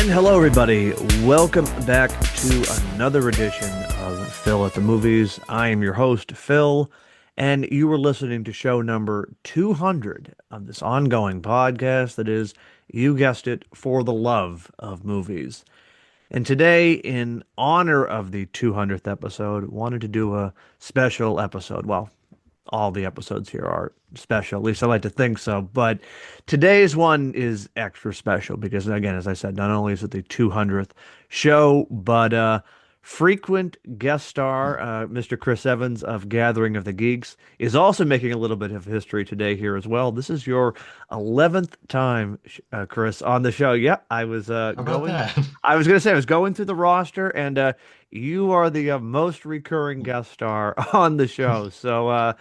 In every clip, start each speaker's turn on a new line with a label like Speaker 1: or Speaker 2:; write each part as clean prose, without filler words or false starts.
Speaker 1: Hello, everybody. Welcome back to another edition of Phil at the Movies. I am your host, Phil, and you are listening to show number 200 of this ongoing podcast that is, you guessed it, for the love of movies. And today, in honor of the 200th episode, wanted to do a special episode. Well, all the episodes here are special. At least I like to think so. But today's one is extra special because, again, as I said, not only is it the 200th show, but frequent guest star, Mr. Chris Evans of Gathering of the Geeks, is also making a little bit of history today here as well. This is your 11th time, Chris, on the show. Yep, I was
Speaker 2: How about that?
Speaker 1: I was going to say, I was going through the roster, and you are the most recurring guest star on the show. So,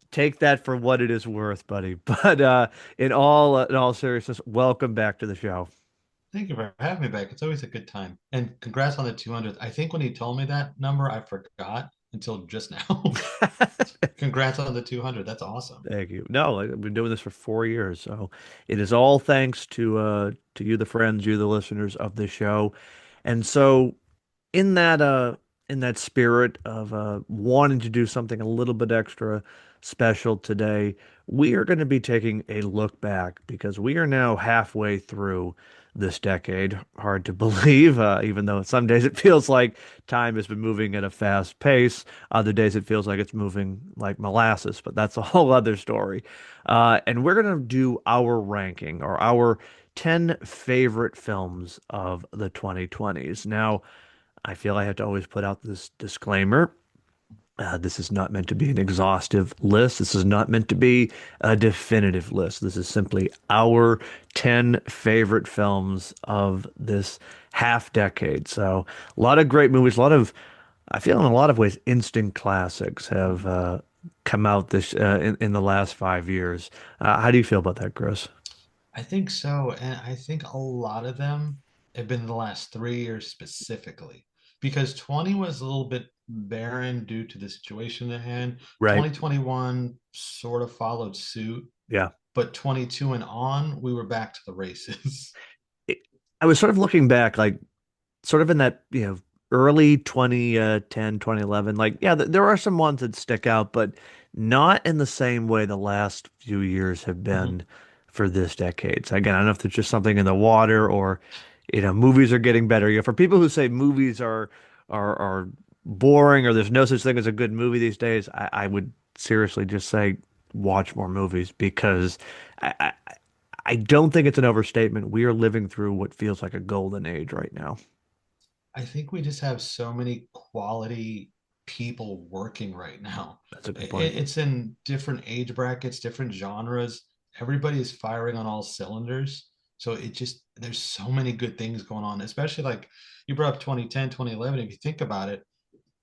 Speaker 1: take that for what it is worth, buddy. But in all seriousness, welcome back to the show.
Speaker 2: Thank you for having me back. It's always a good time. And congrats on the 200th. I think when he told me that number, I forgot until just now. Congrats on the 200. That's awesome.
Speaker 1: Thank you. No, like, I've been doing this for 4 years, so it is all thanks to you, the friends, you, the listeners of the show. And so, in that spirit of wanting to do something a little bit extra special today, we are going to be taking a look back because we are now halfway through this decade. Hard to believe, even though some days it feels like time has been moving at a fast pace. Other days it feels like it's moving like molasses, but that's a whole other story. And we're going to do our ranking or our 10 favorite films of the 2020s. Now, I feel I have to always put out this disclaimer. This is not meant to be an exhaustive list. This is not meant to be a definitive list. This is simply our 10 favorite films of this half decade. So, a lot of great movies, I feel in a lot of ways, instant classics have come out in the last 5 years. How do you feel about that, Chris?
Speaker 2: I think so. And I think a lot of them have been the last 3 years specifically because 20 was a little bit barren due to the situation at hand.
Speaker 1: Right.
Speaker 2: 2021 sort of followed suit,
Speaker 1: Yeah.
Speaker 2: but 22 and on, we were back to the races.
Speaker 1: It, I was sort of looking back, like, sort of in that, early 2011, like, yeah, there are some ones that stick out, but not in the same way the last few years have been for this decade. So again, I don't know if there's just something in the water or, movies are getting better. For people who say movies are boring or there's no such thing as a good movie these days, I would seriously just say watch more movies because I, I I don't think it's an overstatement. We are living through what feels like a golden age right now.
Speaker 2: I think we just have so many quality people working right now.
Speaker 1: That's a good point.
Speaker 2: It's in different age brackets, different genres. Everybody is firing on all cylinders. So there's so many good things going on, especially like you brought up 2010, 2011. If you think about it,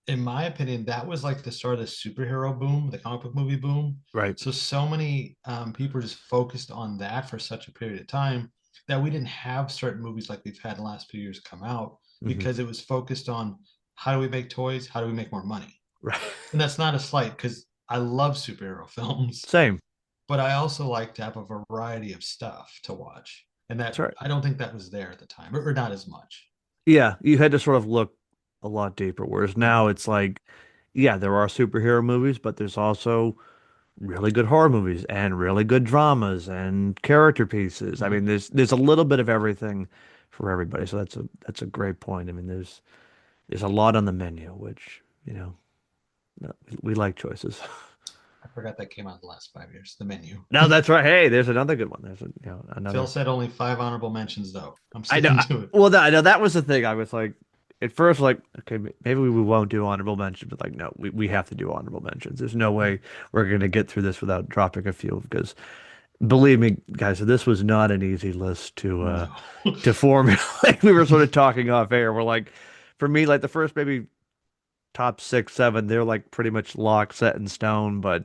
Speaker 2: in my opinion, that was like the start of the superhero boom, the comic book movie boom.
Speaker 1: Right.
Speaker 2: So many people just focused on that for such a period of time that we didn't have certain movies like we've had in the last few years come out
Speaker 1: Hmm.
Speaker 2: because it was focused on how do we make toys, how do we make more money.
Speaker 1: Right.
Speaker 2: And that's not a slight because I love superhero films,
Speaker 1: Same.
Speaker 2: but I also like to have a variety of stuff to watch. And
Speaker 1: That's
Speaker 2: that
Speaker 1: right.
Speaker 2: I don't think that was there at the time, or not as much.
Speaker 1: Yeah, you had to sort of look a lot deeper. Whereas now it's like, yeah, there are superhero movies, but there's also really good horror movies and really good dramas and character pieces. I
Speaker 2: Mhm.
Speaker 1: mean, there's a little bit of everything for everybody. So that's a great point. I mean, there's a lot on the menu, which, we like choices.
Speaker 2: I forgot that came out in the last 5 years. The Menu.
Speaker 1: No, that's right. Hey, there's another good one. There's
Speaker 2: Phil
Speaker 1: another.
Speaker 2: said only five honorable mentions, though. I'm
Speaker 1: I know.
Speaker 2: sticking to it.
Speaker 1: Well, I know that was the thing. I was like, at first, like, okay, maybe we won't do honorable mentions, but like, no, we have to do honorable mentions. There's no way we're gonna get through this without dropping a few because believe me, guys, this was not an easy list
Speaker 2: No.
Speaker 1: to formulate. We were sort of talking off air. We're like, for me, like the first maybe top six, seven, they're like pretty much locked, set in stone, but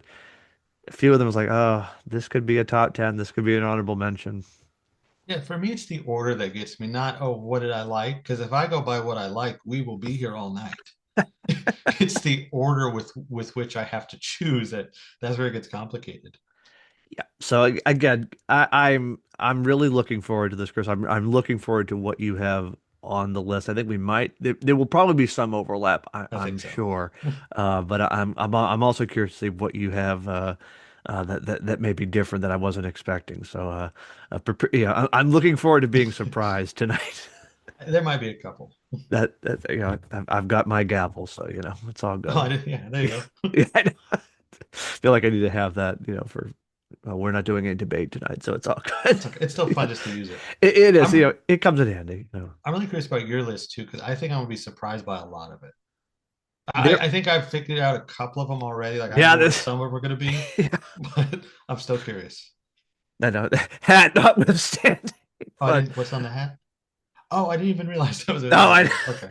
Speaker 1: a few of them was like, oh, this could be a top 10. This could be an honorable mention.
Speaker 2: Yeah, for me, it's the order that gets me, not, oh, what did I like? Because if I go by what I like, we will be here all night. It's the order with which I have to choose that's where it gets complicated.
Speaker 1: Yeah. So again, I'm really looking forward to this, Chris. I'm looking forward to what you have on the list. I think we might there will probably be some overlap,
Speaker 2: I
Speaker 1: I'm
Speaker 2: think so.
Speaker 1: sure. But I'm also curious to see what you have that may be different that I wasn't expecting. So yeah, I'm looking forward to being surprised tonight.
Speaker 2: There might be a couple.
Speaker 1: That I've got my gavel, so it's all
Speaker 2: Oh,
Speaker 1: good.
Speaker 2: yeah, there you go.
Speaker 1: Yeah, I know. Feel like I need to have that, for we're not doing any debate tonight, so it's all good.
Speaker 2: It's okay. It's still fun just to use it.
Speaker 1: It is,
Speaker 2: I'm
Speaker 1: it comes in handy.
Speaker 2: I'm really curious about your list too, because I think I'm gonna be surprised by a lot of it.
Speaker 1: There,
Speaker 2: I think I've figured out a couple of them already. Like I
Speaker 1: yeah,
Speaker 2: know what
Speaker 1: this,
Speaker 2: some of them are gonna be,
Speaker 1: yeah,
Speaker 2: but I'm still curious.
Speaker 1: I know, hat notwithstanding,
Speaker 2: Oh, I
Speaker 1: but
Speaker 2: didn't. What's on the hat? Oh, I didn't even realize that was
Speaker 1: no,
Speaker 2: in there too. Okay,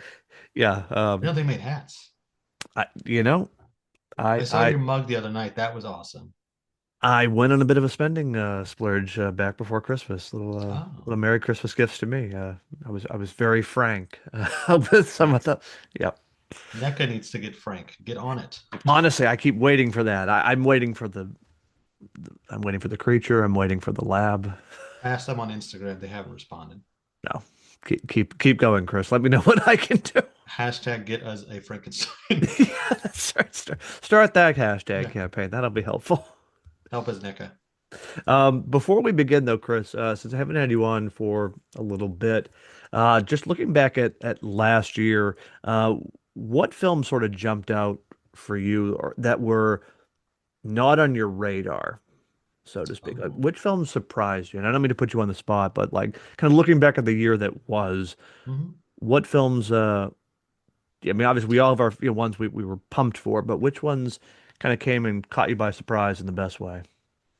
Speaker 1: yeah,
Speaker 2: you know they made hats.
Speaker 1: I, you know,
Speaker 2: I
Speaker 1: I,
Speaker 2: saw
Speaker 1: I,
Speaker 2: your mug the other night. That was awesome.
Speaker 1: I went on a bit of a spending splurge back before Christmas.
Speaker 2: Oh,
Speaker 1: Little Merry Christmas gifts to me. I was very frank with some of the. Yep.
Speaker 2: NECA needs to get Frank. Get on it.
Speaker 1: Honestly, I keep waiting for that. I'm waiting for the creature. I'm waiting for the lab.
Speaker 2: I asked them on Instagram. They haven't responded.
Speaker 1: No, keep going, Chris. Let me know what I can do.
Speaker 2: Hashtag get us a Frankenstein.
Speaker 1: Yeah, start that hashtag
Speaker 2: Yeah,
Speaker 1: campaign. That'll be helpful.
Speaker 2: help us, NECA.
Speaker 1: Before we begin, though, Chris, since I haven't had you on for a little bit, just looking back at last year, what films sort of jumped out for you or that were not on your radar, so to speak? Like,
Speaker 2: Oh.
Speaker 1: which films surprised you? And I don't mean to put you on the spot, but like kind of looking back at the year that was,
Speaker 2: Mhm.
Speaker 1: what films? I mean, obviously, we all have our ones we were pumped for, but which ones kind of came and caught you by surprise in the best way?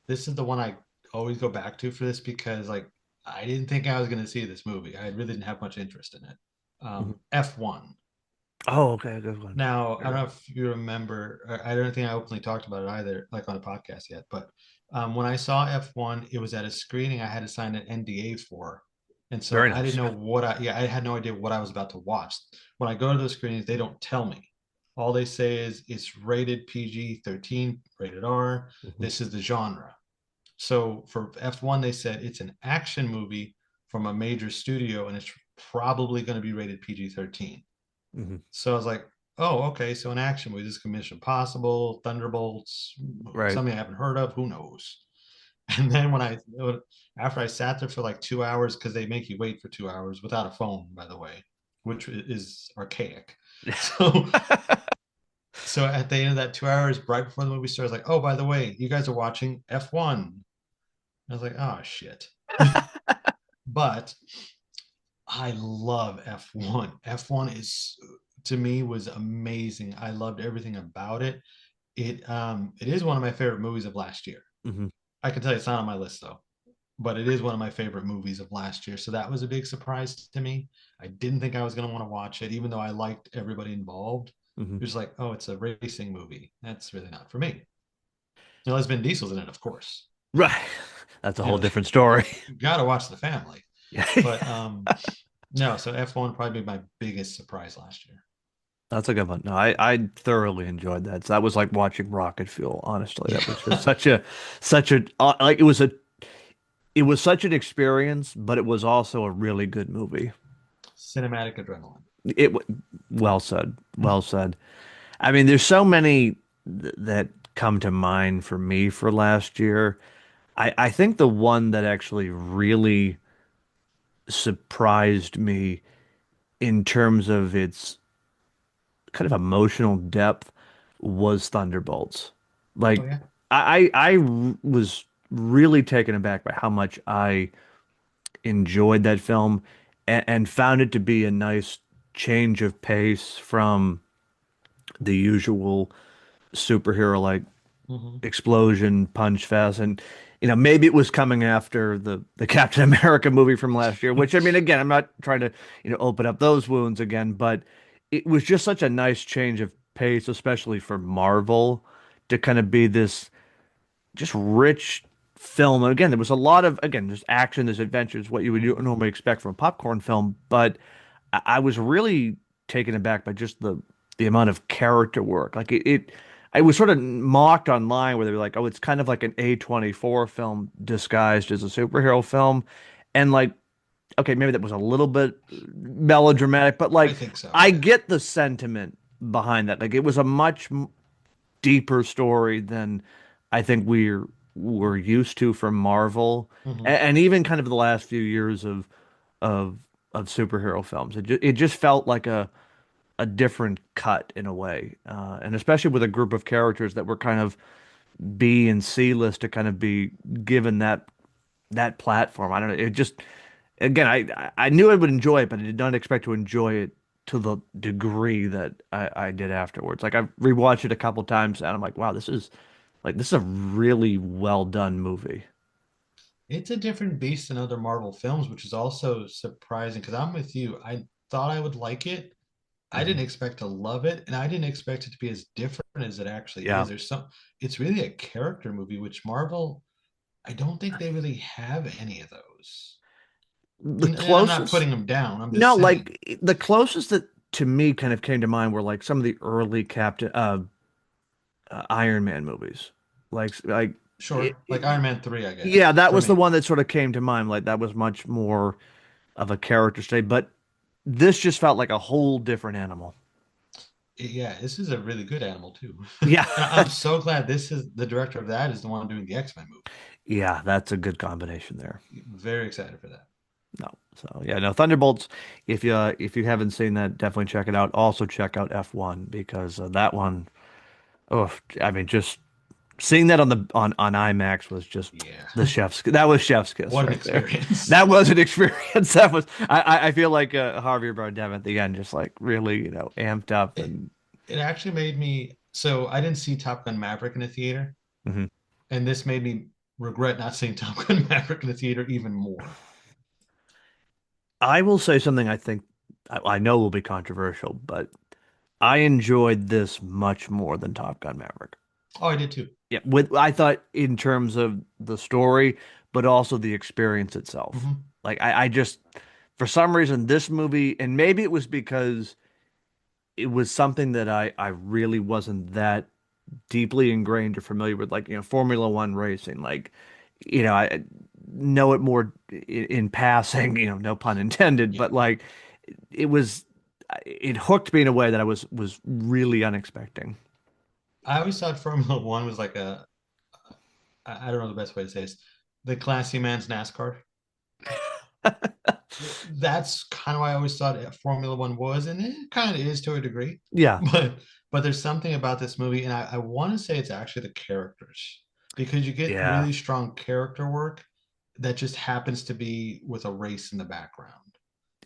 Speaker 2: This is the one I always go back to for this because like I didn't think I was going to see this movie. I really didn't have much interest in it.
Speaker 1: Mhm.
Speaker 2: F1.
Speaker 1: Oh, okay, good one.
Speaker 2: Now, I don't
Speaker 1: Very
Speaker 2: know if you remember, I don't think I openly talked about it either, like on a podcast yet, but when I saw F1, it was at a screening I had to sign an NDA for. And so
Speaker 1: very
Speaker 2: I didn't
Speaker 1: nice.
Speaker 2: know yeah, I had no idea what I was about to watch. When I go to those screenings, they don't tell me. All they say is it's rated PG-13, rated R.
Speaker 1: Mhm.
Speaker 2: This is the genre. So for F1, they said it's an action movie from a major studio and it's probably going to be rated PG-13.
Speaker 1: Mhm.
Speaker 2: So I was like, oh, okay. So an action movie, this Commission Possible, Thunderbolts,
Speaker 1: Right.
Speaker 2: something I haven't heard of, who knows? And then after I sat there for like 2 hours, because they make you wait for 2 hours without a phone, by the way, which is archaic. So, so at the end of that 2 hours, right before the movie starts, like, oh, by the way, you guys are watching F1. I was like, oh shit. But I love F1. F1 is to me was amazing. I loved everything about it. It is one of my favorite movies of last year.
Speaker 1: Hmm.
Speaker 2: I can tell you it's not on my list though, but it is one of my favorite movies of last year. So that was a big surprise to me. I didn't think I was going to want to watch it, even though I liked everybody involved.
Speaker 1: Hmm.
Speaker 2: It was like, oh, it's a racing movie. That's really not for me. You know, Vin Diesel's in it, of course.
Speaker 1: Right. That's a
Speaker 2: You
Speaker 1: whole
Speaker 2: know,
Speaker 1: different story.
Speaker 2: you got to watch the family.
Speaker 1: Yeah.
Speaker 2: But no, so F1 probably my biggest surprise last year.
Speaker 1: That's a good one. No, I thoroughly enjoyed that. So that was like watching rocket fuel, honestly. That was just
Speaker 2: Yeah.
Speaker 1: such a like it was such an experience, but it was also a really good movie.
Speaker 2: Cinematic adrenaline.
Speaker 1: It well said. Well said. I mean, there's so many that come to mind for me for last year. I think the one that actually really surprised me in terms of its kind of emotional depth was Thunderbolts.
Speaker 2: Oh
Speaker 1: Like
Speaker 2: yeah.
Speaker 1: was really taken aback by how much I enjoyed that film and found it to be a nice change of pace from the usual superhero like
Speaker 2: Hmm.
Speaker 1: explosion punch fest. And maybe it was coming after the Captain America movie from last year, which, I mean, again, I'm not trying to open up those wounds again, but it was just such a nice change of pace, especially for Marvel, to kind of be this just rich film. And again, there was a lot of, again, there's action, there's adventures, what you would
Speaker 2: Hmm.
Speaker 1: normally expect from a popcorn film, but I was really taken aback by just the amount of character work. Like it it was sort of mocked online where they were like, "Oh, it's kind of like an A24 film disguised as a superhero film," and like, okay, maybe that was a little bit melodramatic, but
Speaker 2: I
Speaker 1: like,
Speaker 2: think so.
Speaker 1: I
Speaker 2: Yeah.
Speaker 1: get the sentiment behind that. Like, it was a much deeper story than I think we're used to from Marvel,
Speaker 2: Hmm.
Speaker 1: and even kind of the last few years of of superhero films. It just felt like a different cut in a way, and especially with a group of characters that were kind of B and C list to kind of be given that platform. I don't know. It just again, I knew I would enjoy it, but I did not expect to enjoy it to the degree that I did afterwards. Like I've rewatched it a couple times, and I'm like, wow, this is a really well done movie.
Speaker 2: It's a different beast than other Marvel films, which is also surprising because I'm with you. I thought I would like it. I
Speaker 1: Mhm.
Speaker 2: didn't expect to love it, and I didn't expect it to be as different as it actually
Speaker 1: Yeah,
Speaker 2: is. It's really a character movie, which Marvel, I don't think they really have any of those.
Speaker 1: the
Speaker 2: And I'm not
Speaker 1: closest,
Speaker 2: putting them down. I'm
Speaker 1: no,
Speaker 2: just saying.
Speaker 1: like the closest that to me kind of came to mind were like some of the early Iron Man movies, like it,
Speaker 2: Sure, like Iron Man 3, I
Speaker 1: yeah,
Speaker 2: guess,
Speaker 1: that
Speaker 2: for
Speaker 1: was the
Speaker 2: me.
Speaker 1: one that sort of came to mind. Like that was much more of a character study, but this just felt like a whole different animal.
Speaker 2: Yeah, this is a really good animal too.
Speaker 1: Yeah.
Speaker 2: And I'm so glad this is the director of that is the one doing the X-Men movie.
Speaker 1: Yeah, that's a good combination there.
Speaker 2: Very excited for that.
Speaker 1: No. So yeah, no Thunderbolts. If you haven't seen that, definitely check it out. Also check out F1 because that one, oh, I mean, just seeing that on the on IMAX was just
Speaker 2: Yeah.
Speaker 1: that was chef's kiss
Speaker 2: What an
Speaker 1: right there.
Speaker 2: experience.
Speaker 1: That was an experience. That was I feel like Javier Bardem at the end just like really amped up
Speaker 2: It
Speaker 1: and
Speaker 2: it actually made me so I didn't see Top Gun Maverick in the theater,
Speaker 1: mhm.
Speaker 2: and this made me regret not seeing Top Gun Maverick in the theater even more.
Speaker 1: I will say something I think I know will be controversial, but I enjoyed this much more than Top Gun Maverick.
Speaker 2: Oh, I did too.
Speaker 1: Yeah, with I thought in terms of the story, but also the experience itself.
Speaker 2: Hmm.
Speaker 1: Like I just for some reason this movie, and maybe it was because it was something that I really wasn't that deeply ingrained or familiar with, like Formula One racing. Like I know it more in passing, no pun intended,
Speaker 2: Yeah.
Speaker 1: but like it was it hooked me in a way that I was really unexpecting.
Speaker 2: I always thought Formula One was like I don't know the best way to say this, the classy man's NASCAR. That's kind of why I always thought Formula One was, and it kind of is to a degree.
Speaker 1: Yeah,
Speaker 2: But there's something about this movie, and I want to say it's actually the characters because you get
Speaker 1: yeah.
Speaker 2: really strong character work that just happens to be with a race in the background.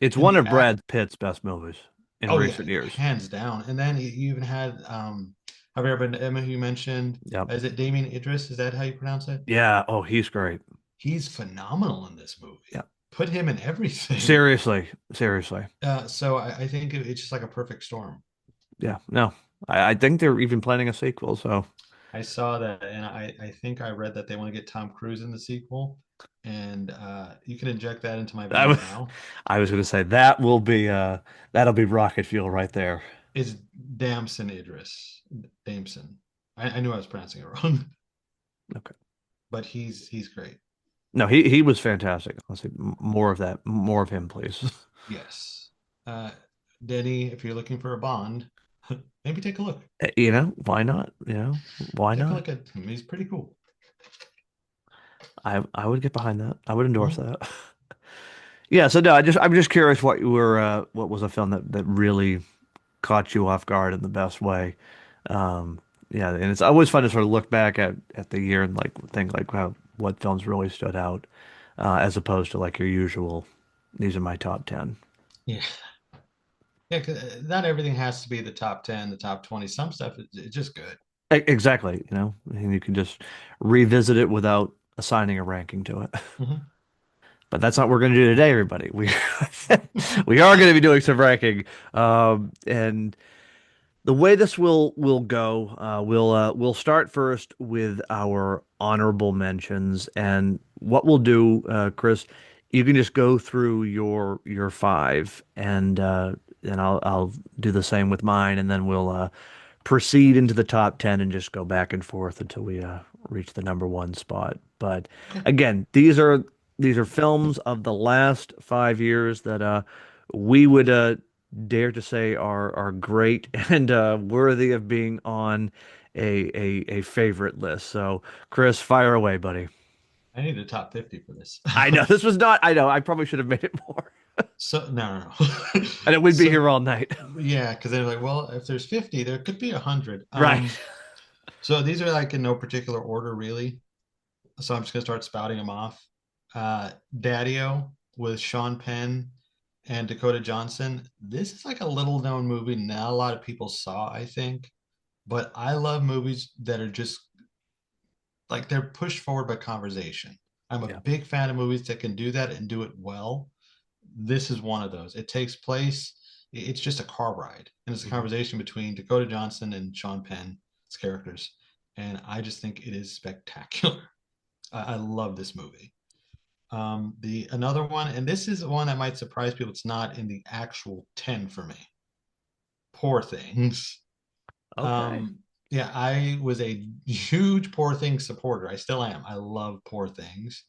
Speaker 1: It's
Speaker 2: And
Speaker 1: one
Speaker 2: the
Speaker 1: of Brad Pitt's best movies in
Speaker 2: oh yeah,
Speaker 1: recent years.
Speaker 2: hands down. And then you even had Javier Bardem, who you mentioned.
Speaker 1: Yep.
Speaker 2: Is it Damien Idris? Is that how you pronounce it?
Speaker 1: Yeah. Oh, he's great.
Speaker 2: He's phenomenal in this movie.
Speaker 1: Yeah.
Speaker 2: Put him in everything.
Speaker 1: Seriously. Seriously.
Speaker 2: So I think it's just like a perfect storm.
Speaker 1: Yeah. No, I think they're even planning a sequel. So
Speaker 2: I saw that, and I think I read that they want to get Tom Cruise in the sequel, and you can inject that into my
Speaker 1: I
Speaker 2: veins
Speaker 1: was,
Speaker 2: now.
Speaker 1: I was going to say that will be that'll be rocket fuel right there.
Speaker 2: Is Damson Idris Damson? I knew I was pronouncing it wrong,
Speaker 1: Okay.
Speaker 2: but he's great.
Speaker 1: No, he was fantastic. Let's see more of that, more of him, please.
Speaker 2: Yes, uh, Denny, if you're looking for a Bond, maybe take a look.
Speaker 1: Why not? Why
Speaker 2: Take a
Speaker 1: not?
Speaker 2: look at him. He's pretty cool.
Speaker 1: I would get behind that. I would endorse
Speaker 2: Mhm.
Speaker 1: that. Yeah. So no, I'm just curious what was a film that really caught you off guard in the best way. Yeah, and it's always fun to sort of look back at the year and like think like how what films really stood out, as opposed to like your usual. These are my top 10.
Speaker 2: Yeah, yeah. 'Cause, not everything has to be the top 10, the top 20. Some stuff is just good.
Speaker 1: Exactly, and you can just revisit it without assigning a ranking to it.
Speaker 2: Mhm.
Speaker 1: But that's not what we're going to do today, everybody. We we are going to be doing some ranking, and the way this will go, we'll start first with our honorable mentions, and what we'll do, Chris, you can just go through your five, and I'll do the same with mine, and then we'll proceed into the top 10 and just go back and forth until we reach the number one spot. But
Speaker 2: Okay.
Speaker 1: again, these are films of the last 5 years that we would dare to say are great and worthy of being on a favorite list. So, Chris, fire away, buddy.
Speaker 2: I need a top 50 for this.
Speaker 1: I know this was not. I know I probably should have made it more,
Speaker 2: So no, no, no.
Speaker 1: and it would be
Speaker 2: So
Speaker 1: here all night.
Speaker 2: yeah, because they're like, well, if there's 50, there could be 100.
Speaker 1: Right.
Speaker 2: So these are like in no particular order, really. So I'm just gonna start spouting them off. Daddio with Sean Penn and Dakota Johnson. This is like a little known movie. Not a lot of people saw, I think, but I love movies that are just like they're pushed forward by conversation. I'm a
Speaker 1: Yeah.
Speaker 2: big fan of movies that can do that and do it well. This is one of those. It takes place, it's just a car ride, and it's a
Speaker 1: Mhm.
Speaker 2: conversation between Dakota Johnson and Sean Penn's characters. And I just think it is spectacular. I love this movie. The another one, and this is one that might surprise people. It's not in the actual 10 for me. Poor Things.
Speaker 1: Okay.
Speaker 2: Um, yeah, I was a huge Poor Things supporter. I still am. I love Poor Things.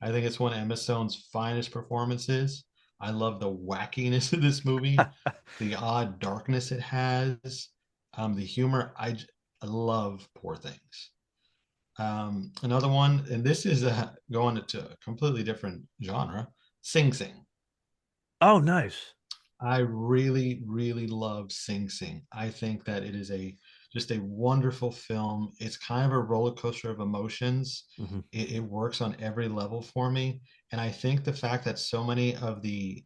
Speaker 2: I think it's one of Emma Stone's finest performances. I love the wackiness of this movie, the odd darkness it has, the humor. I love Poor Things. Another one, and this is going into a completely different genre, Sing Sing.
Speaker 1: Oh, nice.
Speaker 2: I really, really love Sing Sing. I think that it is a just a wonderful film. It's kind of a roller coaster of emotions.
Speaker 1: Hmm.
Speaker 2: It works on every level for me, and I think the fact that so many of the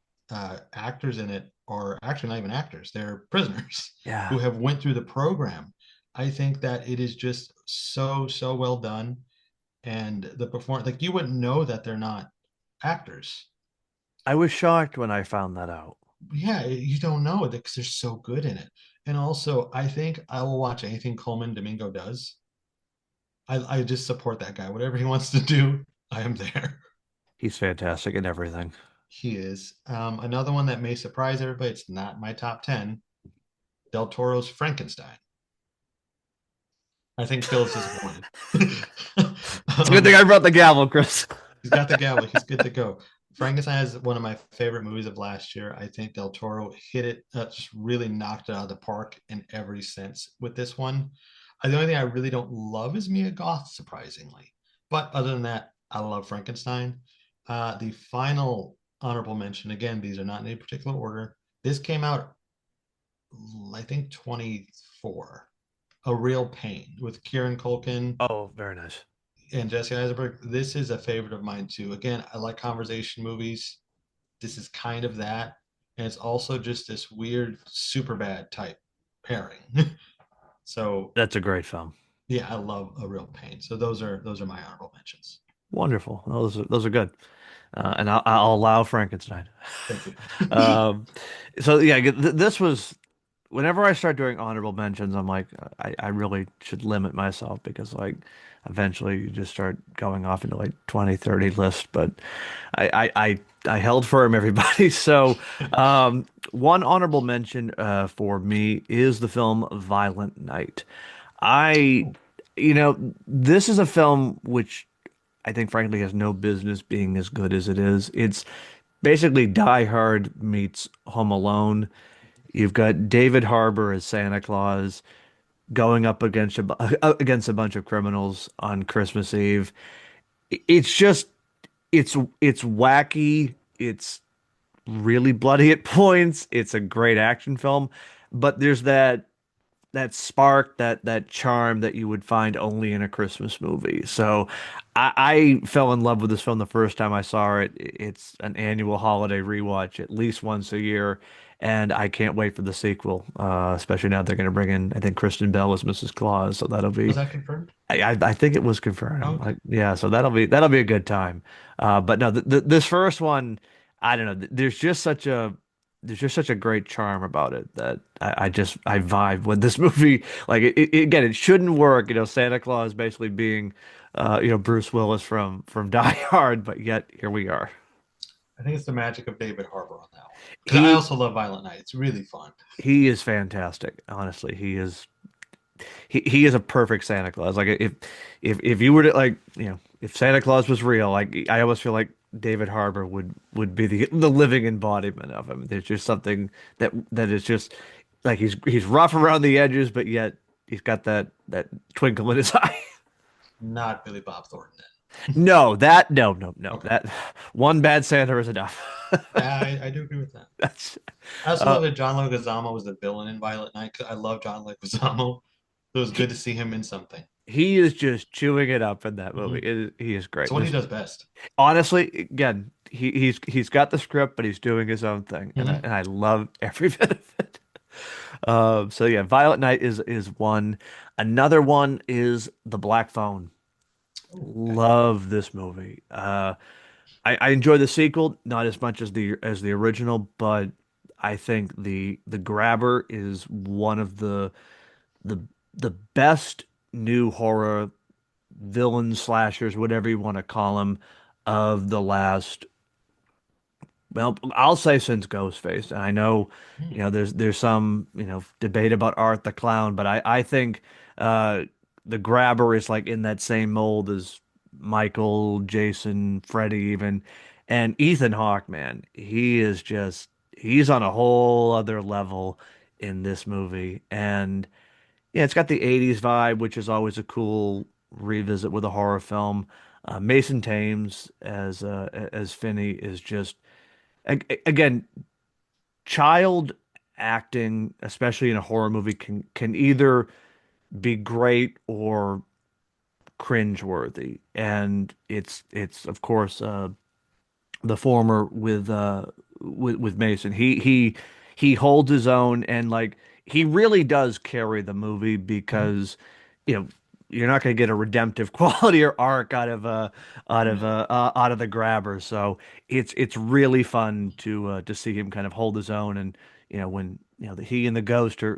Speaker 2: actors in it are actually not even actors; they're prisoners
Speaker 1: Yeah.
Speaker 2: who have went through the program. I think that it is just so well done, and the perform like you wouldn't know that they're not actors.
Speaker 1: I was shocked when I found that out.
Speaker 2: Yeah, you don't know it because they're so good in it. And also, I think I will watch anything Coleman Domingo does. I just support that guy. Whatever he wants to do, I am there.
Speaker 1: He's fantastic in everything.
Speaker 2: He is. Another one that may surprise everybody, it's not my top 10, Del Toro's Frankenstein. I think Phil's disappointed.
Speaker 1: It's a good thing I brought the gavel, Chris.
Speaker 2: He's got the gavel. He's good to go. Frankenstein is one of my favorite movies of last year. I think Del Toro hit it, just really knocked it out of the park in every sense with this one. The only thing I really don't love is Mia Goth, surprisingly. But other than that, I love Frankenstein. The final honorable mention, again, these are not in any particular order. This came out, I think, 24. A Real Pain with Kieran Culkin
Speaker 1: Oh, very nice.
Speaker 2: and Jesse Eisenberg. This is a favorite of mine too. Again, I like conversation movies. This is kind of that, and it's also just this weird super bad type pairing. So
Speaker 1: That's a great film.
Speaker 2: yeah, I love A Real Pain. So those are my honorable mentions.
Speaker 1: Wonderful. Those are good. And I'll allow Frankenstein.
Speaker 2: Thank you.
Speaker 1: Um, so yeah, this was whenever I start doing honorable mentions, I'm like, I really should limit myself because like eventually you just start going off into like 20, 30 lists. But I held firm, everybody. So one honorable mention for me is the film Violent Night. I, this is a film which I think frankly has no business being as good as it is. It's basically Die Hard meets Home Alone. You've got David Harbour as Santa Claus going up against a bunch of criminals on Christmas Eve. It's just it's wacky. It's really bloody at points. It's a great action film, but there's that spark, that charm that you would find only in a Christmas movie. So I fell in love with this film the first time I saw it. It's an annual holiday rewatch at least once a year, and I can't wait for the sequel. Especially now they're going to bring in, I think Kristen Bell as Mrs. Claus, so that'll
Speaker 2: Was
Speaker 1: be.
Speaker 2: that confirmed?
Speaker 1: I think it was confirmed.
Speaker 2: Okay.
Speaker 1: Yeah, so that'll be a good time. But no, this first one, I don't know. There's just such a great charm about it that I vibe with this movie. Like again, it shouldn't work. Santa Claus basically being, Bruce Willis from Die Hard, but yet here we are.
Speaker 2: I think it's the magic of David Harbour on that one. Because I
Speaker 1: He
Speaker 2: also love Violent Night. It's really fun.
Speaker 1: he is fantastic. Honestly, he is. he is a perfect Santa Claus. Like if you were to like if Santa Claus was real, like I almost feel like David Harbour would be the living embodiment of him. There's just something that is just like he's rough around the edges, but yet he's got that twinkle in his eye.
Speaker 2: Not Billy Bob Thornton.
Speaker 1: No, that no.
Speaker 2: Okay.
Speaker 1: That one bad Santa is enough.
Speaker 2: Yeah, I do agree with that.
Speaker 1: That's
Speaker 2: I also
Speaker 1: uh
Speaker 2: love that John Leguizamo was the villain in Violet Night. 'Cause I love John Leguizamo. So it was good
Speaker 1: he,
Speaker 2: to see him in something.
Speaker 1: he is just chewing it up in that movie.
Speaker 2: Hmm.
Speaker 1: He is
Speaker 2: It's
Speaker 1: great.
Speaker 2: what he
Speaker 1: This
Speaker 2: does best.
Speaker 1: honestly, again, he's got the script, but he's doing his own thing, and
Speaker 2: Hmm.
Speaker 1: I love every bit of it. So yeah, Violet Night is one. Another one is The Black Phone.
Speaker 2: Oh, okay.
Speaker 1: Love this movie. I enjoy the sequel not as much as the original, but I think the Grabber is one of the the best new horror villain slashers, whatever you want to call them, of the last. Well, I'll say since Ghostface. And I know,
Speaker 2: Hmm.
Speaker 1: there's some, debate about Art the Clown, but I think uh the Grabber is like in that same mold as Michael, Jason, Freddy even. And Ethan Hawke, man, he's on a whole other level in this movie. And yeah, it's got the 80s vibe, which is always a cool revisit with a horror film. Mason Thames as Finney is just again, child acting, especially in a horror movie, can either be great or cringeworthy, and it's of course the former with Mason. He holds his own, and like he really does carry the movie
Speaker 2: Hmm.
Speaker 1: because you know you're not going to get a redemptive quality or arc
Speaker 2: No.
Speaker 1: out of the Grabber. So it's really fun to see him kind of hold his own, and when he and the ghost are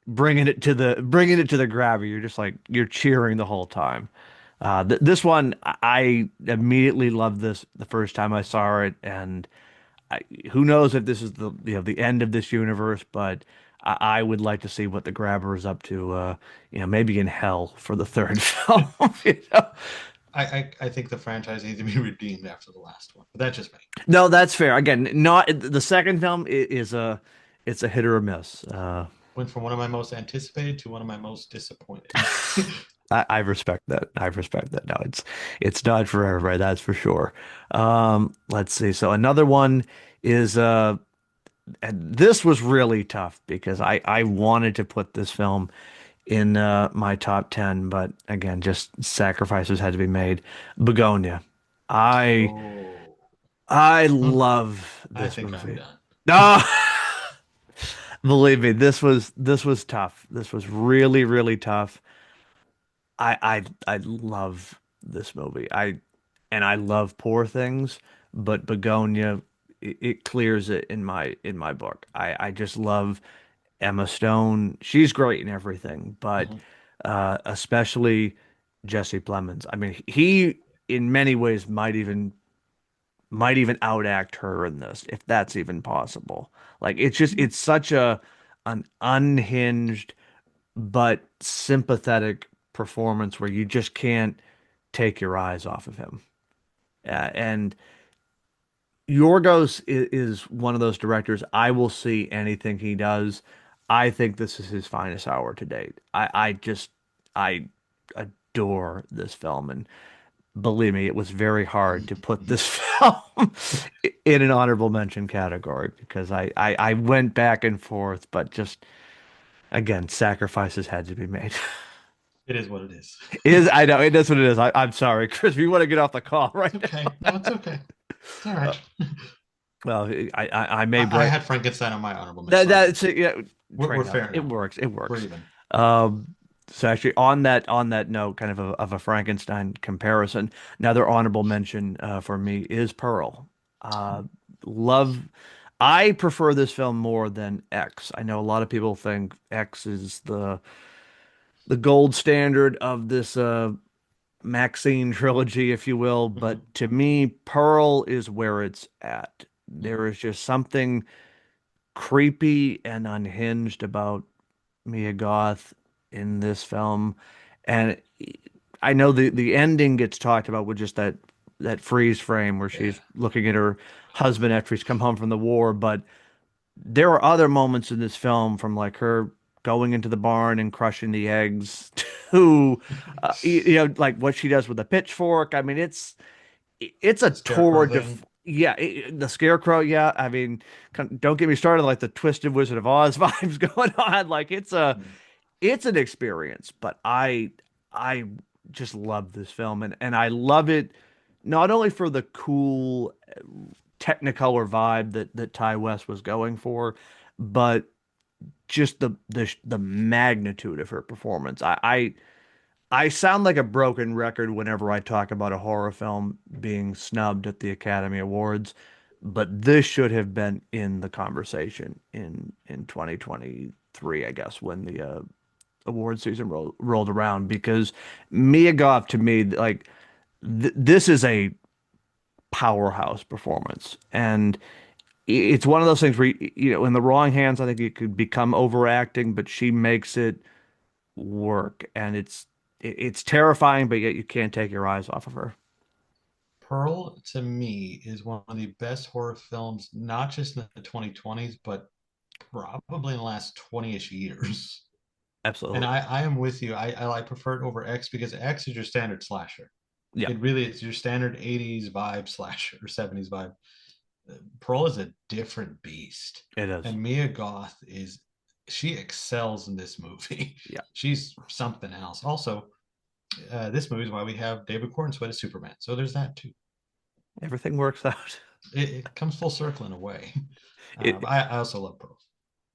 Speaker 1: bringing it to the Grabber, you're just like you're cheering the whole time. Th This one, I immediately loved this the first time I saw it, and I, who knows if this is the end of this universe, but I would like to see what the Grabber is up to, maybe in hell for the third film. you know?
Speaker 2: I think the franchise needs to be redeemed after the last one, but that's just me.
Speaker 1: No, that's fair. Again, not the second film is it's a hit or a miss.
Speaker 2: Went from one of my most anticipated to one of my most disappointed.
Speaker 1: I respect that. I respect that. No, it's not for everybody, that's for sure. Let's see. So another one is and this was really tough because I wanted to put this film in my top 10, but again, just sacrifices had to be made. Begonia. I
Speaker 2: Oh,
Speaker 1: I
Speaker 2: hmm.
Speaker 1: love
Speaker 2: I
Speaker 1: this
Speaker 2: think I'm
Speaker 1: movie.
Speaker 2: done.
Speaker 1: No, believe me, this was tough. This was really, really tough. I love this movie. I love Poor Things, but Begonia it clears it in my book. I just love Emma Stone. She's great in everything, but
Speaker 2: Mhm.
Speaker 1: especially Jesse Plemons. I mean, he in many ways might even outact her in this, if that's even possible. Like it's such an unhinged but sympathetic performance where you just can't take your eyes off of him. And Yorgos is one of those directors. I will see anything he does. I think this is his finest hour to date. I adore this film, and believe me, it was very hard to put this film in an honorable mention category because I went back and forth, but just again, sacrifices had to be made.
Speaker 2: It is what it is.
Speaker 1: It is, I know, it is what it is. I'm sorry, Chris. We want to get off the call right
Speaker 2: It's okay. No,
Speaker 1: now.
Speaker 2: it's okay. It's all
Speaker 1: Uh,
Speaker 2: right.
Speaker 1: well, I may
Speaker 2: I
Speaker 1: break
Speaker 2: had Frankenstein on my honorable mention,
Speaker 1: that.
Speaker 2: so
Speaker 1: That's yeah,
Speaker 2: we're
Speaker 1: fair enough.
Speaker 2: fair
Speaker 1: It
Speaker 2: now.
Speaker 1: works. It
Speaker 2: We're
Speaker 1: works.
Speaker 2: even.
Speaker 1: So actually, on that note, kind of a Frankenstein comparison, another honorable mention for me is Pearl. Uh, love. I prefer this film more than X. I know a lot of people think X is the gold standard of this Maxine trilogy, if you will, but
Speaker 2: Mhm.
Speaker 1: to me, Pearl is where it's at.
Speaker 2: Mhm.
Speaker 1: There is just something creepy and unhinged about Mia Goth. in this film, and I know the ending gets talked about with just that freeze frame where
Speaker 2: Yeah.
Speaker 1: she's looking at her husband after he's come home from the war, but there are other moments in this film from like her going into the barn and crushing the eggs to like what she does with the pitchfork. I mean, it's a
Speaker 2: The scarecrow
Speaker 1: tour de
Speaker 2: thing.
Speaker 1: yeah, the scarecrow, yeah. I mean, don't get me started like the Twisted Wizard of Oz vibes going on. Like it's an experience, but I just love this film, and I love it not only for the cool Technicolor vibe that Ty West was going for, but just the magnitude of her performance. I sound like a broken record whenever I talk about a horror film being snubbed at the Academy Awards, but this should have been in the conversation in 2023, I guess, when the award season rolled around, because Mia Goth to me, like this is a powerhouse performance, and it's one of those things where in the wrong hands, I think it could become overacting, but she makes it work, and it's terrifying, but yet you can't take your eyes off of her.
Speaker 2: Pearl to me is one of the best horror films, not just in the 2020s, but probably in the last 20-ish years. And
Speaker 1: Absolutely.
Speaker 2: I am with you. I prefer it over X because X is your standard slasher.
Speaker 1: Yeah,
Speaker 2: It really is your standard 80s vibe slasher or 70s vibe. Pearl is a different beast.
Speaker 1: it is.
Speaker 2: And Mia Goth is, she excels in this movie.
Speaker 1: Yeah,
Speaker 2: She's something else. Also, this movie is why we have David Corenswet as Superman. So there's that too.
Speaker 1: everything works out.
Speaker 2: It comes full circle in a way. But
Speaker 1: It
Speaker 2: I also love Pearl.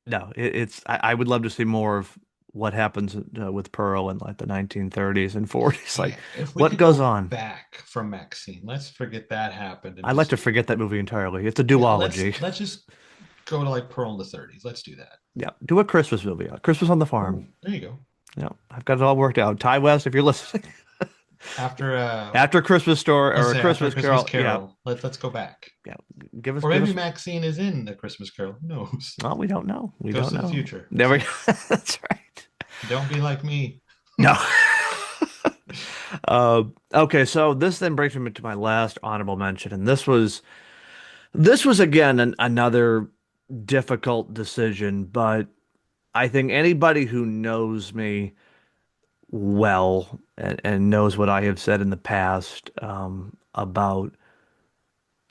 Speaker 1: no, it's I would love to see more of what happens with Pearl in like the 1930s and 40s. Like
Speaker 2: Yeah, if we
Speaker 1: what
Speaker 2: could
Speaker 1: goes
Speaker 2: go
Speaker 1: on.
Speaker 2: back from Maxine, let's forget that happened and
Speaker 1: I like
Speaker 2: just
Speaker 1: to forget that movie entirely. It's a
Speaker 2: yeah, let's
Speaker 1: duology.
Speaker 2: let's just go to like Pearl in the 30s. Let's do that.
Speaker 1: Yeah, do a Christmas movie. Christmas on the Farm.
Speaker 2: There you go.
Speaker 1: Yeah, I've got it all worked out. Ty West, if you're listening,
Speaker 2: After
Speaker 1: after Christmas Store
Speaker 2: let's
Speaker 1: or a
Speaker 2: say after a
Speaker 1: Christmas
Speaker 2: Christmas
Speaker 1: Carol, yeah,
Speaker 2: Carol, let's go back.
Speaker 1: yeah.
Speaker 2: Or
Speaker 1: Give
Speaker 2: maybe
Speaker 1: us.
Speaker 2: Maxine is in the Christmas Carol. Who knows?
Speaker 1: Oh, we don't know. We
Speaker 2: Goes
Speaker 1: don't
Speaker 2: to the
Speaker 1: know.
Speaker 2: future.
Speaker 1: There we go. That's right.
Speaker 2: Don't be like me.
Speaker 1: No. Okay, so this then brings me to my last honorable mention, and this was again another difficult decision, but I think anybody who knows me well and knows what I have said in the past about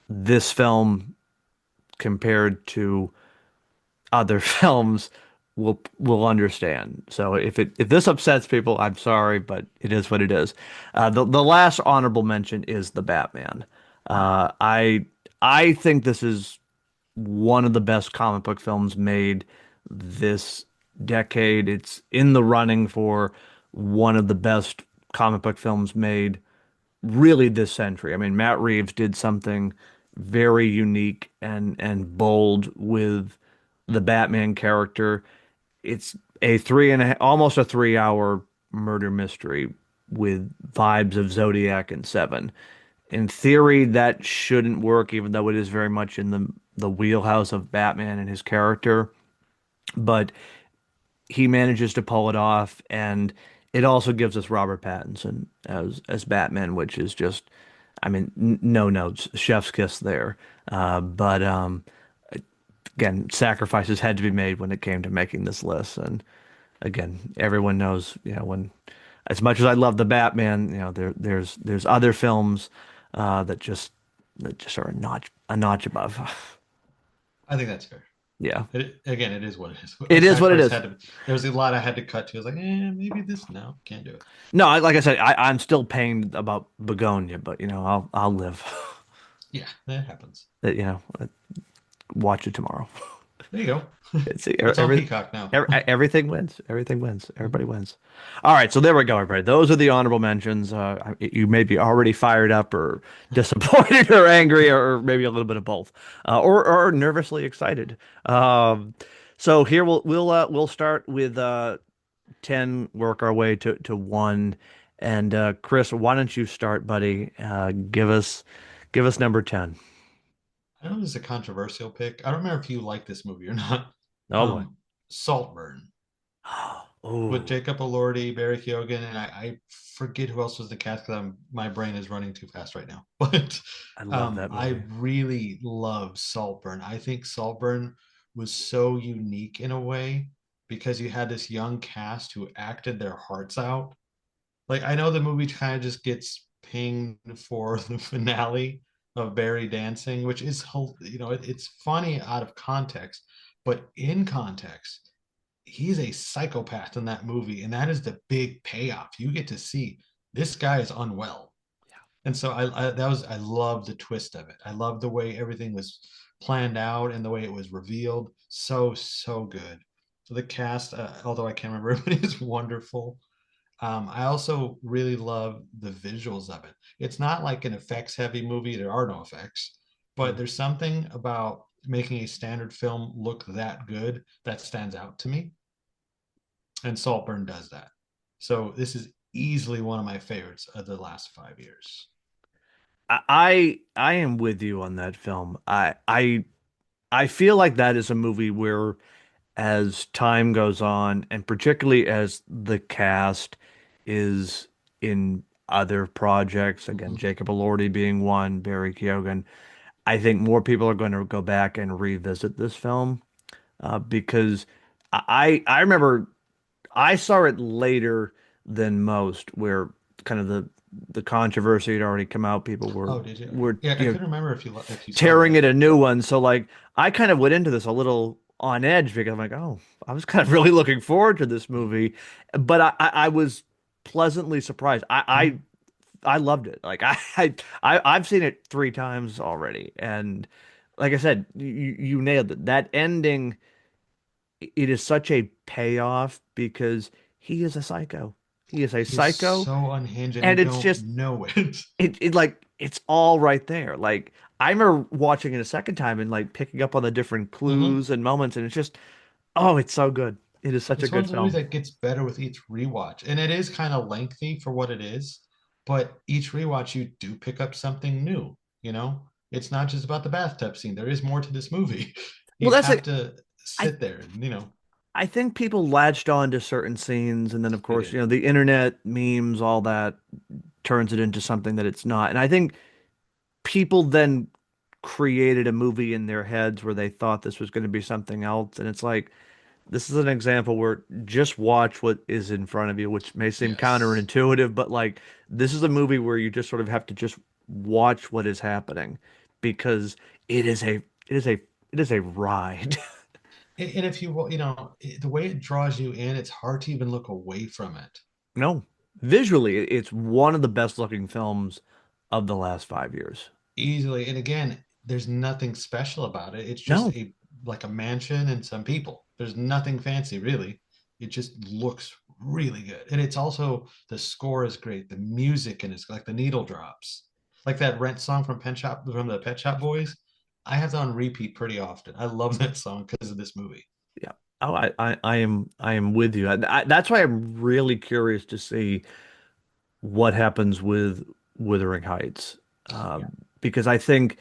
Speaker 1: this film compared to other films will understand. So if this upsets people, I'm sorry, but it is what it is. The last honorable mention is the Batman. I think this is one of the best comic book films made this decade. It's in the running for one of the best comic book films made really this century. I mean, Matt Reeves did something very unique and bold with the Batman character. It's a almost a 3 hour murder mystery with vibes of Zodiac and Seven. In theory, that shouldn't work, even though it is very much in the wheelhouse of Batman and his character. But he manages to pull it off, and it also gives us Robert Pattinson as Batman, which is just, I mean, no notes, chef's kiss there. But again, sacrifices had to be made when it came to making this list, and again, everyone knows, when as much as I love the Batman, there's other films that just are a notch above.
Speaker 2: I think that's fair.
Speaker 1: Yeah,
Speaker 2: Again, it is what it is. A
Speaker 1: it is what it
Speaker 2: sacrifice
Speaker 1: is.
Speaker 2: had to. There was a lot I had to cut to. I was like, maybe this. No, can't do it.
Speaker 1: No, like I said, I'm still pained about Begonia, but I'll live.
Speaker 2: Yeah, that happens.
Speaker 1: Watch it tomorrow.
Speaker 2: There you go.
Speaker 1: It's
Speaker 2: It's on Peacock now.
Speaker 1: everything wins. Everything wins. Everybody wins. All right, so there we go, everybody. Those are the honorable mentions. You may be already fired up or disappointed or angry or maybe a little bit of both, or nervously excited. So here we'll start with 10, work our way to one. And Chris, why don't you start, buddy? Give us number 10.
Speaker 2: I know this is a controversial pick. I don't remember if you like this movie or not.
Speaker 1: Oh boy.
Speaker 2: Um, Saltburn. with
Speaker 1: Oh,
Speaker 2: Jacob Elordi, Barry Keoghan, and I forget who else was the cast because my brain is running too fast right now. But
Speaker 1: I love that
Speaker 2: I
Speaker 1: movie.
Speaker 2: really love Saltburn. I think Saltburn was so unique in a way because you had this young cast who acted their hearts out. Like I know the movie kind of just gets pinged for the finale of Barry dancing, which is it's funny out of context, but in context, he's a psychopath in that movie, and that is the big payoff. You get to see this guy is unwell, and so I love the twist of it. I love the way everything was planned out and the way it was revealed. So good. So the cast, although I can't remember everybody, is wonderful. I also really love the visuals of it. It's not like an effects heavy movie, there are no effects, but
Speaker 1: Mm.
Speaker 2: there's something about making a standard film look that good that stands out to me. And Saltburn does that. So this is easily one of my favorites of the last 5 years.
Speaker 1: I am with you on that film. I feel like that is a movie where as time goes on, and particularly as the cast is in other projects, again,
Speaker 2: Mhm.
Speaker 1: Jacob Elordi being one, Barry Keoghan, I think more people are going to go back and revisit this film because I remember I saw it later than most, where kind of the controversy had already come out. People
Speaker 2: Oh, did you? Okay.
Speaker 1: were
Speaker 2: Yeah, I
Speaker 1: you know
Speaker 2: couldn't remember if you saw it
Speaker 1: tearing it
Speaker 2: later.
Speaker 1: a new one. So like I kind of went into this a little on edge because I'm like, oh, I was kind of really looking forward to this
Speaker 2: Mhm.
Speaker 1: movie, but I was pleasantly surprised.
Speaker 2: Mhm.
Speaker 1: I loved it. Like I've seen it 3 times already, and like I said, you nailed it. That ending, it is such a payoff because he is a psycho. He is a
Speaker 2: He's
Speaker 1: psycho,
Speaker 2: so unhinged and you
Speaker 1: and it's
Speaker 2: don't
Speaker 1: just
Speaker 2: know it.
Speaker 1: it like it's all right there. Like I remember watching it a second time and like picking up on the different
Speaker 2: Mhm.
Speaker 1: clues and moments, and it's just oh, it's so good. It is such a
Speaker 2: It's one
Speaker 1: good
Speaker 2: of the movies
Speaker 1: film.
Speaker 2: that gets better with each rewatch. And it is kind of lengthy for what it is, but each rewatch you do pick up something new, you know? It's not just about the bathtub scene. There is more to this movie.
Speaker 1: Well,
Speaker 2: You
Speaker 1: that's
Speaker 2: have
Speaker 1: it.
Speaker 2: to
Speaker 1: I
Speaker 2: sit there and,
Speaker 1: I think people latched on to certain scenes, and then of
Speaker 2: they
Speaker 1: course,
Speaker 2: did.
Speaker 1: the internet memes, all that turns it into something that it's not. And I think people then created a movie in their heads where they thought this was going to be something else, and it's like this is an example where just watch what is in front of you, which may seem
Speaker 2: Yes.
Speaker 1: counterintuitive, but like this is a movie where you just sort of have to just watch what is happening because it is a it is a it is a ride.
Speaker 2: And if the way it draws you in, it's hard to even look away from it
Speaker 1: No, visually, it's one of the best looking films of the last 5 years.
Speaker 2: easily. And again, there's nothing special about it. It's just
Speaker 1: No,
Speaker 2: a like a mansion and some people. There's nothing fancy really. It just looks really good. And it's also the score is great. The music and it's like the needle drops. Like that Rent song from the Pet Shop Boys. I have that on repeat pretty often. I love that song because of this movie.
Speaker 1: yeah. Oh, I am with you. That's why I'm really curious to see what happens with Wuthering Heights,
Speaker 2: Yeah.
Speaker 1: because I think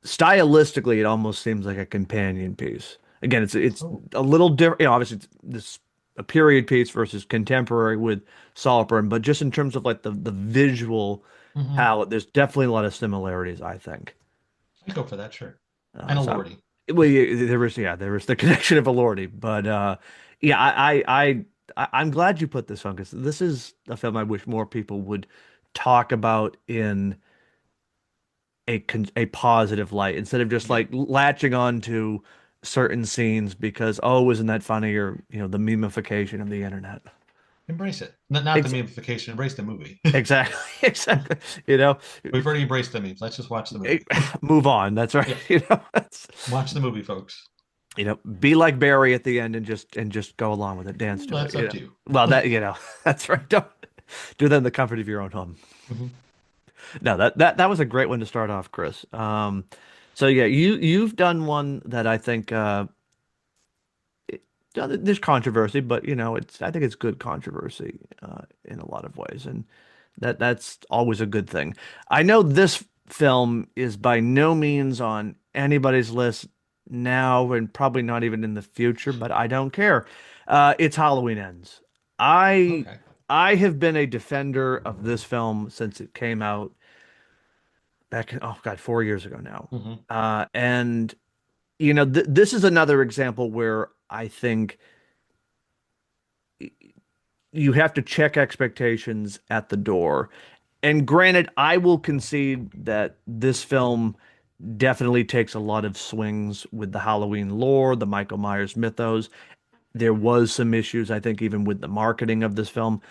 Speaker 1: stylistically it almost seems like a companion piece. Again, it's
Speaker 2: Oh.
Speaker 1: a little different. Obviously, it's this a period piece versus contemporary with Saltburn, but just in terms of like the visual
Speaker 2: Hmm.
Speaker 1: palette, there's definitely a lot of similarities, I think.
Speaker 2: I go for that, sure. And a
Speaker 1: So
Speaker 2: Lordy.
Speaker 1: well, there was the connection of Elordi, but yeah, I'm glad you put this on because this is a film I wish more people would talk about in a positive light instead of just
Speaker 2: Yeah.
Speaker 1: like latching on to certain scenes because oh, isn't that funny or the memification of the internet.
Speaker 2: Embrace it. Not the
Speaker 1: Ex
Speaker 2: memification, embrace the movie.
Speaker 1: exactly, exactly. You know,
Speaker 2: We've already embraced the memes. Let's just watch the movie.
Speaker 1: move on. That's right.
Speaker 2: Yeah.
Speaker 1: That's
Speaker 2: Watch the movie, folks.
Speaker 1: be like Barry at the end and just go along with it, dance to it.
Speaker 2: That's up to you.
Speaker 1: Well, that that's right. Don't do that in the comfort of your own home.
Speaker 2: Mhm.
Speaker 1: No, that was a great one to start off, Chris. So yeah, you've done one that I think there's controversy, but it's I think it's good controversy in a lot of ways, and that's always a good thing. I know this film is by no means on anybody's list now, and probably not even in the future, but I don't care. It's Halloween Ends. I
Speaker 2: Okay.
Speaker 1: I have been a defender of this film since it came out back in, oh God, 4 years ago now.
Speaker 2: Hmm.
Speaker 1: And this is another example where I think you have to check expectations at the door. And granted, I will concede that this film definitely takes a lot of swings with the Halloween lore, the Michael Myers mythos. There was some issues, I think, even with the marketing of this film.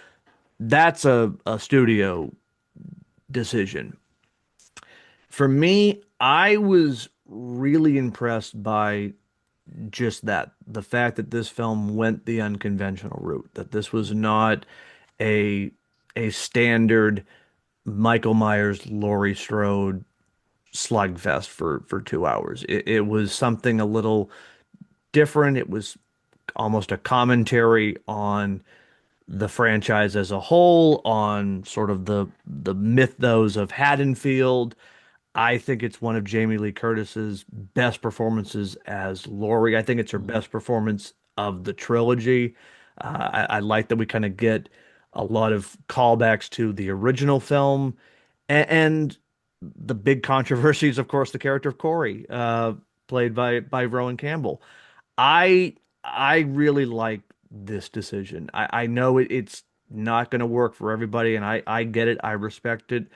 Speaker 1: That's a studio decision. For me, I was really impressed by just that, the fact that this film went the unconventional route, that this was not a a standard Michael Myers, Laurie Strode slugfest for 2 hours. It was something a little different. It was almost a commentary on the franchise as a whole, on sort of the mythos of Haddonfield. I think it's one of Jamie Lee Curtis's best performances as Laurie. I think it's her
Speaker 2: Hmm.
Speaker 1: best performance of the trilogy. I like that we kind of get a lot of callbacks to the original film, and the big controversy is, of course, the character of Corey, played by Rowan Campbell. I I really like this decision. I know it's not going to work for everybody, and I get it. I respect it.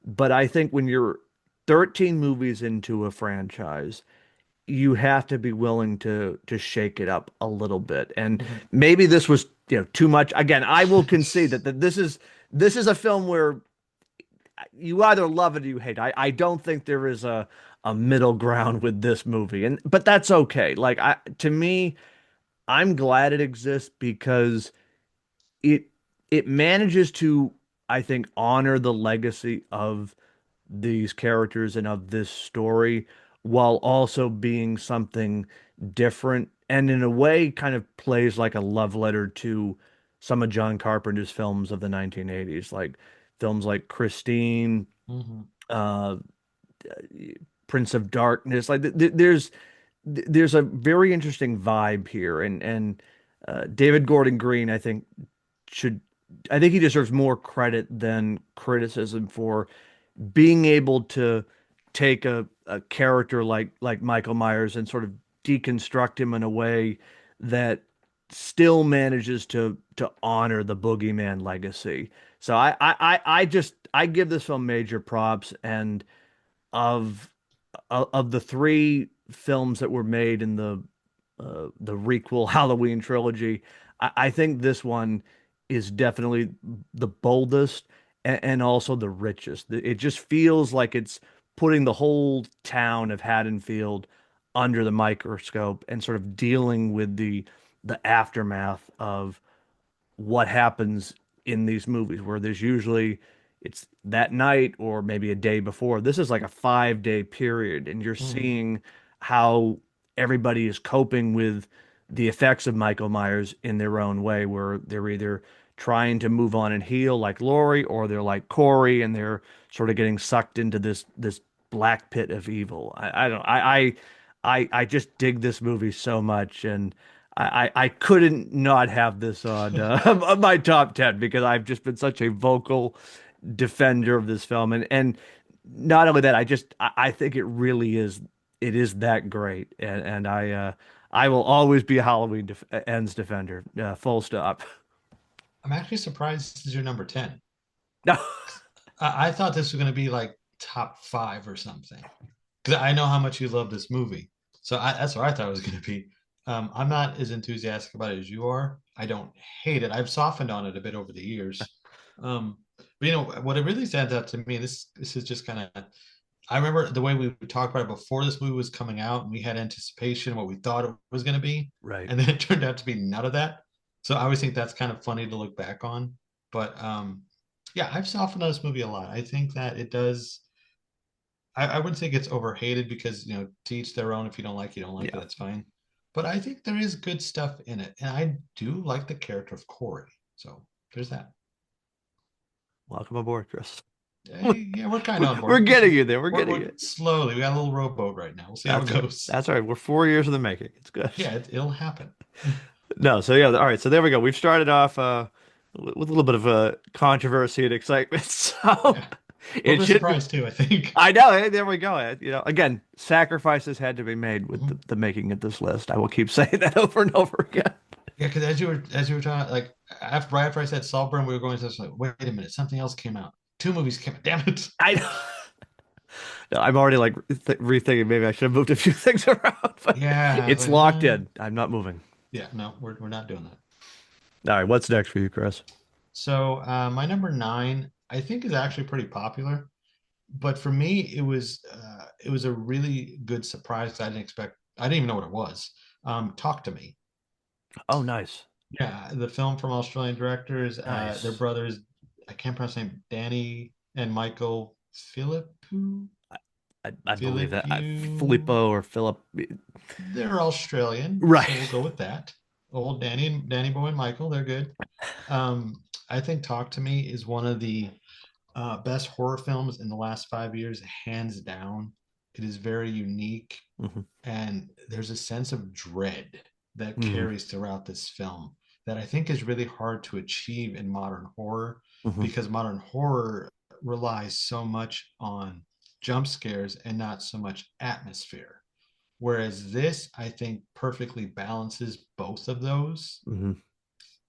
Speaker 1: But I think when you're 13 movies into a franchise, you have to be willing to shake it up a little bit. And
Speaker 2: Hmm.
Speaker 1: maybe this was, too much. Again, I will concede that this is a film where you either love it or you hate it. I don't think there is a middle ground with this movie. And but that's okay. Like, to me, I'm glad it exists because it it manages to, I think, honor the legacy of these characters and of this story while also being something different, and in a way kind of plays like a love letter to some of John Carpenter's films of the 1980s, like films like Christine,
Speaker 2: Hmm.
Speaker 1: uh, Prince of Darkness. Like there's a very interesting vibe here, and David Gordon Green, should I think he deserves more credit than criticism for being able to take a character like Michael Myers and sort of deconstruct him in a way that still manages to honor the Boogeyman legacy. So I give this film major props, and of of the three films that were made in the requel Halloween trilogy, I think this one is definitely the boldest and also the richest. It just feels like it's putting the whole town of Haddonfield under the microscope and sort of dealing with the aftermath of what happens in these movies, where there's usually it's that night or maybe a day before. This is like a 5-day period, and you're
Speaker 2: Hmm.
Speaker 1: seeing how everybody is coping with the effects of Michael Myers in their own way, where they're either trying to move on and heal like Laurie, or they're like Corey and they're sort of getting sucked into this black pit of evil. I don't I just dig this movie so much, and I couldn't not have this on my top 10 because I've just been such a vocal defender of this film, and not only that, I think it really is, it is that great, and I will always be a Halloween Ends defender, full stop.
Speaker 2: I'm actually surprised this is your number 10.
Speaker 1: No.
Speaker 2: I thought this was going to be like top five or something because I know how much you love this movie. So that's what I thought it was going to be. I'm not as enthusiastic about it as you are. I don't hate it. I've softened on it a bit over the years. But what it really stands out to me. This is just kind of. I remember the way we talked about it before this movie was coming out, and we had anticipation what we thought it was going to be,
Speaker 1: Right.
Speaker 2: and then it turned out to be none of that. So I always think that's kind of funny to look back on. But yeah, I've softened on this movie a lot. I think that it does. I wouldn't say it gets overhated because to each their own. If you don't like it, you don't like it.
Speaker 1: Yeah.
Speaker 2: That's fine. But I think there is good stuff in it, and I do like the character of Corey. So there's that.
Speaker 1: Welcome aboard, Chris.
Speaker 2: Yeah, we're kind of on
Speaker 1: We're
Speaker 2: board.
Speaker 1: getting you there. We're getting
Speaker 2: We're
Speaker 1: you.
Speaker 2: slowly. We got a little rowboat right now. We'll see how it
Speaker 1: That's right.
Speaker 2: goes.
Speaker 1: That's right. We're 4 years in the making. It's good.
Speaker 2: Yeah, it'll happen.
Speaker 1: No, so yeah, all right. So there we go. We've started off with a little bit of a controversy and excitement. So
Speaker 2: Yeah. A little
Speaker 1: it
Speaker 2: bit of
Speaker 1: should be.
Speaker 2: surprise too, I think.
Speaker 1: I know. Hey, there we go. Again, sacrifices had to be made with
Speaker 2: Mhm.
Speaker 1: the making of this list. I will keep saying that over and over again.
Speaker 2: Yeah, because as you were talking, like right after I said Saltburn, we were going to like, wait a minute, something else came out. Two movies came out. Damn it.
Speaker 1: I know. I'm already like rethinking. Maybe I should have moved a few things around, but
Speaker 2: Yeah, I was
Speaker 1: it's
Speaker 2: like,
Speaker 1: locked in. I'm not moving.
Speaker 2: yeah, no, we're not doing that.
Speaker 1: All right. What's next for you, Chris?
Speaker 2: So my number nine, I think, is actually pretty popular, but for me, it was a really good surprise. I didn't expect. I didn't even know what it was. Talk to Me.
Speaker 1: Oh, nice.
Speaker 2: Yeah, the film from Australian directors. Their
Speaker 1: Nice.
Speaker 2: brothers. I can't pronounce their name. Danny and Michael Philippou.
Speaker 1: I believe that.
Speaker 2: Philippou.
Speaker 1: Filippo or Philip.
Speaker 2: They're Australian,
Speaker 1: Right.
Speaker 2: so we'll go with that. Old Danny Boy and Michael, they're good. I think Talk to Me is one of the best horror films in the last 5 years, hands down. It is very unique,
Speaker 1: Hmm.
Speaker 2: and there's a sense of dread that
Speaker 1: Hmm.
Speaker 2: carries throughout this film that I think is really hard to achieve in modern horror
Speaker 1: Hmm.
Speaker 2: because modern horror relies so much on jump scares and not so much atmosphere. Whereas this, I think, perfectly balances both of those.
Speaker 1: Hmm.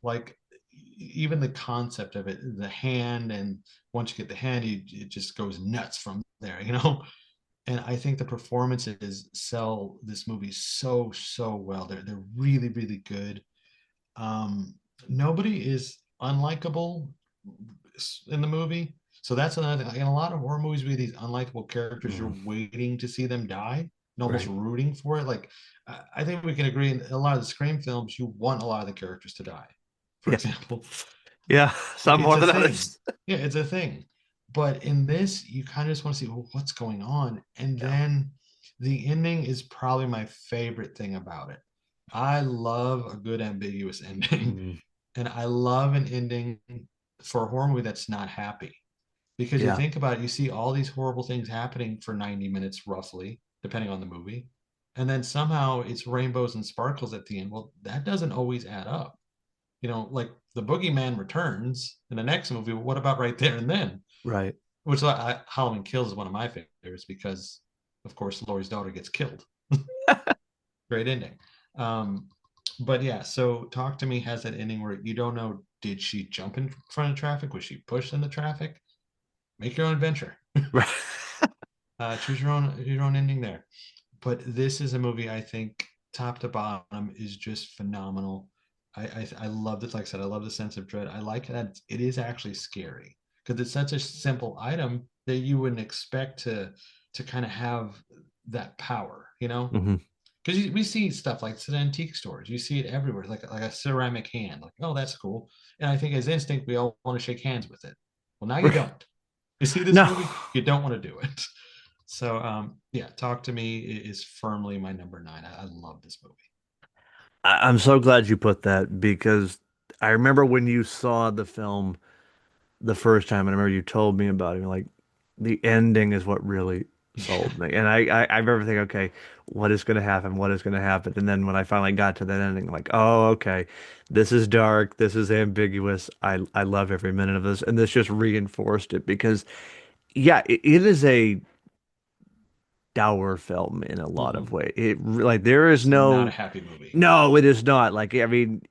Speaker 2: Like even the concept of it, the hand, and once you get the hand, it just goes nuts from there, you know? And I think the performances sell this movie so well. They're really, really good. Um, Nobody is unlikable in the movie. So that's another thing. Like in a lot of horror movies, we have these unlikable characters. You're
Speaker 1: Hmm.
Speaker 2: waiting to see them die and almost
Speaker 1: Right.
Speaker 2: rooting for it. Like I think we can agree in a lot of the Scream films, you want a lot of the characters to die. For
Speaker 1: Yeah.
Speaker 2: example,
Speaker 1: Yeah. Some
Speaker 2: it's
Speaker 1: more
Speaker 2: a
Speaker 1: than
Speaker 2: thing.
Speaker 1: others.
Speaker 2: Yeah, it's a thing. But in this, you kind of just want to see, well, what's going on, and
Speaker 1: Yeah.
Speaker 2: then the ending is probably my favorite thing about it. I love a good ambiguous ending.
Speaker 1: Mm.
Speaker 2: And I love an ending for a horror movie that's not happy. Because you
Speaker 1: Yeah.
Speaker 2: think about it, you see all these horrible things happening for 90 minutes, roughly, depending on the movie. And then somehow it's rainbows and sparkles at the end. Well, that doesn't always add up. Like the boogeyman returns in the next movie. What about right there and then?
Speaker 1: Right.
Speaker 2: Which Halloween Kills is one of my favorites because, of course, Laurie's daughter gets killed. Great ending. Um, but yeah, so Talk to Me has that ending where you don't know, did she jump in front of traffic? Was she pushed into traffic? Make your own adventure.
Speaker 1: Right.
Speaker 2: Choose your own ending there. But this is a movie I think top to bottom is just phenomenal. I love this. Like I said, I love the sense of dread. I like that it is actually scary because it's such a simple item that you wouldn't expect to kind of have that power, you know?
Speaker 1: Hmm.
Speaker 2: Because we see stuff like it's at antique stores. You see it everywhere, like a ceramic hand. Like, oh, that's cool. And I think as instinct, we all want to shake hands with it. Well, now you
Speaker 1: Right.
Speaker 2: don't. You see this
Speaker 1: No.
Speaker 2: movie, you don't want to do it. So, yeah, Talk to Me is firmly my number nine. I love this movie.
Speaker 1: I'm so glad you put that because I remember when you saw the film the first time, and I remember you told me about it. You're like, the ending is what really
Speaker 2: Yeah,
Speaker 1: sold me. And I remember thinking, okay, what is going to happen? What is going to happen? And then when I finally got to that ending, I'm like, oh, okay, this is dark. This is ambiguous. I love every minute of this. And this just reinforced it because, yeah, it is a dour film in a lot of
Speaker 2: mhm.
Speaker 1: ways. Like there is
Speaker 2: It's not a
Speaker 1: no,
Speaker 2: happy movie.
Speaker 1: no, it is not. Like, I mean,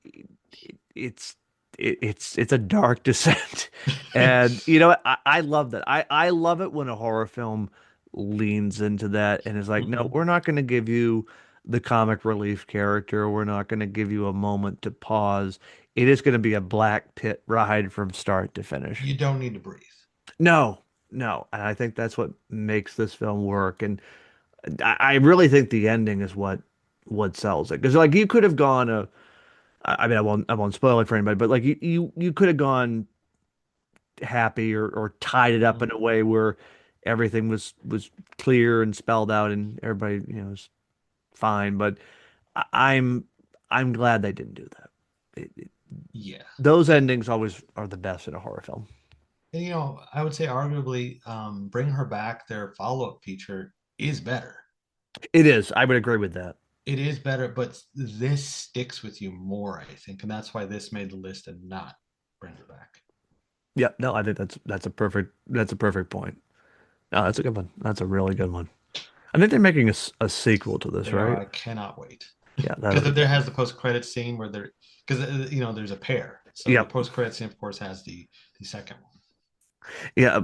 Speaker 1: it's it's a dark descent, and you know what? I love that. I love it when a horror film leans into that and is like, no,
Speaker 2: Mhm.
Speaker 1: we're not going to give you the comic relief character. We're not going to give you a moment to pause. It is going to be a black pit ride from start to finish.
Speaker 2: You don't need to breathe.
Speaker 1: No, no, and I think that's what makes this film work. And I really think the ending is what sells it because like you could have gone a I mean, I won't spoil it for anybody, but like you could have gone happy or tied it up
Speaker 2: Mhm.
Speaker 1: in a way where everything was clear and spelled out and everybody, was fine. But I'm I'm glad they didn't do that.
Speaker 2: Yeah.
Speaker 1: Those endings always are the best in a horror film.
Speaker 2: And I would say arguably Bring Her Back, their follow-up feature, is better.
Speaker 1: It is. I would agree with that.
Speaker 2: it is better, but this sticks with you more, I think, and that's why this made the list and not Bring It Back.
Speaker 1: Yeah, no, I think that's a perfect point. No, that's a good one. That's a really good one. I think they're making a sequel to this,
Speaker 2: They are.
Speaker 1: right?
Speaker 2: I cannot wait
Speaker 1: Yeah, that'll be
Speaker 2: because there
Speaker 1: good.
Speaker 2: has the post credit scene where they're because there's a pair, so the
Speaker 1: Yep.
Speaker 2: post credit scene of course has the second one.
Speaker 1: Yeah,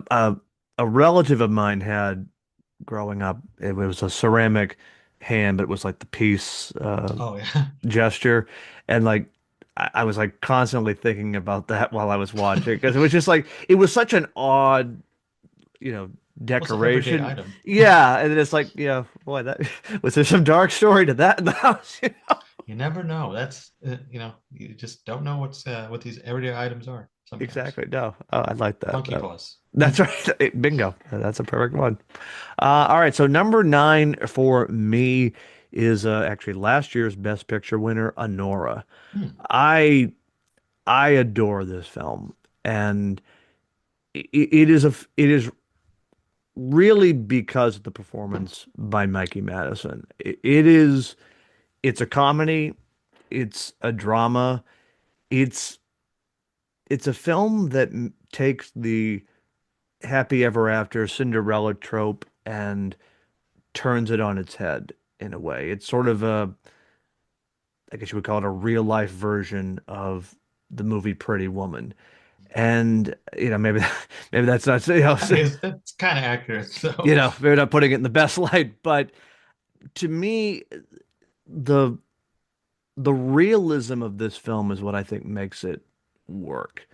Speaker 1: a relative of mine had growing up. It was a ceramic hand, but it was like the peace
Speaker 2: Oh yeah.
Speaker 1: gesture, and like I was like constantly thinking about that while I was watching because it was just like it was such an odd, you know,
Speaker 2: Well, it's an everyday
Speaker 1: decoration.
Speaker 2: item.
Speaker 1: Yeah, and then it's like, yeah, boy, that was there some dark story to that in the house?
Speaker 2: You never know. That's you just don't know what these everyday items are sometimes.
Speaker 1: Exactly. No. Oh, I like that.
Speaker 2: Monkey paws.
Speaker 1: That's right. Bingo. That's a perfect one. All right. So number nine for me is actually last year's Best Picture winner, Anora.
Speaker 2: Hmm.
Speaker 1: I I adore this film, and it is really because of the performance by Mikey Madison. It's a comedy, it's a drama, it's it's a film that takes the happy ever after Cinderella trope and turns it on its head in a way. It's sort of I guess you would call it a real life version of the movie Pretty Woman. And maybe maybe that's not
Speaker 2: That's kind of accurate. So
Speaker 1: maybe not putting it in the best light, but to me the the realism of this film is what I think makes it work.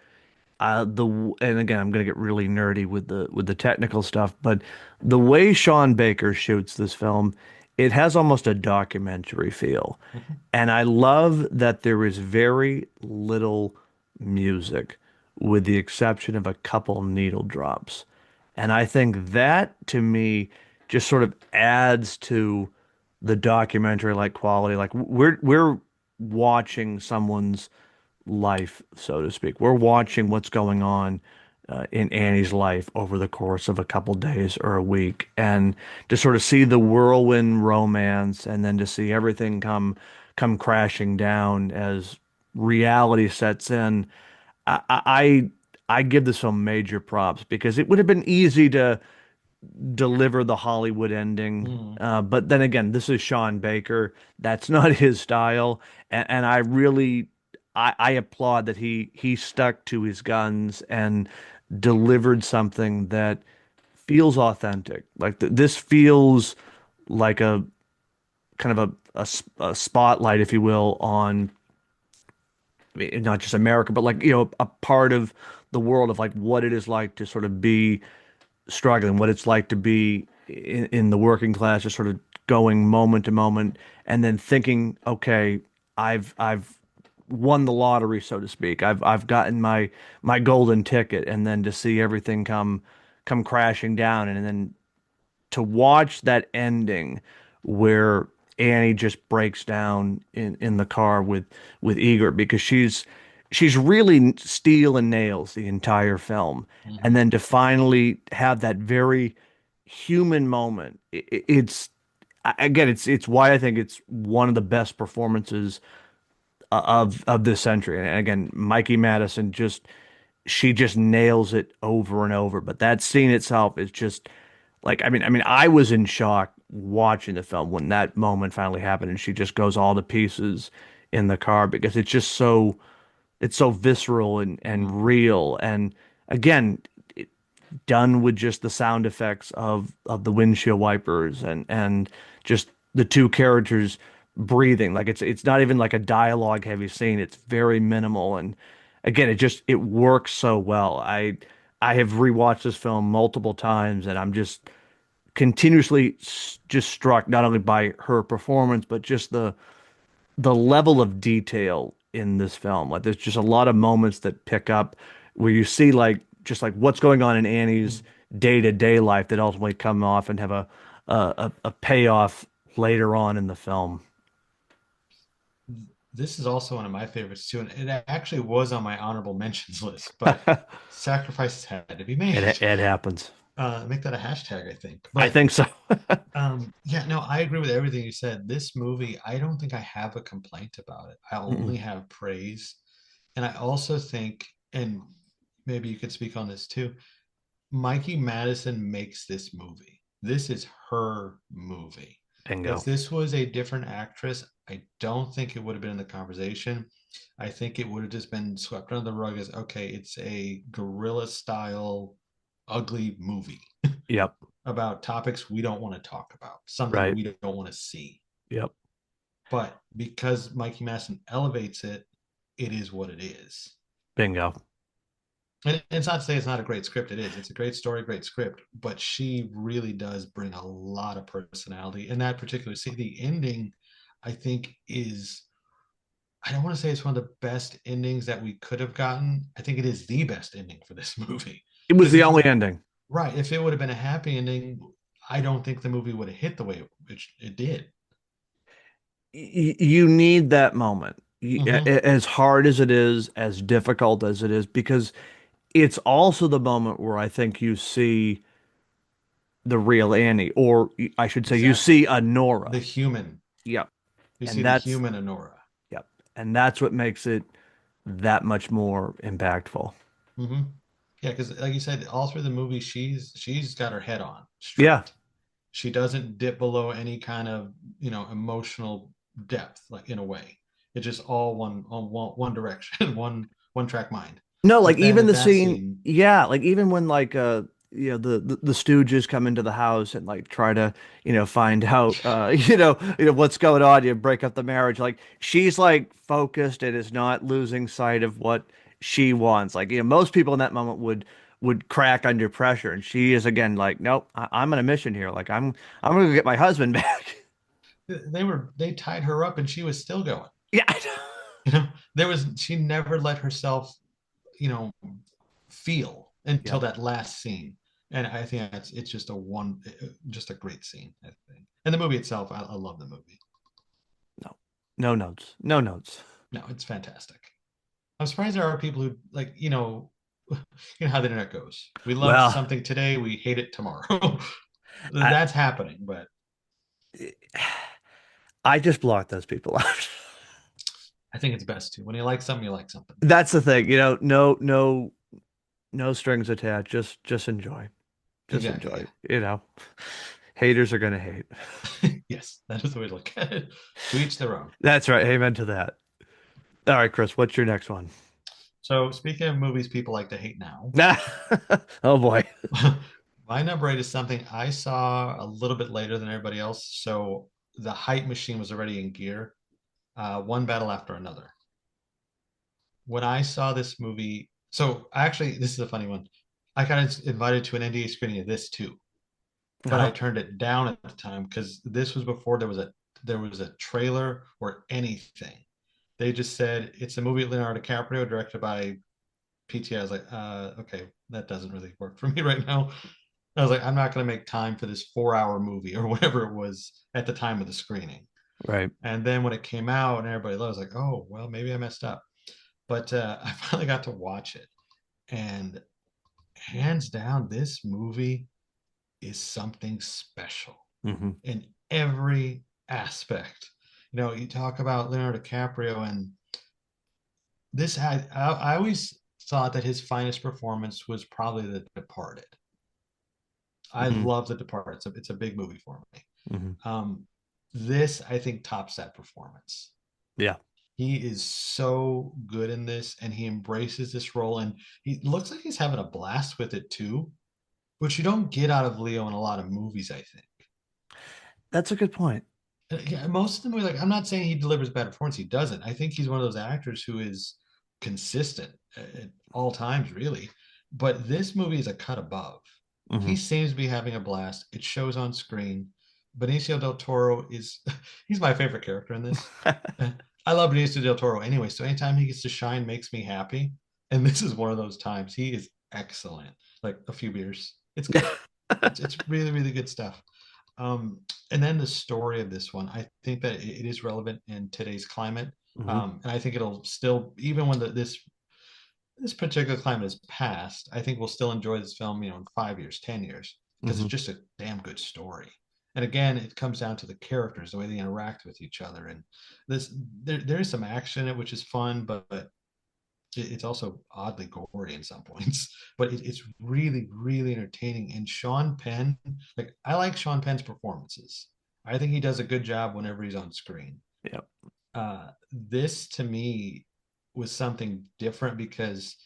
Speaker 1: The and again, I'm gonna get really nerdy with the technical stuff, but the way Sean Baker shoots this film, it has almost a documentary feel,
Speaker 2: mhm.
Speaker 1: and I love that there is very little music, with the exception of a couple needle drops, and I think that to me just sort of adds to the documentary like quality. Like we're watching someone's life, so to speak. We're watching what's going on in Annie's life over the course of a couple days or a week, and to sort of see the whirlwind romance, and then to see everything come crashing down as reality sets in. I I, I give this film major props because it would have been easy to deliver the Hollywood ending.
Speaker 2: Mm.
Speaker 1: But then again, this is Sean Baker. That's not his style. And I really I applaud that he stuck to his guns and delivered something that feels authentic. Like this feels like a kind of a spotlight, if you will, on not just America, but like, a part of the world of like what it is like to sort of be struggling, what it's like to be in the working class, just sort of going moment to moment, and then thinking, okay, I've won the lottery, so to speak. I've gotten my golden ticket, and then to see everything come crashing down, and then to watch that ending where Annie just breaks down in the car with Igor because she's really steel and nails the entire film. And
Speaker 2: Mhm.
Speaker 1: then to finally have that very human moment, it's again, it's why I think it's one of the best performances of this century. And again, Mikey Madison she just nails it over and over. But that scene itself is just like I mean, I was in shock watching the film when that moment finally happened, and she just goes all to pieces in the car because it's so visceral and
Speaker 2: Mhm.
Speaker 1: real, and again, done with just the sound effects of the windshield wipers and just the two characters breathing. Like it's not even like a dialogue heavy scene. It's very minimal, and again, it works so well. I have rewatched this film multiple times, and I'm just continuously just struck not only by her performance, but just the level of detail in this film. Like there's just a lot of moments that pick up where you see like just like what's going on in Annie's day-to-day life that ultimately come off and have a payoff later on in the film.
Speaker 2: This is also one of my favorites too, and it actually was on my honorable mentions list, but sacrifices had to be made.
Speaker 1: It happens.
Speaker 2: Make that a hashtag, I think.
Speaker 1: I
Speaker 2: But
Speaker 1: think so.
Speaker 2: yeah, no, I agree with everything you said. This movie, I don't think I have a complaint about it. I only
Speaker 1: Mm-mm.
Speaker 2: have praise. And I also think, and maybe you could speak on this too, Mikey Madison makes this movie. This is her movie. If
Speaker 1: Bingo.
Speaker 2: this was a different actress, I don't think it would have been in the conversation. I think it would have just been swept under the rug as okay, it's a guerrilla style ugly movie
Speaker 1: Yep.
Speaker 2: about topics we don't want to talk about, something
Speaker 1: Right.
Speaker 2: we don't want to see.
Speaker 1: Yep.
Speaker 2: But because Mikey Madison elevates it, it is what it is.
Speaker 1: Bingo.
Speaker 2: And it's not to say it's not a great script. It is. It's a great story, great script. But she really does bring a lot of personality. In that particular scene, the ending, I think, is I don't want to say it's one of the best endings that we could have gotten. I think it is the best ending for this movie.
Speaker 1: It was
Speaker 2: Because
Speaker 1: the
Speaker 2: if
Speaker 1: only ending.
Speaker 2: right, if it would have been a happy ending, I don't think the movie would have hit the way it did.
Speaker 1: You need that moment.
Speaker 2: Hmm.
Speaker 1: As hard as it is, as difficult as it is, because it's also the moment where I think you see the real Annie, or I should say, you
Speaker 2: Exactly.
Speaker 1: see a
Speaker 2: The
Speaker 1: Nora.
Speaker 2: human.
Speaker 1: Yep.
Speaker 2: You see
Speaker 1: And
Speaker 2: the
Speaker 1: that's,
Speaker 2: human Honora.
Speaker 1: yep. And that's what makes it that much more impactful.
Speaker 2: Hmm. Yeah, because like you said, all through the movie, she's got her head on
Speaker 1: Yeah.
Speaker 2: straight. She doesn't dip below any kind of emotional depth, like in a way. It's just all one direction, one track mind.
Speaker 1: No, like
Speaker 2: But then
Speaker 1: even
Speaker 2: at
Speaker 1: the
Speaker 2: that
Speaker 1: scene,
Speaker 2: scene,
Speaker 1: yeah, like even when like the Stooges come into the house and like try to, find out what's going on, break up the marriage. Like she's like focused and is not losing sight of what she wants. Like, most people in that moment would crack under pressure. And she is again like, nope, I'm on a mission here. Like I'm gonna go get my husband back.
Speaker 2: they tied her up and she was still going.
Speaker 1: Yeah.
Speaker 2: You know, she never let herself, you know, feel until
Speaker 1: Yep.
Speaker 2: that last scene. And I think it's just a great scene, I think. And the movie itself, I love the movie.
Speaker 1: No. No notes. No notes.
Speaker 2: No, it's fantastic. I'm surprised there are people who like, you know how the internet goes. We love
Speaker 1: Well,
Speaker 2: something today, we hate it tomorrow.
Speaker 1: I
Speaker 2: That's happening, but
Speaker 1: I just blocked those people out.
Speaker 2: I think it's best to. When you like something, you like something.
Speaker 1: That's the thing, no strings attached. Just enjoy. Just
Speaker 2: Exactly,
Speaker 1: enjoy.
Speaker 2: yeah.
Speaker 1: Haters are gonna hate.
Speaker 2: Yes, that is the way to look at it. To each their own.
Speaker 1: That's right. Amen to that. All right, Chris, what's your next one?
Speaker 2: So speaking of movies people like to hate now,
Speaker 1: Oh boy.
Speaker 2: my number eight is something I saw a little bit later than everybody else. So the hype machine was already in gear. One battle after another. When I saw this movie, so actually, this is a funny one. I got invited to an NDA screening of this too, but I
Speaker 1: Uh-huh.
Speaker 2: turned it down at the time because this was before there was a trailer or anything. They just said it's a movie with Leonardo DiCaprio directed by PTA. I was like, okay, that doesn't really work for me right now. I was like, I'm not going to make time for this 4 hour movie or whatever it was at the time of the screening.
Speaker 1: Right.
Speaker 2: And then when it came out and everybody loved, I was like, oh, well, maybe I messed up. But I finally got to watch it. And hands down, this movie is something special
Speaker 1: Hmm.
Speaker 2: in every aspect. You talk about Leonardo DiCaprio, and I always thought that his finest performance was probably The Departed. I
Speaker 1: Hmm.
Speaker 2: love The Departed. It's a big movie for me.
Speaker 1: Hmm.
Speaker 2: Um, this, I think, tops that performance.
Speaker 1: Yeah.
Speaker 2: He is so good in this, and he embraces this role, and he looks like he's having a blast with it too, which you don't get out of Leo in a lot of movies, I think.
Speaker 1: That's a good point.
Speaker 2: Yeah, most of the movie, like I'm not saying he delivers bad performance, he doesn't. I think he's one of those actors who is consistent at all times, really. But this movie is a cut above. He
Speaker 1: Hmm.
Speaker 2: seems to be having a blast. It shows on screen. Benicio del Toro is he's my favorite character in this. I love Benicio del Toro anyway, so anytime he gets to shine makes me happy. And this is one of those times. He is excellent. Like a few beers. It's good. It's really, really good stuff. Um, and then the story of this one, I think that it is relevant in today's climate.
Speaker 1: Hmm.
Speaker 2: And I think it'll still, even when this this particular climate is past, I think we'll still enjoy this film, in 5 years, 10 years, because
Speaker 1: Hmm.
Speaker 2: it's just a damn good story. And again, it comes down to the characters, the way they interact with each other, and this there is some action in it, which is fun, but it's also oddly gory in some points. But it's really, really entertaining. And Sean Penn, like I like Sean Penn's performances. I think he does a good job whenever he's on screen.
Speaker 1: Yeah.
Speaker 2: This to me was something different because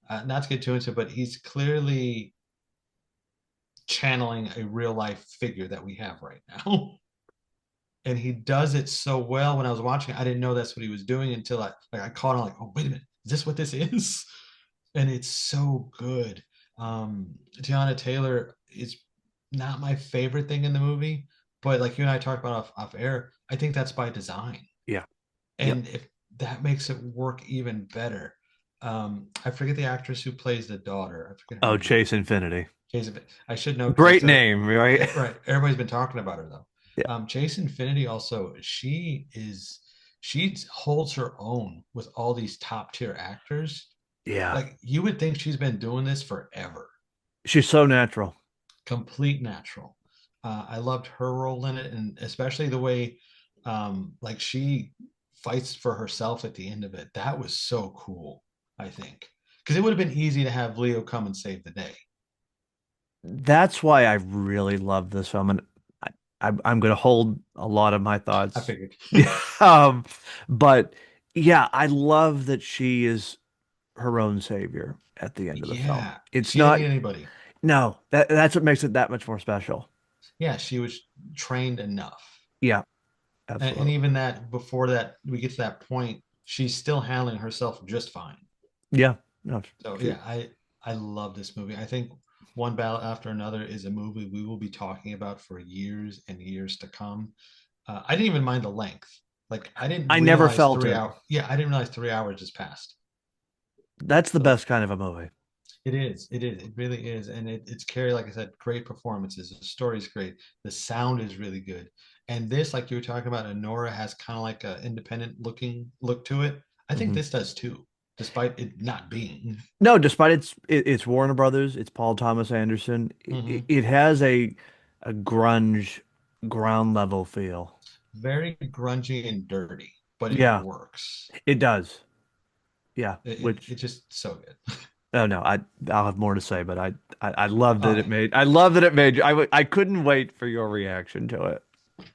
Speaker 2: not to get too into it, but he's clearly channeling a real life figure that we have right now. And he does it so well. When I was watching, I didn't know that's what he was doing until I caught on like, oh wait a minute, is this what this is? And it's so good. Tiana Taylor is not my favorite thing in the movie, but like you and I talked about off air, I think that's by design.
Speaker 1: Yeah. Yep.
Speaker 2: And if that makes it work even better. I forget the actress who plays the daughter. I forget her
Speaker 1: Oh,
Speaker 2: name.
Speaker 1: Chase Infinity.
Speaker 2: I should know because
Speaker 1: Great name, right?
Speaker 2: right. Everybody's been talking about her though.
Speaker 1: Yeah.
Speaker 2: Chase Infinity also, she holds her own with all these top tier actors.
Speaker 1: Yeah.
Speaker 2: Like you would think she's been doing this forever.
Speaker 1: She's so natural.
Speaker 2: Complete natural. I loved her role in it, and especially the way, like she fights for herself at the end of it. That was so cool. I think because it would have been easy to have Leo come and save the day.
Speaker 1: That's why I really love this film, and I'm going to hold a lot of my
Speaker 2: I
Speaker 1: thoughts.
Speaker 2: figured.
Speaker 1: Um, but yeah, I love that she is her own savior at the end of the film.
Speaker 2: Yeah,
Speaker 1: It's
Speaker 2: she didn't
Speaker 1: not,
Speaker 2: need anybody.
Speaker 1: no, that's what makes it that much more special.
Speaker 2: Yeah, she was trained enough.
Speaker 1: Yeah,
Speaker 2: And
Speaker 1: absolutely.
Speaker 2: even that before that we get to that point, she's still handling herself just fine.
Speaker 1: Yeah, no,
Speaker 2: So
Speaker 1: she,
Speaker 2: yeah, I love this movie. I think One Ballot After Another is a movie we will be talking about for years and years to come. I didn't even mind the length. Like I didn't
Speaker 1: I never
Speaker 2: realize
Speaker 1: felt
Speaker 2: three
Speaker 1: it.
Speaker 2: hour. Yeah, I didn't realize 3 hours just passed.
Speaker 1: That's the
Speaker 2: So
Speaker 1: best kind of a movie.
Speaker 2: it is. It is. It really is. And it's Carrie, like I said, great performances. The story's great. The sound is really good. And this, like you were talking about, Honora has kind of like an independent looking look to it. I think
Speaker 1: Mhm.
Speaker 2: this does too, despite it not being.
Speaker 1: No, despite it's Warner Brothers, it's Paul Thomas Anderson.
Speaker 2: Hmm.
Speaker 1: It has a grunge ground level feel.
Speaker 2: Very grungy and dirty, but it
Speaker 1: Yeah,
Speaker 2: works.
Speaker 1: it does. Yeah,
Speaker 2: It's
Speaker 1: which
Speaker 2: just so good.
Speaker 1: oh no, I'll have more to say, but I love that
Speaker 2: Oh,
Speaker 1: it made I love that it made you. I couldn't wait for your reaction to it.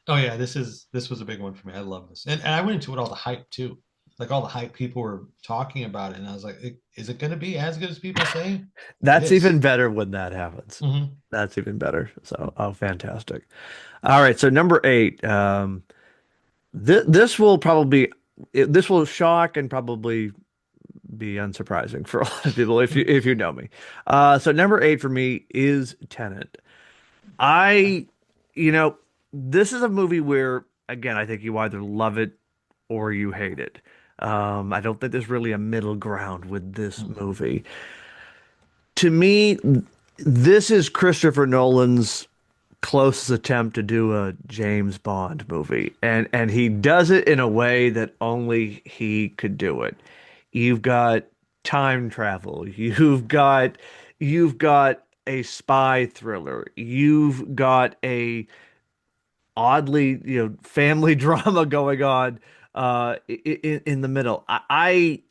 Speaker 2: oh yeah, this was a big one for me. I love this, and I went into it all the hype too. Like all the hype people were talking about it, and I was like, is it going to be as good as people say? It
Speaker 1: That's
Speaker 2: is.
Speaker 1: even better when that happens.
Speaker 2: Hmm.
Speaker 1: That's even better. So, oh, fantastic. All right, so number eight. This will probably this will shock and probably be unsurprising for a lot of people if you know me. So number eight for me is Tenet. I, you know, this is a movie where again I think you either love it or you hate it. I don't think there's really a middle ground with this movie. To me, this is Christopher Nolan's closest attempt to do a James Bond movie, and he does it in a way that only he could do it. You've got time travel. You've got a spy thriller. You've got a oddly, family drama going on in the middle. I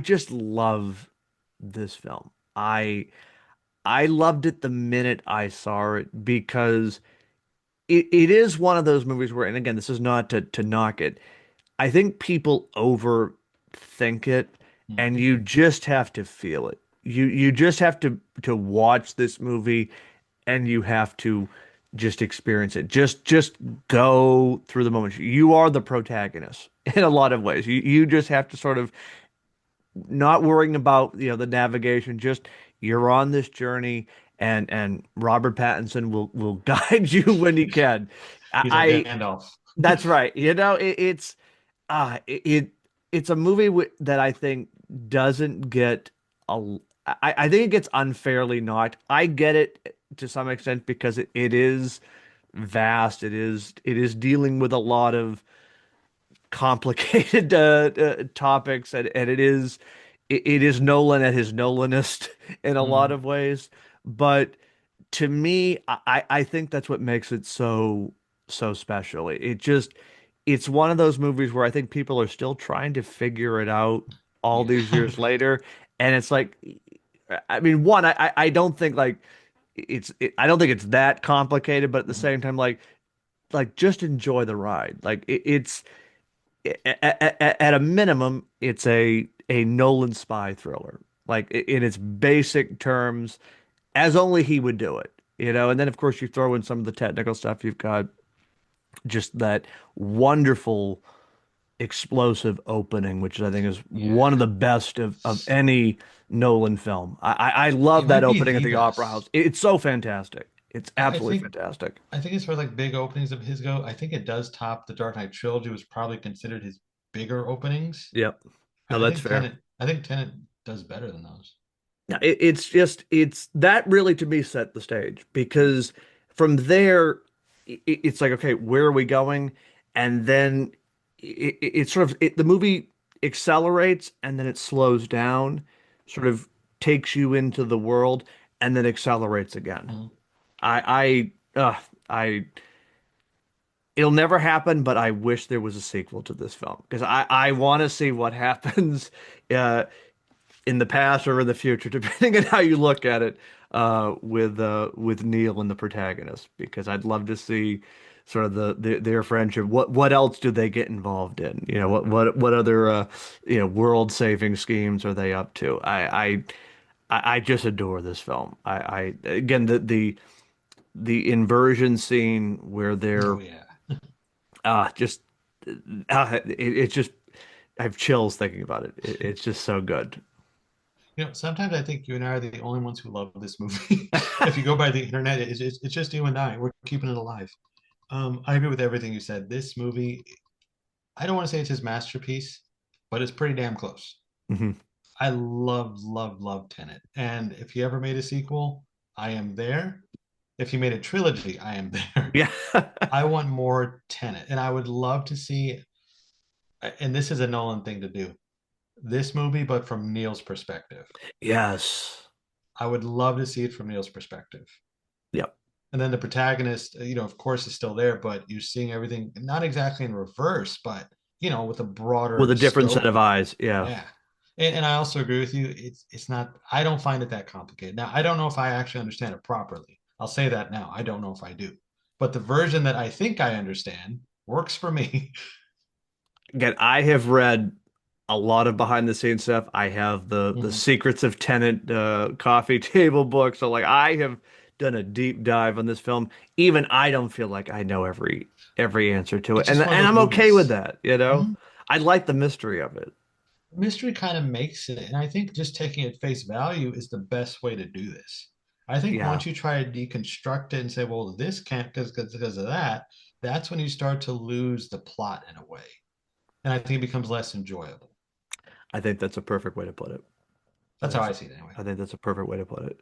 Speaker 1: just love this film. I loved it the minute I saw it because it is one of those movies where, and again, this is not to knock it. I think people overthink it, and
Speaker 2: Hmm.
Speaker 1: you just have to feel it. You just have to watch this movie, and you have to just experience it. Just go through the moments. You are the protagonist in a lot of ways. You just have to sort of not worrying about the navigation. Just you're on this journey, and Robert Pattinson will guide you when he can.
Speaker 2: He's our
Speaker 1: I
Speaker 2: Gandalf.
Speaker 1: that's right. It it's a movie that I think doesn't get a. I think it gets unfairly knocked. I get it to some extent because it is vast. It is dealing with a lot of complicated topics, and it is. it is Nolan at his Nolanist in a lot
Speaker 2: Mhm.
Speaker 1: of ways, but to me, I think that's what makes it so special. It just it's one of those movies where I think people are still trying to figure it out all
Speaker 2: Yeah.
Speaker 1: these years later, and it's like, I mean, one, I don't think like I don't think it's that complicated, but at the
Speaker 2: Mhm.
Speaker 1: same time, like just enjoy the ride. Like it's at a minimum, it's a Nolan spy thriller, like in its basic terms, as only he would do it, you know. And then of course you throw in some of the technical stuff. You've got just that wonderful explosive opening, which I think is
Speaker 2: Yeah.
Speaker 1: one of the best of any Nolan film. I
Speaker 2: It
Speaker 1: love that
Speaker 2: might be
Speaker 1: opening at
Speaker 2: the
Speaker 1: the Opera
Speaker 2: best.
Speaker 1: House. It's so fantastic. It's
Speaker 2: I
Speaker 1: absolutely
Speaker 2: think
Speaker 1: fantastic.
Speaker 2: I think as far as like big openings of his go, I think it does top the Dark Knight trilogy, was probably considered his bigger openings.
Speaker 1: Yep. No,
Speaker 2: I
Speaker 1: that's
Speaker 2: think
Speaker 1: fair.
Speaker 2: Tenet does better than those.
Speaker 1: Yeah, it's just it's that really to me set the stage because from there it's like, okay, where are we going? And then it's sort of the movie accelerates and then it slows down, sort of takes you into the world and then accelerates again.
Speaker 2: Mhm.
Speaker 1: I it'll never happen, but I wish there was a sequel to this film because I want to see what happens uh in the past or in the future, depending on how you look at it, with Neil and the protagonist, because I'd love to see sort of their friendship. What else do they get involved in? You know, what other world saving schemes are they up to? I just adore this film. I again the inversion scene where they're
Speaker 2: Oh yeah.
Speaker 1: just it's just I have chills thinking about it. It's just so good.
Speaker 2: Sometimes I think you and I are the only ones who love this movie. If you go by the internet, it's just you and I. We're keeping it alive. I agree with everything you said. This movie, I don't want to say it's his masterpiece, but it's pretty damn close.
Speaker 1: Mhm.
Speaker 2: I love Tenet. And if he ever made a sequel, I am there. If he made a trilogy, I am there.
Speaker 1: Yeah.
Speaker 2: I want more Tenet. And I would love to see, and this is a Nolan thing to do, this movie, but from Neil's perspective.
Speaker 1: Yes.
Speaker 2: I would love to see it from Neil's perspective.
Speaker 1: Yep.
Speaker 2: And then the protagonist, of course, is still there, but you're seeing everything not exactly in reverse, but with a
Speaker 1: With a
Speaker 2: broader
Speaker 1: different set of
Speaker 2: scope.
Speaker 1: eyes. Yeah.
Speaker 2: Yeah. And I also agree with you. It's not, I don't find it that complicated. Now, I don't know if I actually understand it properly. I'll say that now. I don't know if I do. But the version that I think I understand works for me.
Speaker 1: Again, I have read a lot of behind the scenes stuff. I have the
Speaker 2: Mhm.
Speaker 1: Secrets of Tenant coffee table book. So like I have done a deep dive on this film. Even I don't feel like I know every answer to it.
Speaker 2: It's
Speaker 1: And
Speaker 2: just one of
Speaker 1: and
Speaker 2: those
Speaker 1: I'm okay with
Speaker 2: movies.
Speaker 1: that, you know?
Speaker 2: Mhm.
Speaker 1: I like the mystery of it.
Speaker 2: Mystery kind of makes it. And I think just taking it face value is the best way to do this. I think
Speaker 1: Yeah.
Speaker 2: once you try to deconstruct it and say, well, this can't because of that, that's when you start to lose the plot in a way. And I think it becomes less enjoyable.
Speaker 1: I think that's a perfect way to put it. I
Speaker 2: That's
Speaker 1: think
Speaker 2: how
Speaker 1: that's
Speaker 2: I see it anyway.
Speaker 1: I think that's a perfect way to put it.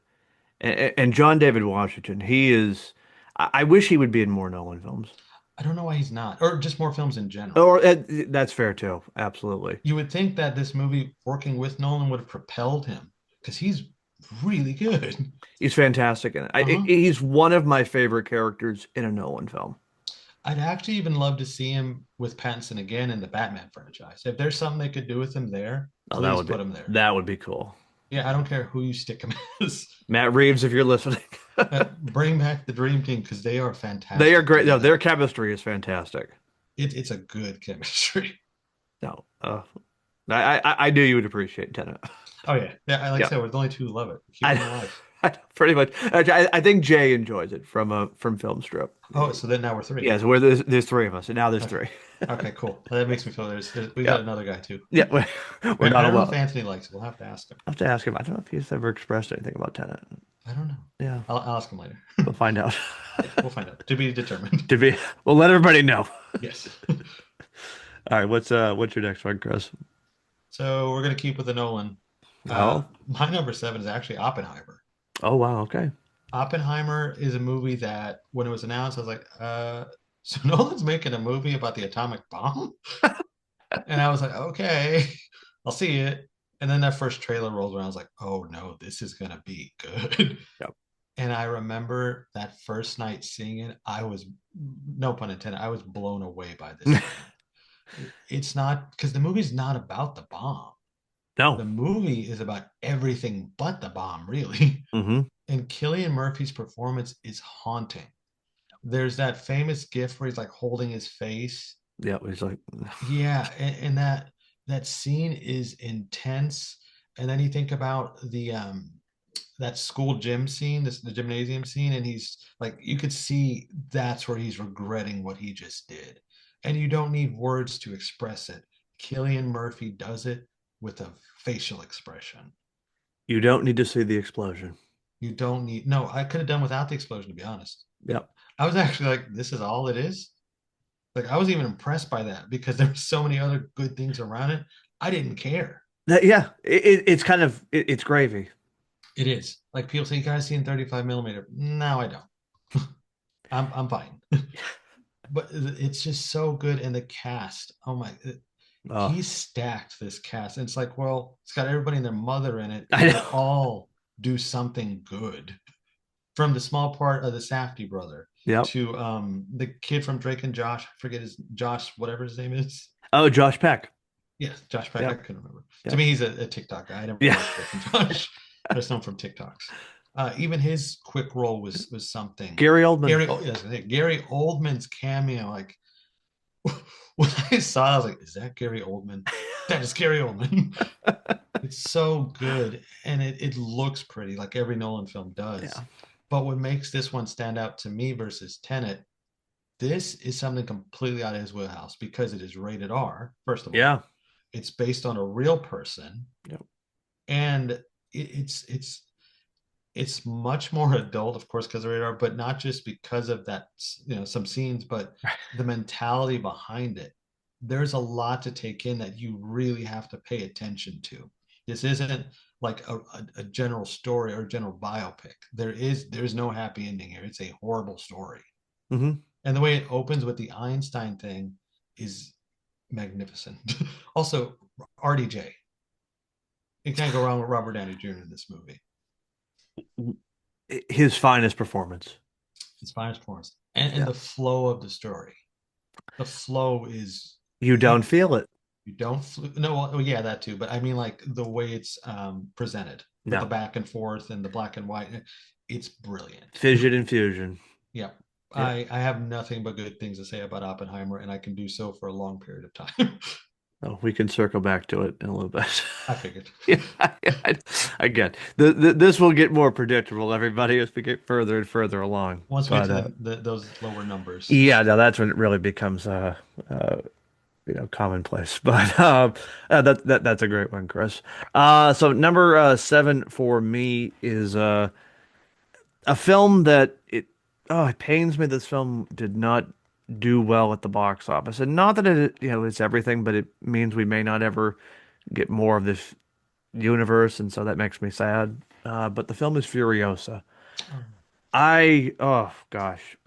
Speaker 1: And John David Washington, he is I wish he would be in more Nolan films.
Speaker 2: I don't know why he's not, or just more films in general.
Speaker 1: Or that's fair too. Absolutely.
Speaker 2: You would think that this movie working with Nolan would have propelled him because he's really good.
Speaker 1: He's fantastic in it.
Speaker 2: Uh-huh.
Speaker 1: He's one of my favorite characters in a Nolan film.
Speaker 2: I'd actually even love to see him with Pattinson again in the Batman franchise. If there's something they could do with him there,
Speaker 1: Oh,
Speaker 2: please put him there.
Speaker 1: that would be cool.
Speaker 2: Yeah, I don't care who you stick him as.
Speaker 1: Matt Reeves, if you're listening.
Speaker 2: Bring back the Dream Team because they are
Speaker 1: They are
Speaker 2: fantastic
Speaker 1: great. No,
Speaker 2: together.
Speaker 1: their chemistry is fantastic.
Speaker 2: It's a good chemistry.
Speaker 1: No, I knew you would appreciate Tenet.
Speaker 2: Oh yeah, yeah. Like I
Speaker 1: Yeah,
Speaker 2: said, we're the only two who love it. Keep
Speaker 1: I,
Speaker 2: them alive.
Speaker 1: I pretty much. I think Jay enjoys it from Film Strip.
Speaker 2: Oh, so then now we're three.
Speaker 1: Yeah, so where there's three of us, and now there's
Speaker 2: Okay.
Speaker 1: three.
Speaker 2: Okay, cool. Well, that makes me feel we've
Speaker 1: Yeah,
Speaker 2: got another guy too.
Speaker 1: yeah, we're
Speaker 2: I
Speaker 1: not
Speaker 2: don't know if
Speaker 1: alone.
Speaker 2: Anthony likes it. We'll have to ask him.
Speaker 1: I have to ask him. I don't know if he's ever expressed anything about Tenet.
Speaker 2: I don't know.
Speaker 1: Yeah,
Speaker 2: I'll ask him later.
Speaker 1: we'll find out.
Speaker 2: Yeah, we'll find out. To be determined.
Speaker 1: To be, we'll let everybody know.
Speaker 2: Yes.
Speaker 1: All right, what's your next one, Chris?
Speaker 2: So we're gonna keep with the Nolan.
Speaker 1: Oh,
Speaker 2: My number seven is actually Oppenheimer.
Speaker 1: oh wow, okay.
Speaker 2: Oppenheimer is a movie that when it was announced, I was like, so Nolan's making a movie about the atomic bomb? And I was like, okay, I'll see it. And then that first trailer rolls around. I was like, oh no, this is gonna be good.
Speaker 1: Yep.
Speaker 2: And I remember that first night seeing it, I was, no pun intended, I was blown away by this film. It's not because the movie's not about the bomb.
Speaker 1: No.
Speaker 2: The movie is about everything but the bomb, really.
Speaker 1: Hmm.
Speaker 2: And Killian Murphy's performance is haunting. There's that famous gif where he's like holding his face.
Speaker 1: Yeah, he's like,
Speaker 2: Yeah, and that scene is intense. And then you think about the that school gym scene, the gymnasium scene, and he's like, you could see that's where he's regretting what he just did. And you don't need words to express it. Killian Murphy does it with a facial expression.
Speaker 1: you don't need to see the explosion.
Speaker 2: You don't need, no, I could have done without the explosion, to be honest.
Speaker 1: Yep.
Speaker 2: I was actually like, this is all it is. Like, I was even impressed by that because there were so many other good things around it. I didn't care.
Speaker 1: Yeah, it's kind of it's gravy.
Speaker 2: It is. Like people say, you guys seen 35 millimeter. No, I don't. I'm fine. But it's just so good. And the cast, oh my,
Speaker 1: Oh,
Speaker 2: he's stacked this cast. And it's like, well, it's got everybody and their mother in it,
Speaker 1: I
Speaker 2: and they
Speaker 1: know.
Speaker 2: all do something good. From the small part of the Safdie brother
Speaker 1: Yep.
Speaker 2: to the kid from Drake and Josh, I forget his Josh, whatever his name is.
Speaker 1: Oh, Josh Peck.
Speaker 2: Yes, Josh Peck. I
Speaker 1: Yep.
Speaker 2: couldn't remember. To
Speaker 1: Yep.
Speaker 2: me, he's a TikTok guy. I never
Speaker 1: Yeah.
Speaker 2: watched Drake and Josh. I just know him from TikToks. Even his quick role was something.
Speaker 1: Gary Oldman.
Speaker 2: Gary, oh yes, Gary Oldman's cameo. Like when I saw, it, I was like, "Is that Gary Oldman? That is Gary Oldman." It's so good, and it looks pretty, like every Nolan film does.
Speaker 1: Yeah.
Speaker 2: But what makes this one stand out to me versus Tenet, this is something completely out of his wheelhouse because it is rated R. First of all,
Speaker 1: Yeah.
Speaker 2: it's based on a real person,
Speaker 1: Yep.
Speaker 2: and it's much more adult, of course, because of radar, but not just because of that, some scenes, but the mentality behind it. There's a lot to take in that you really have to pay attention to. This isn't like a general story or a general biopic. There's no happy ending here. It's a horrible story.
Speaker 1: Hmm.
Speaker 2: And the way it opens with the Einstein thing is magnificent. Also, RDJ. You can't go wrong with Robert Downey Jr. in this movie.
Speaker 1: His finest performance.
Speaker 2: It's finest performance, and
Speaker 1: Yeah.
Speaker 2: the flow of the story. The flow is
Speaker 1: You
Speaker 2: you
Speaker 1: don't feel it.
Speaker 2: you don't no, well, yeah, that too, but I mean like the way it's presented with the
Speaker 1: No.
Speaker 2: back and forth and the black and white. It's brilliant.
Speaker 1: Fission and fusion.
Speaker 2: Yeah.
Speaker 1: Yeah.
Speaker 2: I have nothing but good things to say about Oppenheimer, and I can do so for a long period of time.
Speaker 1: Oh, we can circle back to it in a little bit.
Speaker 2: I figured.
Speaker 1: Yeah, again, this will get more predictable, everybody, as we get further and further along.
Speaker 2: Once we get
Speaker 1: But
Speaker 2: to those lower numbers.
Speaker 1: yeah, no, that's when it really becomes uh commonplace. But that's a great one, Chris. So number seven for me is a film that it pains me this film did not do well at the box office, and not that it's everything, but it means we may not ever get more of this universe, and so that makes me sad. But the film is Furiosa. Oh gosh,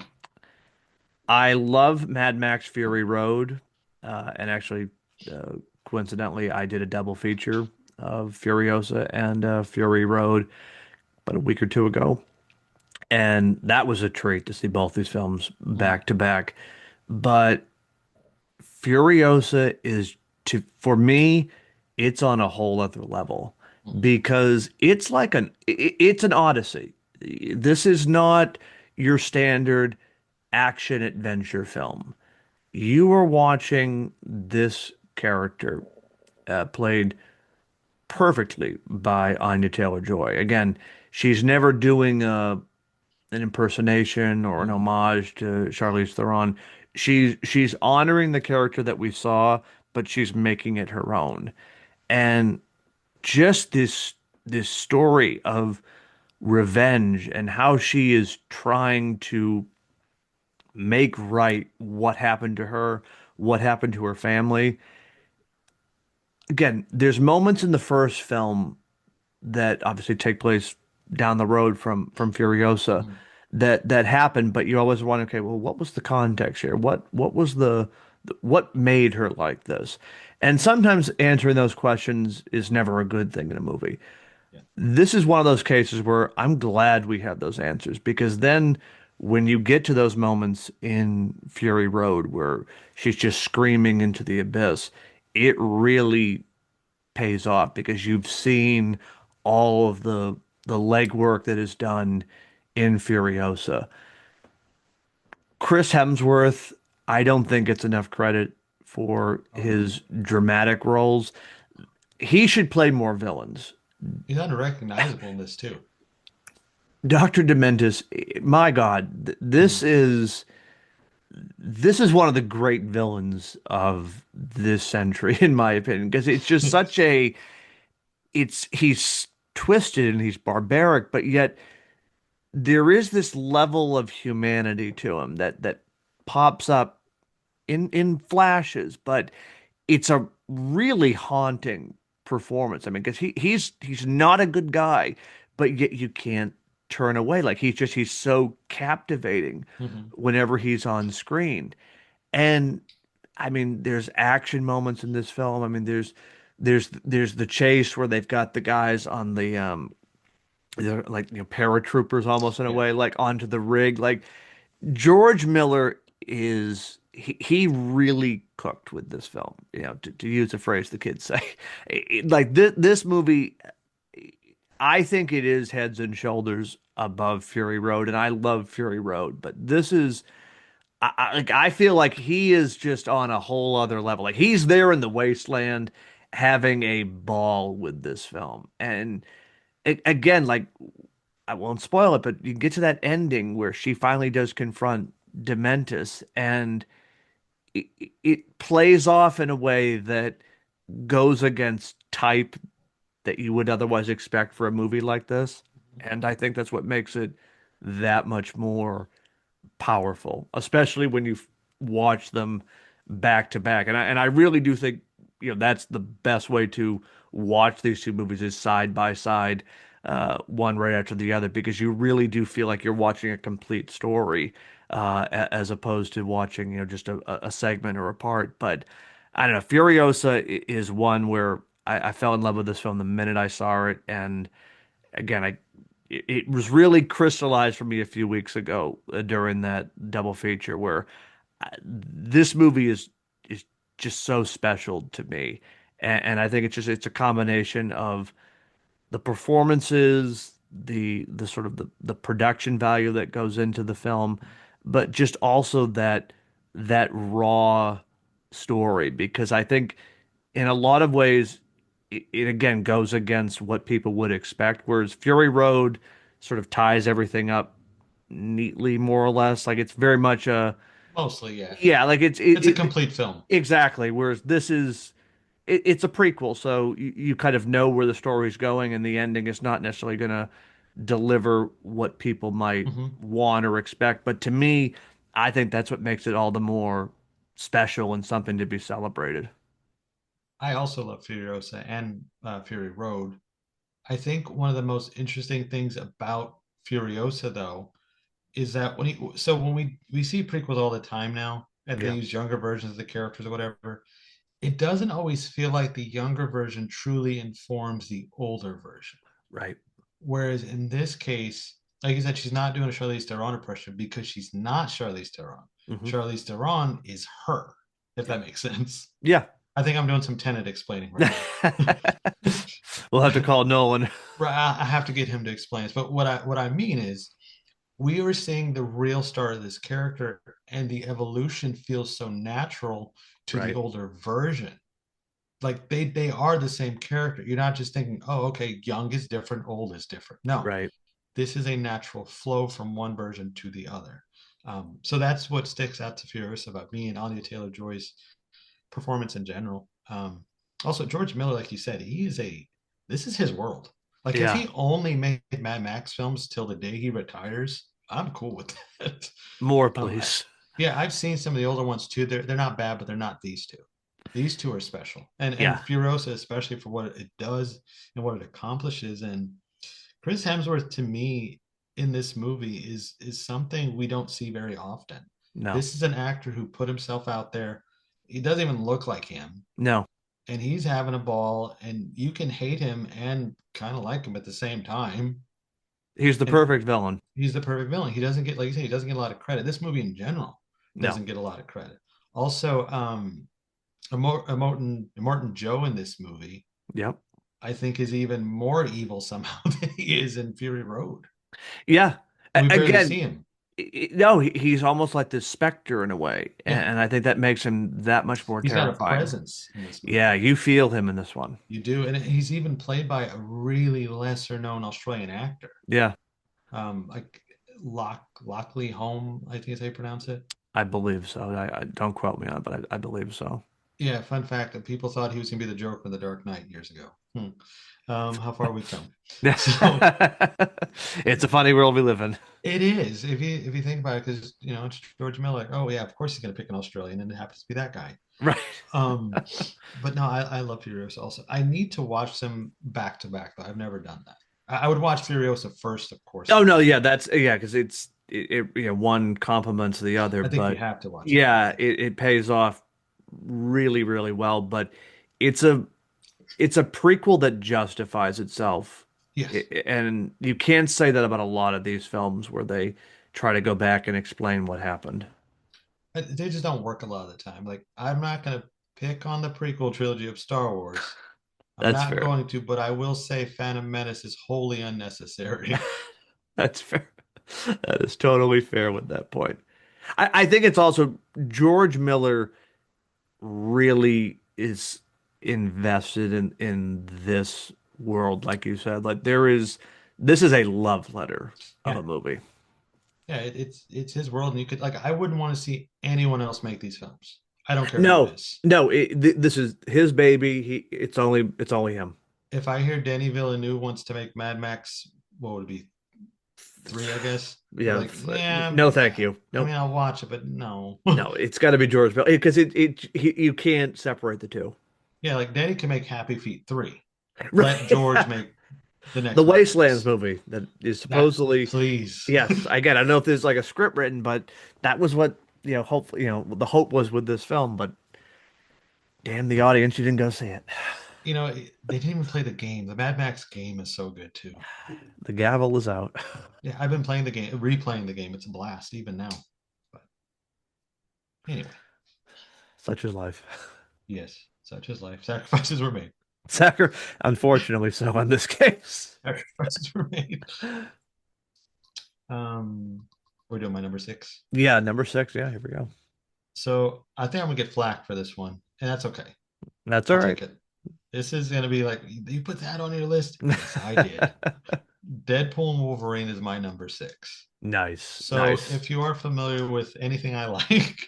Speaker 1: I love Mad Max Fury Road, and actually, uh, coincidentally, I did a double feature of Furiosa and Fury Road about a week or two ago, and that was a treat to see both these films
Speaker 2: Mm.
Speaker 1: back to back. But Furiosa is for me, it's on a whole other level because it's an odyssey. This is not your standard action adventure film. You are watching this character played perfectly by Anya Taylor-Joy. Again, she's never doing an impersonation or an
Speaker 2: Mm.
Speaker 1: homage to Charlize Theron. She's honoring the character that we saw, but she's making it her own. And just this story of revenge and how she is trying to make right what happened to her, what happened to her family. Again, there's moments in the first film that obviously take place down the road from Furiosa
Speaker 2: Mm.
Speaker 1: that happen, but you always wonder, okay, well, what was the context here? What was the What made her like this? And sometimes answering those questions is never a good thing in a movie.
Speaker 2: Yeah.
Speaker 1: This is one of those cases where I'm glad we have those answers, because then when you get to those moments in Fury Road where she's just screaming into the abyss, it really pays off because you've seen all of the legwork that is done in Furiosa. Chris Hemsworth, I don't think gets enough credit for
Speaker 2: Oh no,
Speaker 1: his dramatic roles. He should play more villains.
Speaker 2: he's unrecognizable in this too.
Speaker 1: Dr. Dementis, my God,
Speaker 2: Mhm.
Speaker 1: this is one of the great villains of this century, in my opinion, because it's just such a he's twisted and he's barbaric, but yet there is this level of humanity to him that pops up in flashes, but it's a really haunting performance. I mean, because he's not a good guy, but yet you can't turn away. Like he's so captivating
Speaker 2: Mhm.
Speaker 1: whenever he's on screen. And I mean, there's action moments in this film. I mean, there's the chase where they've got the guys on the they're like paratroopers almost in a
Speaker 2: Yeah.
Speaker 1: way, like onto the rig. Like George Miller he really cooked with this film, to use a phrase the kids say. Like this movie, I think it is heads and shoulders above Fury Road, and I love Fury Road, but this is I feel like he is just on a whole other level. Like he's there in the wasteland having a ball with this film. And again, like I won't spoil it, but you get to that ending where she finally does confront Dementis, and it plays off in a way that goes against type that you would otherwise expect for a movie like this. And I think that's what makes it that much more powerful, especially when you watch them back to back. And I really do think that's the best way to watch these two movies is side by side, one right after the other, because you really do feel like you're watching a complete story, as opposed to watching just a segment or a part. But I don't know, Furiosa is one where I fell in love with this film the minute I saw it, and again, it was really crystallized for me a few weeks ago, during that double feature where this movie is just so special to me, and I think it's a combination of the performances, the sort of the production value that goes into the film, but just also that raw story, because I think in a lot of ways it again goes against what people would expect, whereas Fury Road sort of ties everything up neatly, more or less. Like it's very much a
Speaker 2: Mostly, yeah.
Speaker 1: yeah, like
Speaker 2: It's a complete film.
Speaker 1: exactly. Whereas this is it's a prequel, so you kind of know where the story's going, and the ending is not necessarily going to deliver what people might
Speaker 2: Mhm.
Speaker 1: want or expect. But to me, I think that's what makes it all the more special and something to be celebrated.
Speaker 2: I also love Furiosa and Fury Road. I think one of the most interesting things about Furiosa, though, is that when we see prequels all the time now, and they
Speaker 1: Yeah,
Speaker 2: use younger versions of the characters or whatever, it doesn't always feel like the younger version truly informs the older version.
Speaker 1: right.
Speaker 2: Whereas in this case, like you said, she's not doing a Charlize Theron impression because she's not Charlize Theron.
Speaker 1: Hmm.
Speaker 2: Charlize Theron is her, if
Speaker 1: Yeah.
Speaker 2: that makes sense.
Speaker 1: Yeah.
Speaker 2: I think I'm doing some Tenet explaining right now.
Speaker 1: We'll have to call Nolan.
Speaker 2: Right, I have to get him to explain this. But what I mean is, we are seeing the real start of this character, and the evolution feels so natural to the
Speaker 1: Right.
Speaker 2: older version. Like they are the same character. You're not just thinking, oh, okay, young is different, old is different. No,
Speaker 1: Right.
Speaker 2: this is a natural flow from one version to the other. So that's what sticks out to Furious about me and Anya Taylor Joy's performance in general. Also, George Miller, like you said, this is his world. Like if
Speaker 1: Yeah.
Speaker 2: he only made Mad Max films till the day he retires, I'm cool with that.
Speaker 1: More,
Speaker 2: Um,
Speaker 1: please.
Speaker 2: yeah, I've seen some of the older ones too. They're not bad, but they're not these two. These two are special, and
Speaker 1: Yeah.
Speaker 2: Furiosa especially for what it does and what it accomplishes. And Chris Hemsworth to me in this movie is something we don't see very often.
Speaker 1: No.
Speaker 2: This is an actor who put himself out there. he doesn't even look like him,
Speaker 1: No,
Speaker 2: and he's having a ball, and you can hate him and kind of like him at the same time.
Speaker 1: he's the
Speaker 2: And
Speaker 1: perfect villain.
Speaker 2: he's the perfect villain. He doesn't get, like you say, he doesn't get a lot of credit. This movie in general
Speaker 1: No.
Speaker 2: doesn't get a lot of credit. Also, Immortan Joe in this movie,
Speaker 1: Yep.
Speaker 2: I think, is even more evil somehow than he is in Fury Road.
Speaker 1: Yeah.
Speaker 2: And we barely
Speaker 1: Again,
Speaker 2: see him.
Speaker 1: no, he's almost like this specter in a way,
Speaker 2: Yeah,
Speaker 1: and I think that makes him that much more
Speaker 2: he's got a
Speaker 1: terrifying.
Speaker 2: presence in this
Speaker 1: Yeah,
Speaker 2: movie.
Speaker 1: you feel him in this one.
Speaker 2: You do, and he's even played by a really lesser known Australian actor,
Speaker 1: Yeah,
Speaker 2: like Lockley Home, I think is how you pronounce it.
Speaker 1: I believe so. I don't quote me on it, but I believe so.
Speaker 2: Yeah, fun fact that people thought he was going to be the Joker in The Dark Knight years ago. How far we come. So
Speaker 1: It's a funny world we live in.
Speaker 2: it is, if you think about it, because it's George Miller. Oh yeah, of course he's going to pick an Australian, and it happens to be that guy.
Speaker 1: Right.
Speaker 2: Um, but no, I love Furiosa also. I need to watch them back to back though. I've never done that. I would watch Furiosa first, of course,
Speaker 1: Oh no,
Speaker 2: first.
Speaker 1: yeah, that's yeah, because one complements the other,
Speaker 2: I think you
Speaker 1: but
Speaker 2: have to watch them
Speaker 1: yeah,
Speaker 2: both.
Speaker 1: it pays off really, really well. But it's a it's a prequel that justifies itself.
Speaker 2: Yes.
Speaker 1: And you can't say that about a lot of these films where they try to go back and explain what happened.
Speaker 2: They just don't work a lot of the time. Like, I'm not going to pick on the prequel trilogy of Star Wars. I'm
Speaker 1: That's
Speaker 2: not
Speaker 1: fair.
Speaker 2: going to, but I will say Phantom Menace is wholly unnecessary.
Speaker 1: That's fair. That is totally fair with that point. I think it's also George Miller really is invested in this world, like you said. Like this is a love letter of
Speaker 2: Yeah.
Speaker 1: a movie.
Speaker 2: Yeah, it's his world, and you could, like, I wouldn't want to see anyone else make these films. I don't care who it
Speaker 1: No,
Speaker 2: is.
Speaker 1: no, this is his baby. It's only him.
Speaker 2: If I hear Danny Villeneuve wants to make Mad Max, what would it be? Three, I guess. I'd be
Speaker 1: Yeah,
Speaker 2: like, yeah,
Speaker 1: no, thank you.
Speaker 2: I mean,
Speaker 1: Nope.
Speaker 2: I'll watch it, but no.
Speaker 1: No, it's got to be George Miller because you can't separate the two.
Speaker 2: Yeah, like Danny can make Happy Feet 3. Let
Speaker 1: Right.
Speaker 2: George make the
Speaker 1: The
Speaker 2: next Mad
Speaker 1: Wastelands
Speaker 2: Max.
Speaker 1: movie that is
Speaker 2: That,
Speaker 1: supposedly,
Speaker 2: please.
Speaker 1: yes, again, I don't know if there's like a script written, but that was what, hopefully, the hope was with this film, but damn the audience, you didn't go see it.
Speaker 2: They didn't even play the game. The Mad Max game is so good too.
Speaker 1: The gavel is out.
Speaker 2: Yeah, I've been playing the game, replaying the game. It's a blast even now. But anyway,
Speaker 1: Such is life.
Speaker 2: yes, such is life. Sacrifices were made.
Speaker 1: Sacri Unfortunately so in this case.
Speaker 2: Sacrifices were made. We're doing my number six.
Speaker 1: Yeah, number six. Yeah, here we go.
Speaker 2: So I think I'm gonna get flack for this one, and that's okay.
Speaker 1: That's all
Speaker 2: I'll
Speaker 1: right.
Speaker 2: take it. This is gonna be like, you put that on your list? Yes, I did. Deadpool and Wolverine is my number six.
Speaker 1: Nice,
Speaker 2: So
Speaker 1: nice.
Speaker 2: if you are familiar with anything I like,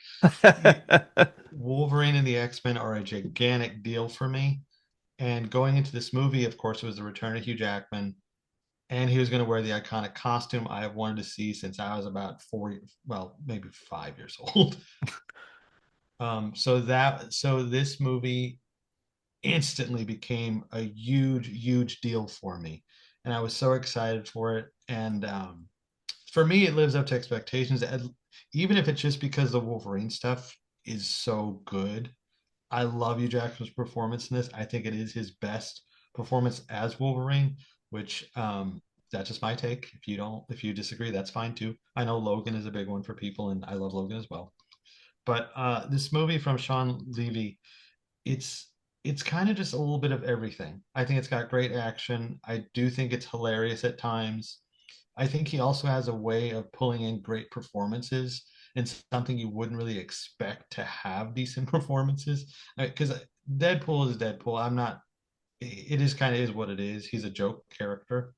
Speaker 2: Wolverine and the X-Men are a gigantic deal for me. And going into this movie, of course, it was the return of Hugh Jackman, and he was going to wear the iconic costume I have wanted to see since I was about 4, well, maybe 5 years old. So this movie instantly became a huge, huge deal for me, and I was so excited for it. And for me, it lives up to expectations, even if it's just because the Wolverine stuff is so good. I love Hugh Jackman's performance in this. I think it is his best performance as Wolverine, which that's just my take. If you disagree, that's fine too. I know Logan is a big one for people, and I love Logan as well. But this movie from Sean Levy, it's it's kind of just a little bit of everything. I think it's got great action. I do think it's hilarious at times. I think he also has a way of pulling in great performances and something you wouldn't really expect to have decent performances. Because Deadpool is Deadpool. I'm not. It is kind of is what it is. He's a joke character,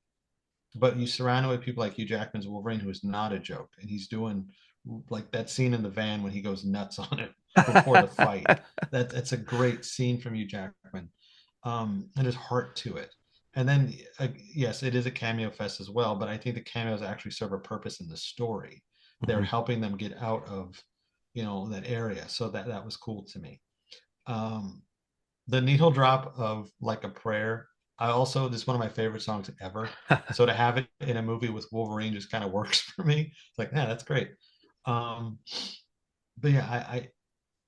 Speaker 2: but you surround him with people like Hugh Jackman's Wolverine, who is not a joke, and he's doing like that scene in the van when he goes nuts on it before the fight. That's a great scene from Hugh Jackman, and there's heart to it. And then, yes, it is a cameo fest as well, but I think the cameos actually serve a purpose in the story. They're
Speaker 1: Mhm.
Speaker 2: helping them get out of, that area. So that was cool to me. Um, the needle drop of Like a Prayer. This is one of my favorite songs ever. So to have it in a movie with Wolverine just kind of works for me. It's like, yeah, that's great. Um, but yeah,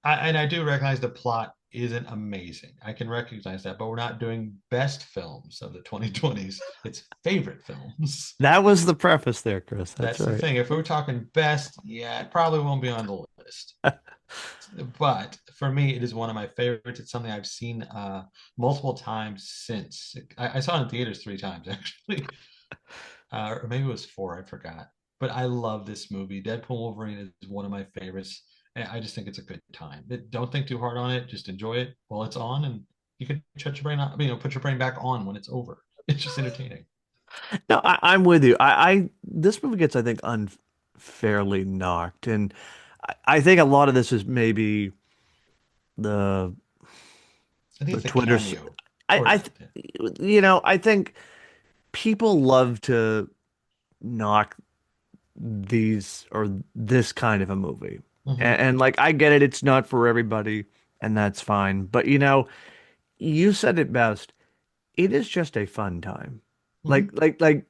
Speaker 2: and I do recognize the plot isn't amazing. I can recognize that, but we're not doing best films of the 2020s. It's favorite films.
Speaker 1: That was the preface there, Chris. That's
Speaker 2: That's the
Speaker 1: right.
Speaker 2: thing. If we were talking best, yeah, it probably won't be on the list. But for me, it is one of my favorites. It's something I've seen multiple times since. I saw it in theaters 3 times actually, or maybe it was four. I forgot. But I love this movie. Deadpool Wolverine is one of my favorites. And I just think it's a good time. Don't think too hard on it. Just enjoy it while it's on, and you can shut your brain off. Put your brain back on when it's over. It's just entertaining.
Speaker 1: No, I'm with you. This movie gets, I think, unfairly knocked, and I think a lot of this is maybe the
Speaker 2: I think
Speaker 1: the
Speaker 2: it's a
Speaker 1: Twitter.
Speaker 2: cameo
Speaker 1: I,
Speaker 2: towards
Speaker 1: I,
Speaker 2: it. Yeah.
Speaker 1: I think people love to knock these or this kind of a movie,
Speaker 2: Hmm.
Speaker 1: and like I get it, it's not for everybody, and that's fine. But you said it best. It is just a fun time.
Speaker 2: Hmm.
Speaker 1: Like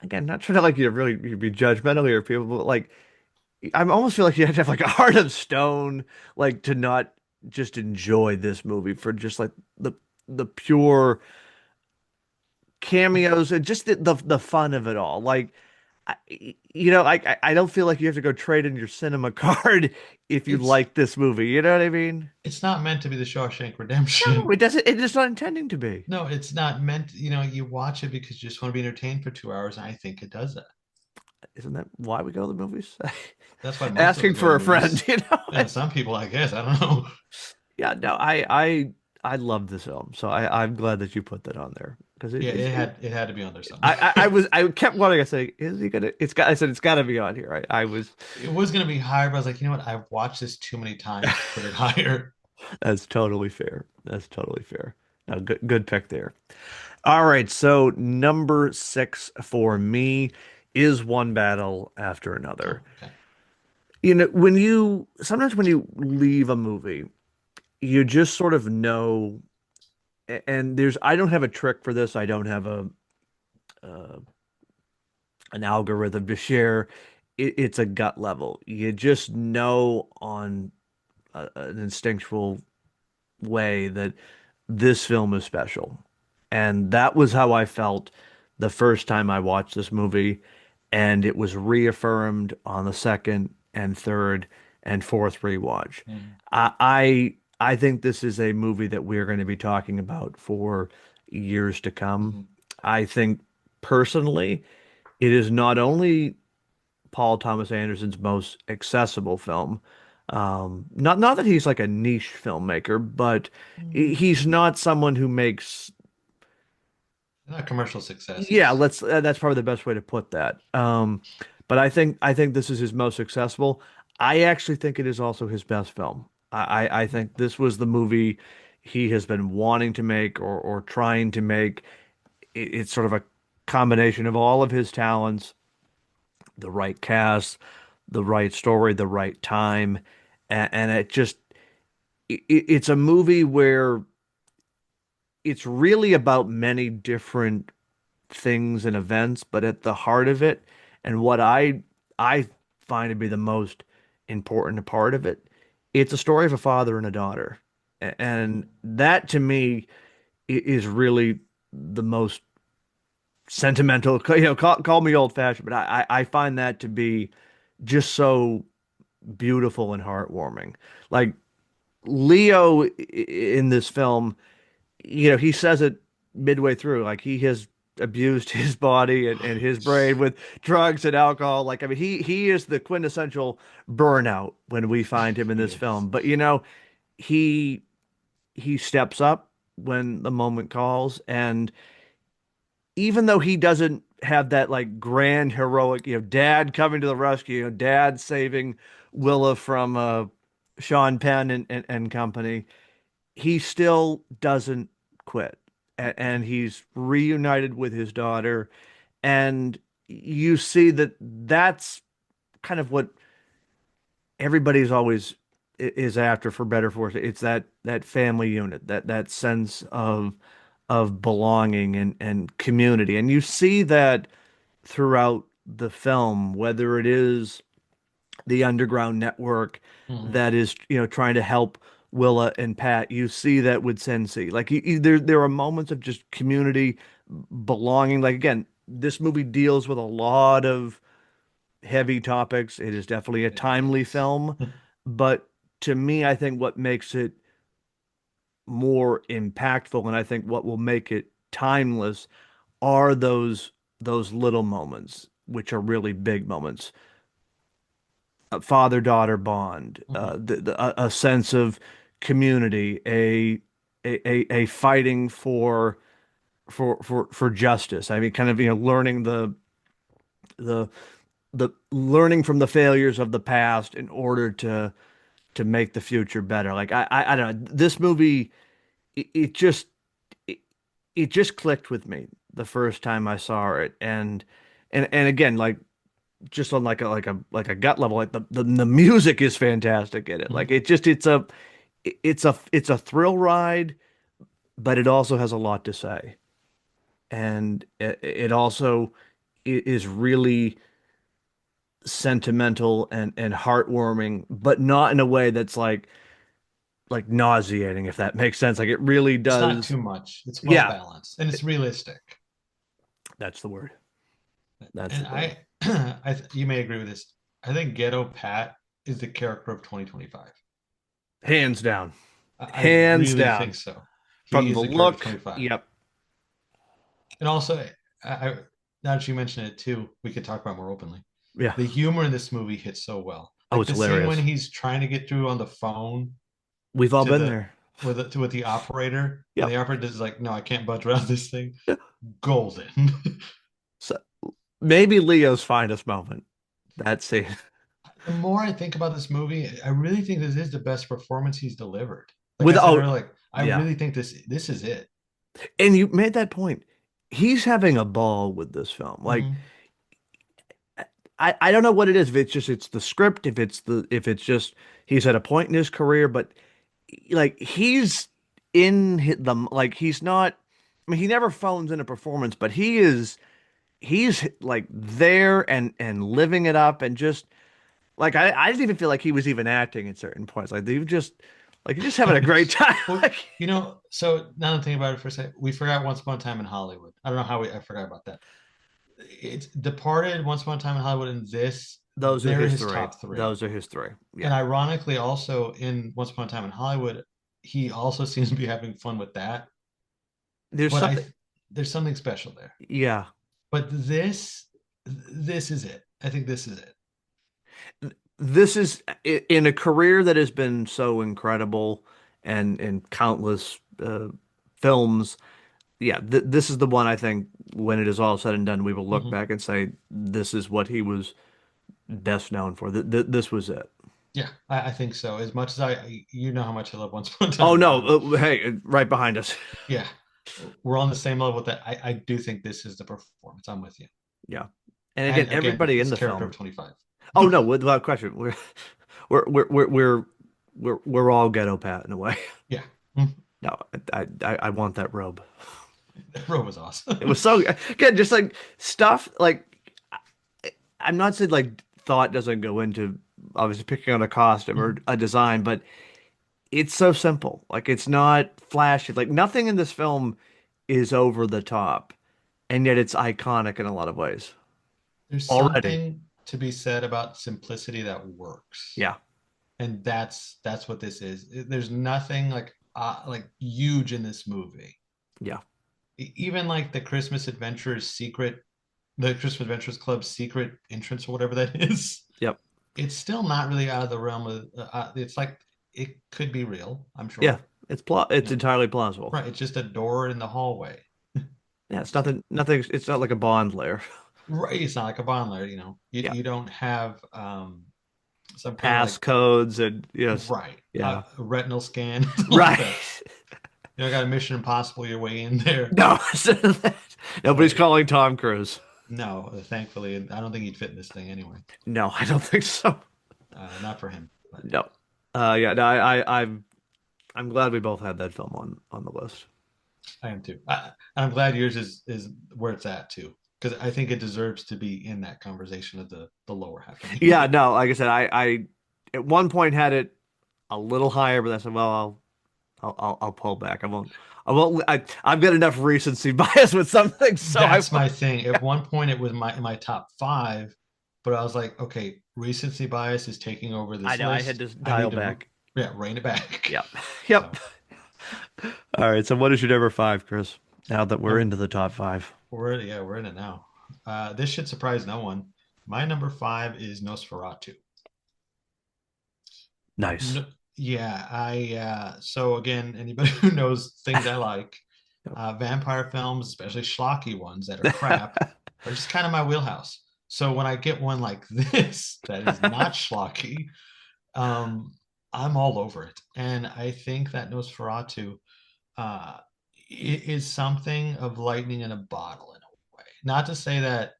Speaker 1: again, not trying to like you really you be judgmental here, people, but like I almost feel like you have to have like a heart of stone, like to not just enjoy this movie for just like the the pure cameos and just the fun of it all. Like I, I don't feel like you have to go trade in your cinema card if you
Speaker 2: It's
Speaker 1: like this movie. You know what I mean?
Speaker 2: it's not meant to be the Shawshank
Speaker 1: No,
Speaker 2: Redemption.
Speaker 1: it doesn't. It is not intending to be.
Speaker 2: No, it's not meant, you watch it because you just want to be entertained for 2 hours, and I think it does that.
Speaker 1: Isn't that why we go to the movies?
Speaker 2: That's why most of us
Speaker 1: Asking
Speaker 2: go to
Speaker 1: for
Speaker 2: the
Speaker 1: a friend,
Speaker 2: movies.
Speaker 1: you know?
Speaker 2: Yeah, some people, I guess, I don't know.
Speaker 1: Yeah, no, I love this film, so I'm glad that you put that on there because
Speaker 2: Yeah, it had to be on there somewhere.
Speaker 1: I kept wanting to say, is he gonna? I said it's got to be on here. I was
Speaker 2: It was gonna be higher, but I was like, you know what? I've watched this too many times to put it higher.
Speaker 1: That's totally fair. That's totally fair. No, good pick there. All right, so number six for me is One Battle After Another.
Speaker 2: Oh, okay.
Speaker 1: When you sometimes when you leave a movie, you just sort of know, and I don't have a trick for this. I don't have a uh, an algorithm to share. It's a gut level. You just know on an instinctual way that this film is special. And that was how I felt the first time I watched this movie. And it was reaffirmed on the second and third and fourth rewatch.
Speaker 2: Mhm.
Speaker 1: I think this is a movie that we're going to be talking about for years to come.
Speaker 2: Mhm.
Speaker 1: I think personally, it is not only Paul Thomas Anderson's most accessible film. Not that he's like a niche filmmaker, but
Speaker 2: Mhm.
Speaker 1: he's not someone who makes.
Speaker 2: Not commercial
Speaker 1: Yeah,
Speaker 2: successes.
Speaker 1: let's. That's probably the best way to put that. But I think this is his most successful. I actually think it is also his best film. I think this was the movie he has been wanting to make or trying to make. It's sort of a combination of all of his talents, the right cast, the right story, the right time, and it's a movie where it's really about many different things and events, but at the heart of it, and what I find to be the most important part of it, it's a story of a father and a daughter, and that to me is really the most sentimental. Call me old fashioned, but I find that to be just so beautiful and heartwarming. Like Leo in this film, he says it midway through, like he has abused his body and his brain with drugs and alcohol. Like, I mean, he is the quintessential burnout when we find him in this
Speaker 2: Yes.
Speaker 1: film. But he he steps up when the moment calls, and even though he doesn't have that like grand heroic, dad coming to the rescue, dad saving Willa from Sean Penn and company, he still doesn't quit. And he's reunited with his daughter. And you see that that's kind of what everybody's always is after, for better for worse. It's that family unit, that sense of belonging and community. And you see that throughout the film, whether it is the underground network
Speaker 2: Mhm.
Speaker 1: that is, trying to help Willa and Pat. You see that with Sensi. Like there are moments of just community belonging. Like again, this movie deals with a lot of heavy topics. It is definitely a
Speaker 2: It
Speaker 1: timely
Speaker 2: is.
Speaker 1: film, but to me, I think what makes it more impactful, and I think what will make it timeless, are those little moments, which are really big moments. A father-daughter bond,
Speaker 2: Mhm.
Speaker 1: a sense of community, a fighting for justice. I mean, kind of, learning the the learning from the failures of the past in order to make the future better. Like I don't know. This movie, it just it, it just clicked with me the first time I saw it, and again, like just on like a gut level, like the music is fantastic in it. Like
Speaker 2: Mhm.
Speaker 1: it's a thrill ride, but it also has a lot to say, and it also is really sentimental and heartwarming, but not in a way that's like nauseating, if that makes sense. Like it really
Speaker 2: It's not
Speaker 1: does.
Speaker 2: too much. It's well
Speaker 1: Yeah,
Speaker 2: balanced and it's realistic.
Speaker 1: that's the word. That's
Speaker 2: And
Speaker 1: the word.
Speaker 2: you may agree with this. I think Ghetto Pat is the character of 2025.
Speaker 1: Hands down.
Speaker 2: I
Speaker 1: Hands
Speaker 2: really think
Speaker 1: down.
Speaker 2: so. He
Speaker 1: From
Speaker 2: is
Speaker 1: the
Speaker 2: the character of
Speaker 1: look,
Speaker 2: 25.
Speaker 1: yep.
Speaker 2: And also, now that you mention it too, we could talk about more openly.
Speaker 1: Yeah.
Speaker 2: The humor in this movie hits so well.
Speaker 1: Oh,
Speaker 2: Like
Speaker 1: it's
Speaker 2: the scene when
Speaker 1: hilarious.
Speaker 2: he's trying to get through on the phone
Speaker 1: We've all
Speaker 2: to
Speaker 1: been
Speaker 2: the
Speaker 1: there.
Speaker 2: with the operator, and
Speaker 1: Yep.
Speaker 2: the operator is like, "No, I can't budge around this thing." Golden.
Speaker 1: So maybe Leo's finest moment. That scene.
Speaker 2: The more I think about this movie, I really think this is the best performance he's delivered. Like I
Speaker 1: With
Speaker 2: said
Speaker 1: oh
Speaker 2: earlier, like I
Speaker 1: yeah.
Speaker 2: really think this is it.
Speaker 1: And you made that point. He's having a ball with this film. Like
Speaker 2: Hmm.
Speaker 1: I don't know what it is. If it's the script, if it's just he's at a point in his career, but like he's like he's not. I mean, he never phones in a performance, but he's like there and living it up and just like I didn't even feel like he was even acting at certain points. Like he just like he's just having a great time.
Speaker 2: Well,
Speaker 1: Like
Speaker 2: so now that I'm thinking about it for a second, we forgot Once Upon a Time in Hollywood. I don't know how I forgot about that. It's Departed, Once Upon a Time in Hollywood, and this,
Speaker 1: those are
Speaker 2: they're
Speaker 1: his
Speaker 2: his
Speaker 1: three.
Speaker 2: top three.
Speaker 1: Those are his three.
Speaker 2: And
Speaker 1: Yeah.
Speaker 2: ironically, also in Once Upon a Time in Hollywood, he also seems to be having fun with that.
Speaker 1: There's
Speaker 2: But
Speaker 1: something.
Speaker 2: there's something special there.
Speaker 1: Yeah.
Speaker 2: But this is it. I think this is it.
Speaker 1: This is in a career that has been so incredible and in countless films. Yeah, this is the one I think when it is all said and done, we will look
Speaker 2: Mhm.
Speaker 1: back and say this is what he was best known for. This was it.
Speaker 2: Yeah, I think so. As much as you know how much I love Once Upon a Time
Speaker 1: Oh
Speaker 2: in
Speaker 1: no,
Speaker 2: Hollywood.
Speaker 1: hey, right behind us.
Speaker 2: Yeah, we're on the same level with that. I do think this is the performance. I'm with you.
Speaker 1: Yeah. And again,
Speaker 2: And again,
Speaker 1: everybody in
Speaker 2: it's
Speaker 1: the
Speaker 2: character of
Speaker 1: film.
Speaker 2: 25.
Speaker 1: Oh no, without question, we're we're we're we're we're all ghetto Pat in a way.
Speaker 2: Yeah. Mm.
Speaker 1: No, I want that robe.
Speaker 2: That row was awesome.
Speaker 1: It was so again, just like stuff like I'm not saying like thought doesn't go into obviously picking on a costume or
Speaker 2: Mhm.
Speaker 1: a design, but it's so simple. Like it's not flashy. Like nothing in this film is over the top, and yet it's iconic in a lot of ways
Speaker 2: There's
Speaker 1: already.
Speaker 2: something to be said about simplicity that works.
Speaker 1: Yeah,
Speaker 2: And that's what this is. There's nothing like huge in this movie.
Speaker 1: yeah,
Speaker 2: Even like the Christmas Adventurers Club's secret entrance or whatever that is.
Speaker 1: yep,
Speaker 2: It's still not really out of the realm of. It's like it could be real. I'm
Speaker 1: yeah.
Speaker 2: sure.
Speaker 1: It's
Speaker 2: You know,
Speaker 1: entirely plausible.
Speaker 2: right? It's just a door in the hallway.
Speaker 1: Yeah, it's
Speaker 2: So
Speaker 1: nothing. It's not like a Bond layer.
Speaker 2: right, it's not like a bond layer.
Speaker 1: Yeah,
Speaker 2: You don't have some kind of like
Speaker 1: passcodes and yes,
Speaker 2: right
Speaker 1: yeah,
Speaker 2: retinal scan like
Speaker 1: right.
Speaker 2: that. You know, got a Mission Impossible your way in there.
Speaker 1: No, nobody's
Speaker 2: But
Speaker 1: calling Tom Cruise.
Speaker 2: no, thankfully, I don't think he'd fit in this thing anyway.
Speaker 1: No, I don't think so.
Speaker 2: Not for him. But
Speaker 1: No. Yeah, no, I'm glad we both had that film on the list.
Speaker 2: I am too. I'm glad yours is where it's at too. because I think it deserves to be in that conversation of the lower half
Speaker 1: Yeah,
Speaker 2: anyway.
Speaker 1: no, like I said, I at one point had it a little higher, but I said, well, I'll pull back. I won't. I've got enough recency bias with something, so I
Speaker 2: That's
Speaker 1: won't.
Speaker 2: my thing. At one point, it was my top five, but I was like, okay, recency bias is taking over
Speaker 1: I
Speaker 2: this
Speaker 1: know I had
Speaker 2: list.
Speaker 1: to
Speaker 2: I
Speaker 1: dial
Speaker 2: need to,
Speaker 1: back.
Speaker 2: yeah, rein it back.
Speaker 1: Yep,
Speaker 2: So,
Speaker 1: yep. All right. So what is your number five, Chris? Now that we're
Speaker 2: number
Speaker 1: into the top five.
Speaker 2: we're in it now. This should surprise no one. My number five is Nosferatu.
Speaker 1: Nice.
Speaker 2: No, yeah, so again, anybody who knows things I like, vampire films, especially schlocky ones that are crap, are just kind of my wheelhouse. So when I get one like this that is not schlocky, um, I'm all over it. And I think that Nosferatu uh, is something of lightning in a bottle in a way. Not to say that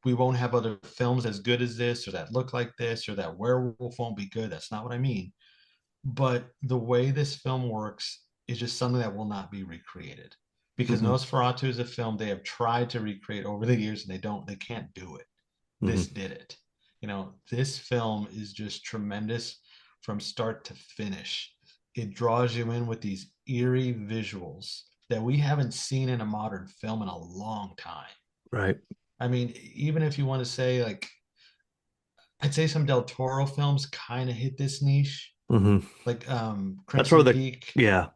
Speaker 2: we won't have other films as good as this or that look like this or that werewolf won't be good. That's not what I mean. But the way this film works is just something that will not be recreated because
Speaker 1: Hmm.
Speaker 2: Nosferatu is a film they have tried to recreate over the years and they can't do it. This
Speaker 1: Hmm.
Speaker 2: did it. This film is just tremendous from start to finish. It draws you in with these eerie visuals that we haven't seen in a modern film in a long time.
Speaker 1: Right.
Speaker 2: I mean, even if you want to say like I'd say some Del Toro films kind of hit this niche,
Speaker 1: Hmm.
Speaker 2: like
Speaker 1: That's where
Speaker 2: Crimson
Speaker 1: the
Speaker 2: Peak,
Speaker 1: yeah.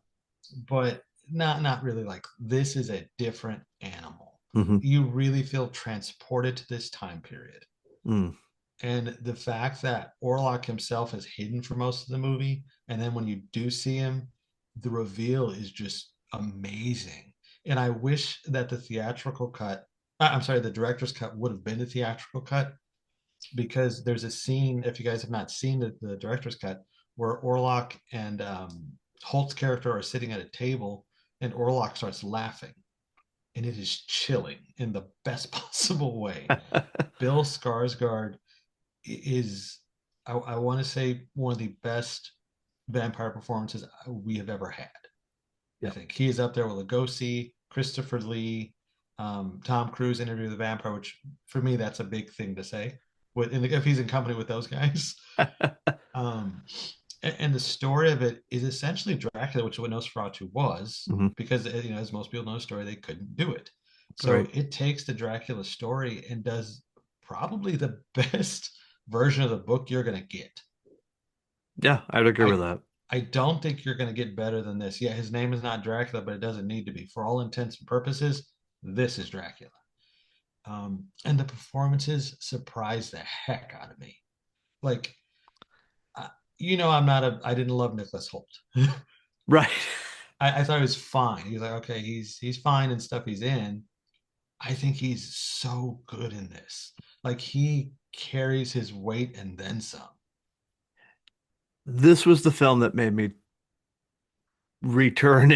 Speaker 2: but not really. Like this is a different animal.
Speaker 1: Hmm.
Speaker 2: You really feel transported to this time period.
Speaker 1: Mm.
Speaker 2: And the fact that Orlok himself is hidden for most of the movie, and then when you do see him, the reveal is just amazing. And I wish that the theatrical cut, I'm sorry, the director's cut would have been the theatrical cut because there's a scene, if you guys have not seen the director's cut, where Orlok and Holt's character are sitting at a table and Orlok starts laughing. And it is chilling in the best possible way. Bill Skarsgård is, I want to say, one of the best vampire performances we have ever had. I
Speaker 1: Yep.
Speaker 2: think he is up there with Lugosi, Christopher Lee, Tom Cruise, Interview with the Vampire, which for me that's a big thing to say. If he's in company with those guys, um, and the story of it is essentially Dracula, which is what Nosferatu was,
Speaker 1: Hmm.
Speaker 2: because as most people know the story, they couldn't do it. So
Speaker 1: Right.
Speaker 2: it takes the Dracula story and does probably the best version of the book you're going to get.
Speaker 1: Yeah, I'd agree with
Speaker 2: I
Speaker 1: that.
Speaker 2: I don't think you're going to get better than this. Yeah, his name is not Dracula, but it doesn't need to be. For all intents and purposes, this is Dracula. And the performances surprised the heck out of me. Like, I didn't love Nicholas Holt.
Speaker 1: Right.
Speaker 2: I thought he was fine. He's like, okay, he's fine and stuff he's in. I think he's so good in this. Like he carries his weight and then some.
Speaker 1: This was the film that made me return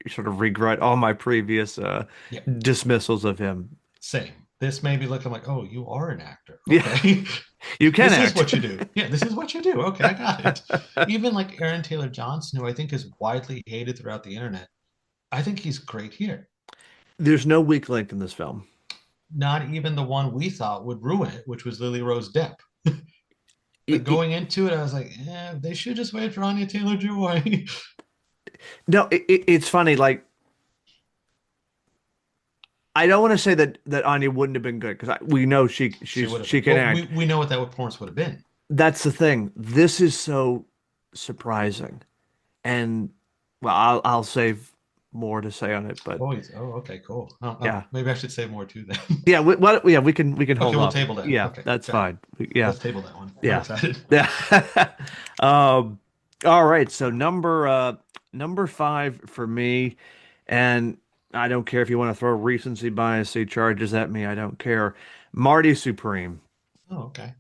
Speaker 1: sort of regret all my previous
Speaker 2: Yeah,
Speaker 1: dismissals of him.
Speaker 2: same. This made me look. I'm like, oh, you are an actor.
Speaker 1: Yeah,
Speaker 2: Okay,
Speaker 1: you can
Speaker 2: this is
Speaker 1: act.
Speaker 2: what you do. Yeah, this is what you do. Okay, I got it. Even like Aaron Taylor Johnson, who I think is widely hated throughout the internet, I think he's great here.
Speaker 1: There's no weak link in this film.
Speaker 2: Not even the one we thought would ruin it, which was Lily Rose Depp.
Speaker 1: It, it,
Speaker 2: Going into it, I was like, they should just wait for Anya Taylor Joy.
Speaker 1: no, it's funny. Like I don't want to say that Anya wouldn't have been good because we know
Speaker 2: She would have
Speaker 1: she
Speaker 2: been.
Speaker 1: can
Speaker 2: Well,
Speaker 1: act.
Speaker 2: we know what that performance would have been.
Speaker 1: That's the thing. This is so surprising, and well, I'll save more to say on it, but
Speaker 2: Okay, cool.
Speaker 1: yeah,
Speaker 2: Maybe I should say more too then.
Speaker 1: yeah. Yeah, we can
Speaker 2: Okay,
Speaker 1: hold
Speaker 2: we'll
Speaker 1: off.
Speaker 2: table that.
Speaker 1: Yeah,
Speaker 2: Okay,
Speaker 1: that's
Speaker 2: got it.
Speaker 1: fine. Yeah,
Speaker 2: Let's table that one. I'm
Speaker 1: yeah,
Speaker 2: excited.
Speaker 1: yeah. Um, all right. So number five for me, and I don't care if you want to throw recency bias charges at me. I don't care. Marty Supreme.
Speaker 2: Oh, okay.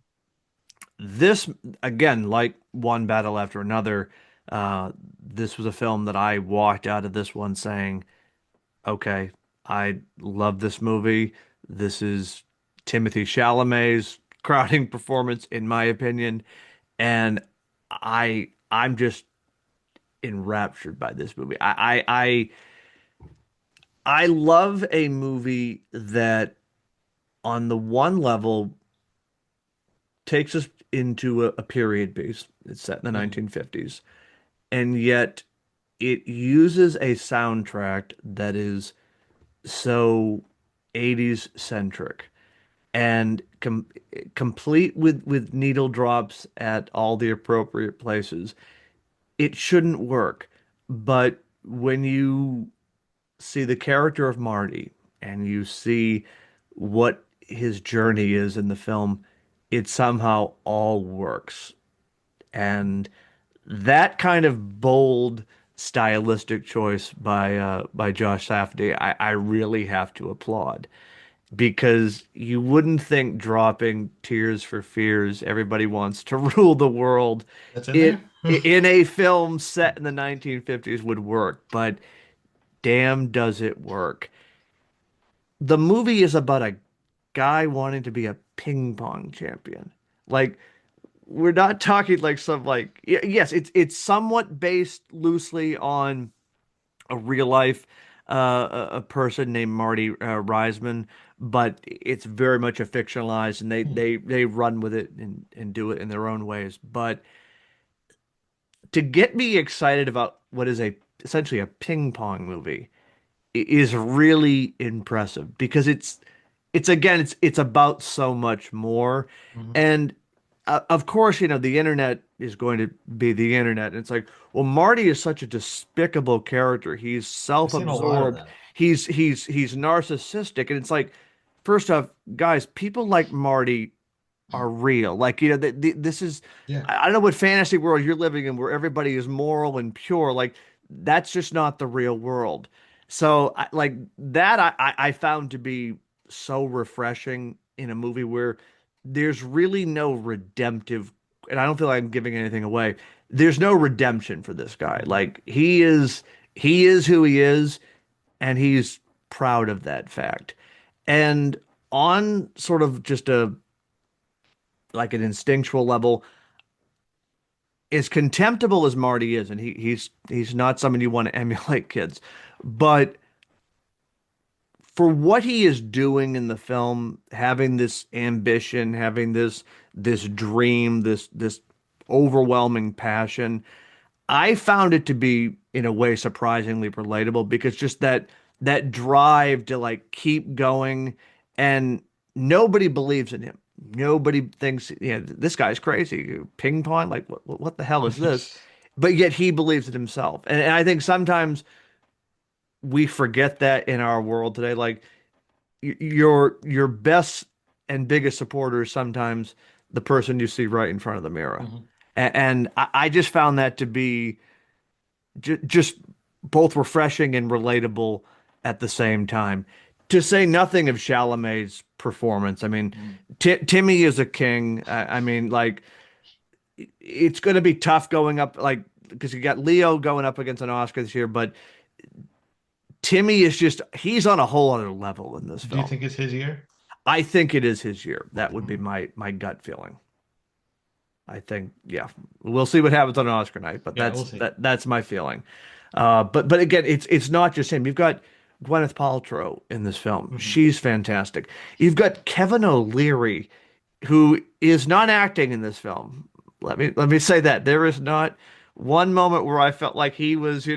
Speaker 1: This again, like one battle after another, this was a film that I walked out of this one saying, okay, I love this movie. This is Timothy Chalamet's crowning performance, in my opinion, and I'm just enraptured by this movie. I love a movie that, on the one level, takes us into a period piece. It's set in the
Speaker 2: Mhm.
Speaker 1: 1950s, and yet it uses a soundtrack that is so 80s centric and complete with needle drops at all the appropriate places. It shouldn't work, but when you see the character of Marty and you see what his journey is in the film, it somehow all works. And that kind of bold stylistic choice by Josh Safdie, I really have to applaud, because you wouldn't think dropping Tears for Fears, Everybody Wants to Rule the World,
Speaker 2: That's in
Speaker 1: it
Speaker 2: there.
Speaker 1: in a film set in the 1950s would work, but damn does it work. The movie is about a guy wanting to be a ping pong champion. Like, we're not talking like some like yes, it's somewhat based loosely on a real life a person named Marty Reisman, but it's very much a fictionalized, and they run with it and do it in their own ways. But to get me excited about what is a essentially a ping pong movie is really impressive, because it's again it's about so much more.
Speaker 2: Mhm.
Speaker 1: And of course, the internet is going to be the internet. And it's like, well, Marty is such a despicable character. He's
Speaker 2: I've seen a lot of
Speaker 1: self-absorbed.
Speaker 2: that.
Speaker 1: He's narcissistic. And it's like, first off, guys, people like Marty are real. Like, this is,
Speaker 2: Yeah.
Speaker 1: I don't know what fantasy world you're living in where everybody is moral and pure. Like, that's just not the real world. So, like that, I found to be so refreshing in a movie where there's really no redemptive, and I don't feel like I'm giving anything away. There's no redemption for this guy.
Speaker 2: Mhm.
Speaker 1: Like, he is who he is, and he's proud of that fact. And on sort of just a like an instinctual level, as contemptible as Marty is, and he's not someone you want to emulate, kids, but for what he is doing in the film, having this ambition, having this dream, this overwhelming passion, I found it to be in a way surprisingly relatable, because just that drive to like keep going, and nobody believes in him. Nobody thinks, this guy's crazy. Ping pong, like what the hell is this? But yet he believes in himself. And I think sometimes we forget that in our world today. Like, your best and biggest supporter is sometimes the person you see right in front of the mirror.
Speaker 2: Mhm.
Speaker 1: And I just found that to be just both refreshing and relatable at the same time. To say nothing of Chalamet's performance. I mean,
Speaker 2: Mhm.
Speaker 1: Timmy is a king. I mean, like, it's going to be tough going up, like, because you got Leo going up against an Oscar this year, but Timmy is just, he's on a whole other level in this
Speaker 2: Do you
Speaker 1: film.
Speaker 2: think it's his year?
Speaker 1: I think it is his year. That would be
Speaker 2: Mhm.
Speaker 1: my gut feeling. I think, yeah, we'll see what happens on Oscar night, but
Speaker 2: Yeah, we'll see.
Speaker 1: that's my feeling. But again, it's not just him. You've got Gwyneth Paltrow in this film.
Speaker 2: Mhm.
Speaker 1: She's fantastic. You've got Kevin O'Leary, who is not acting in this film. Let me say that there is not one moment where I felt like he was,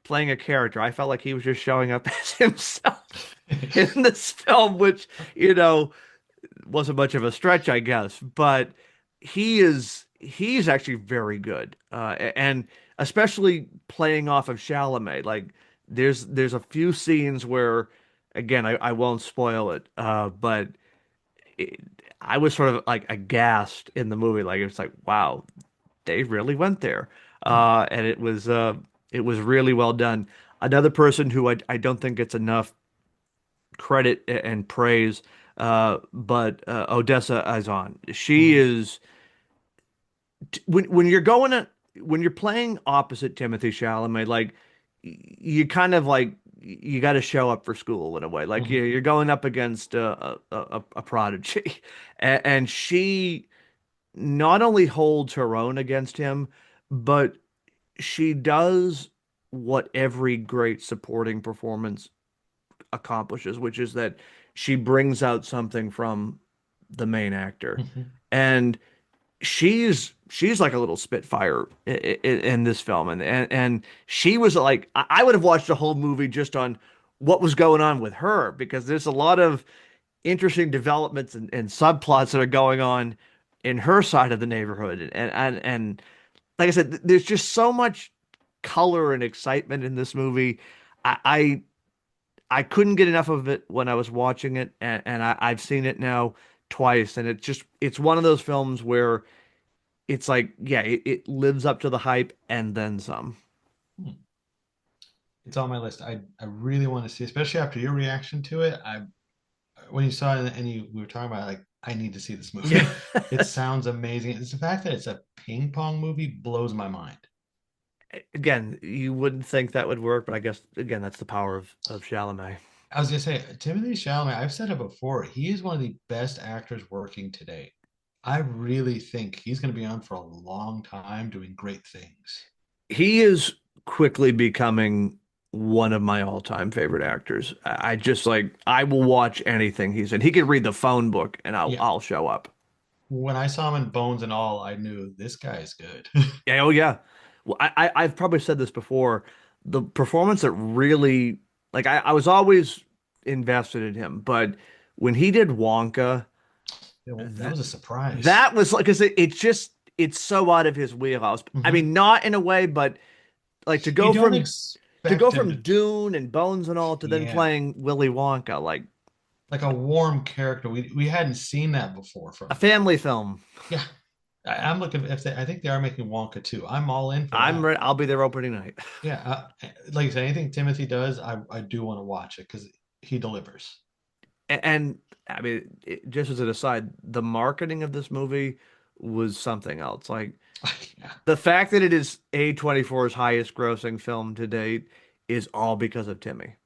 Speaker 1: playing a character. I felt like he was just showing up as himself in this film, which, you know, wasn't much of a stretch, I guess. But he's actually very good, and especially playing off of Chalamet. Like, there's a few scenes where, again, I won't spoil it, but it, I was sort of like aghast in the movie. Like, it's like, wow, they really went there, and it was really well done. Another person who I don't think gets enough credit and praise, but Odessa Azon. She
Speaker 2: Mhm.
Speaker 1: is when you're playing opposite Timothy Chalamet, like, you kind of like you got to show up for school in a way. Like,
Speaker 2: Mhm.
Speaker 1: you're going up against a prodigy, and she not only holds her own against him, but she does what every great supporting performance accomplishes, which is that she brings out something from the main actor.
Speaker 2: Mhm.
Speaker 1: And she's like a little spitfire in this film, and she was like I would have watched the whole movie just on what was going on with her because there's a lot of interesting developments and subplots that are going on in her side of the neighborhood, and like I said, there's just so much color and excitement in this movie. I I couldn't get enough of it when I was watching it, and I've seen it now twice, and it's one of those films where it's like, yeah, it lives up to the hype and then some.
Speaker 2: Hmm. It's on my list. I really want to see, especially after your reaction to it. I when you saw it and we were talking about it, like I need to see this
Speaker 1: Yeah.
Speaker 2: movie. It sounds amazing. It's the fact that it's a ping pong movie blows my mind.
Speaker 1: Again, you wouldn't think that would work, but I guess again, that's the power of Chalamet.
Speaker 2: I was gonna say Timothy Chalamet. I've said it before. He is one of the best actors working today. I really think he's going to be on for a long time doing great things.
Speaker 1: He is quickly becoming one of my all-time favorite actors. I just like I will watch anything he's in. He could read the phone book and
Speaker 2: Yeah,
Speaker 1: I'll show up.
Speaker 2: when I saw him in Bones and All, I knew this guy is good.
Speaker 1: Yeah, oh yeah. Well, I've probably said this before. The performance that really like I was always invested in him, but when he did Wonka,
Speaker 2: That
Speaker 1: th
Speaker 2: was a surprise.
Speaker 1: that was like because it's just it's so out of his wheelhouse. I
Speaker 2: Hmm.
Speaker 1: mean, not in a way, but like
Speaker 2: You don't expect him to,
Speaker 1: Dune and Bones and all to then
Speaker 2: yeah,
Speaker 1: playing Willy Wonka, like
Speaker 2: like a warm character. We hadn't seen that before
Speaker 1: a
Speaker 2: from him.
Speaker 1: family film.
Speaker 2: Yeah, I'm looking if I think they are making Wonka too. I'm all in for
Speaker 1: I'm
Speaker 2: that.
Speaker 1: ready. I'll be there opening night.
Speaker 2: Yeah, like you said, anything Timothy does, I do want to watch it because he delivers.
Speaker 1: And I mean, just as an aside, the marketing of this movie was something else. Like
Speaker 2: Yeah.
Speaker 1: the fact that it is A24's highest grossing film to date is all because of Timmy.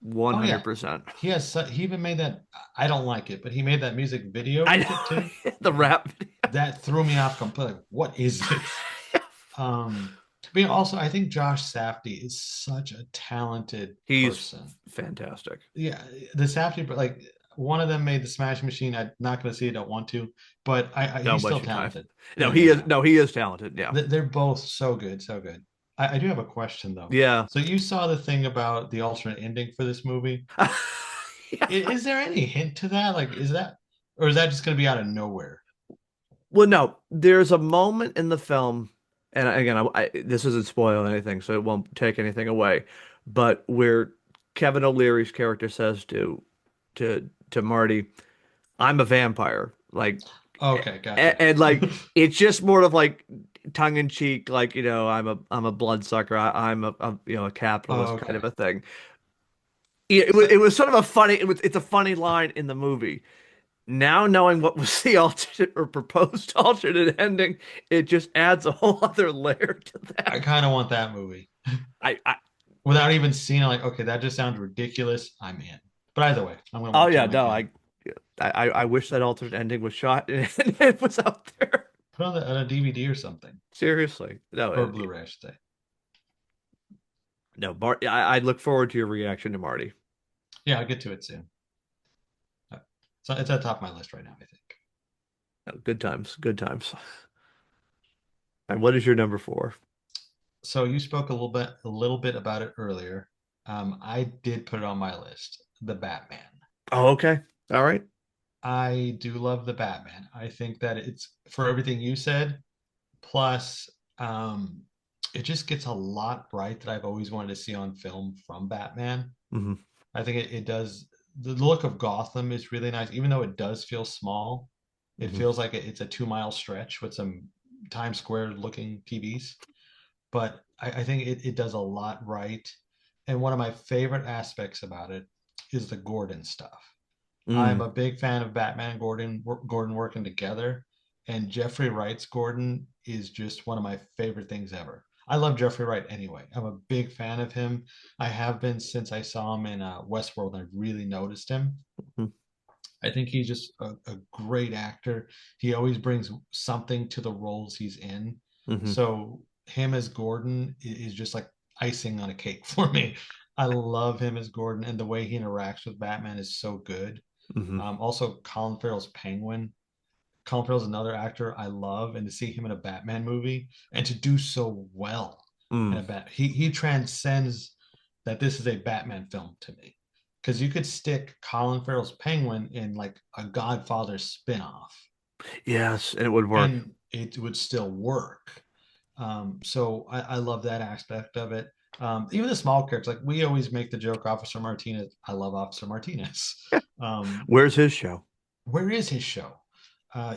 Speaker 2: Oh yeah,
Speaker 1: 100%.
Speaker 2: he even made that. I don't like it, but he made that music video
Speaker 1: I
Speaker 2: with it too.
Speaker 1: know the rap video.
Speaker 2: That threw me off completely. Like, what is this? Um, but also, I think Josh Safdie is such a talented
Speaker 1: He's
Speaker 2: person.
Speaker 1: fantastic.
Speaker 2: Yeah, the Safdie, but like one of them made the Smash Machine. I'm not going to see it. Don't want to, but
Speaker 1: Don't
Speaker 2: he's still
Speaker 1: waste your time.
Speaker 2: talented.
Speaker 1: No,
Speaker 2: Yeah, yeah, yeah.
Speaker 1: he is talented. Yeah.
Speaker 2: They're both so good, so good. I do have a question though.
Speaker 1: Yeah.
Speaker 2: So you saw the thing about the alternate ending for this movie.
Speaker 1: Yeah.
Speaker 2: Is there any hint to that? Like, is that, or is that just going to be out of nowhere?
Speaker 1: Well, no, there's a moment in the film, and again, this doesn't spoil anything, so it won't take anything away, but where Kevin O'Leary's character says to Marty, "I'm a vampire," like,
Speaker 2: Okay, gotcha.
Speaker 1: like it's just more of like tongue in cheek, like I'm a bloodsucker, I'm a
Speaker 2: Oh,
Speaker 1: capitalist kind
Speaker 2: okay.
Speaker 1: of a thing. Yeah,
Speaker 2: So,
Speaker 1: it was sort of a funny, it's a funny line in the movie. Now knowing what was the alternate or proposed alternate ending, it just adds a whole other layer to
Speaker 2: I
Speaker 1: that.
Speaker 2: kind of want that movie
Speaker 1: I
Speaker 2: without even seeing it. Like, okay, that just sounds ridiculous. I'm in. But either way, I'm gonna
Speaker 1: oh
Speaker 2: watch
Speaker 1: yeah,
Speaker 2: them
Speaker 1: no,
Speaker 2: again.
Speaker 1: I wish that alternate ending was shot and it was out there.
Speaker 2: Put on a DVD or something,
Speaker 1: Seriously, no,
Speaker 2: or Blu-ray, I should say.
Speaker 1: no, I look forward to your reaction to Marty.
Speaker 2: Yeah, I'll get to it soon. So it's at the top of my list right now, I think.
Speaker 1: No, good times, good times. And what is your number four?
Speaker 2: So you spoke a little bit about it earlier. I did put it on my list, the Batman.
Speaker 1: Oh, okay, all right.
Speaker 2: I do love the Batman. I think that it's for everything you said, plus um, it just gets a lot right that I've always wanted to see on film from Batman.
Speaker 1: Hmm.
Speaker 2: I think it does. The look of Gotham is really nice, even though it does feel small. It
Speaker 1: Hmm.
Speaker 2: feels like it's a 2 mile stretch with some Times Square looking TVs. But I think it does a lot right. And one of my favorite aspects about it is the Gordon stuff. I'm
Speaker 1: Mm.
Speaker 2: a big fan of Batman and Gordon working together, and Jeffrey Wright's Gordon is just one of my favorite things ever. I love Jeffrey Wright anyway. I'm a big fan of him. I have been since I saw him in Westworld, and I really noticed him. I think he's just a great actor. He always brings something to the roles he's in.
Speaker 1: Hmm.
Speaker 2: So him as Gordon is just like icing on a cake for me. I love him as Gordon, and the way he interacts with Batman is so good.
Speaker 1: Hmm.
Speaker 2: Also, Colin Farrell's Penguin. Colin Farrell's another actor I love, and to see him in a Batman movie and to do so well in
Speaker 1: Mm.
Speaker 2: a he transcends that this is a Batman film to me. Because you could stick Colin Farrell's Penguin in like a Godfather spinoff,
Speaker 1: Yes, and it would work.
Speaker 2: and it would still work. So I love that aspect of it. Even the small characters, like we always make the joke, Officer Martinez. I love Officer Martinez. Um,
Speaker 1: Where's his show?
Speaker 2: where is his show?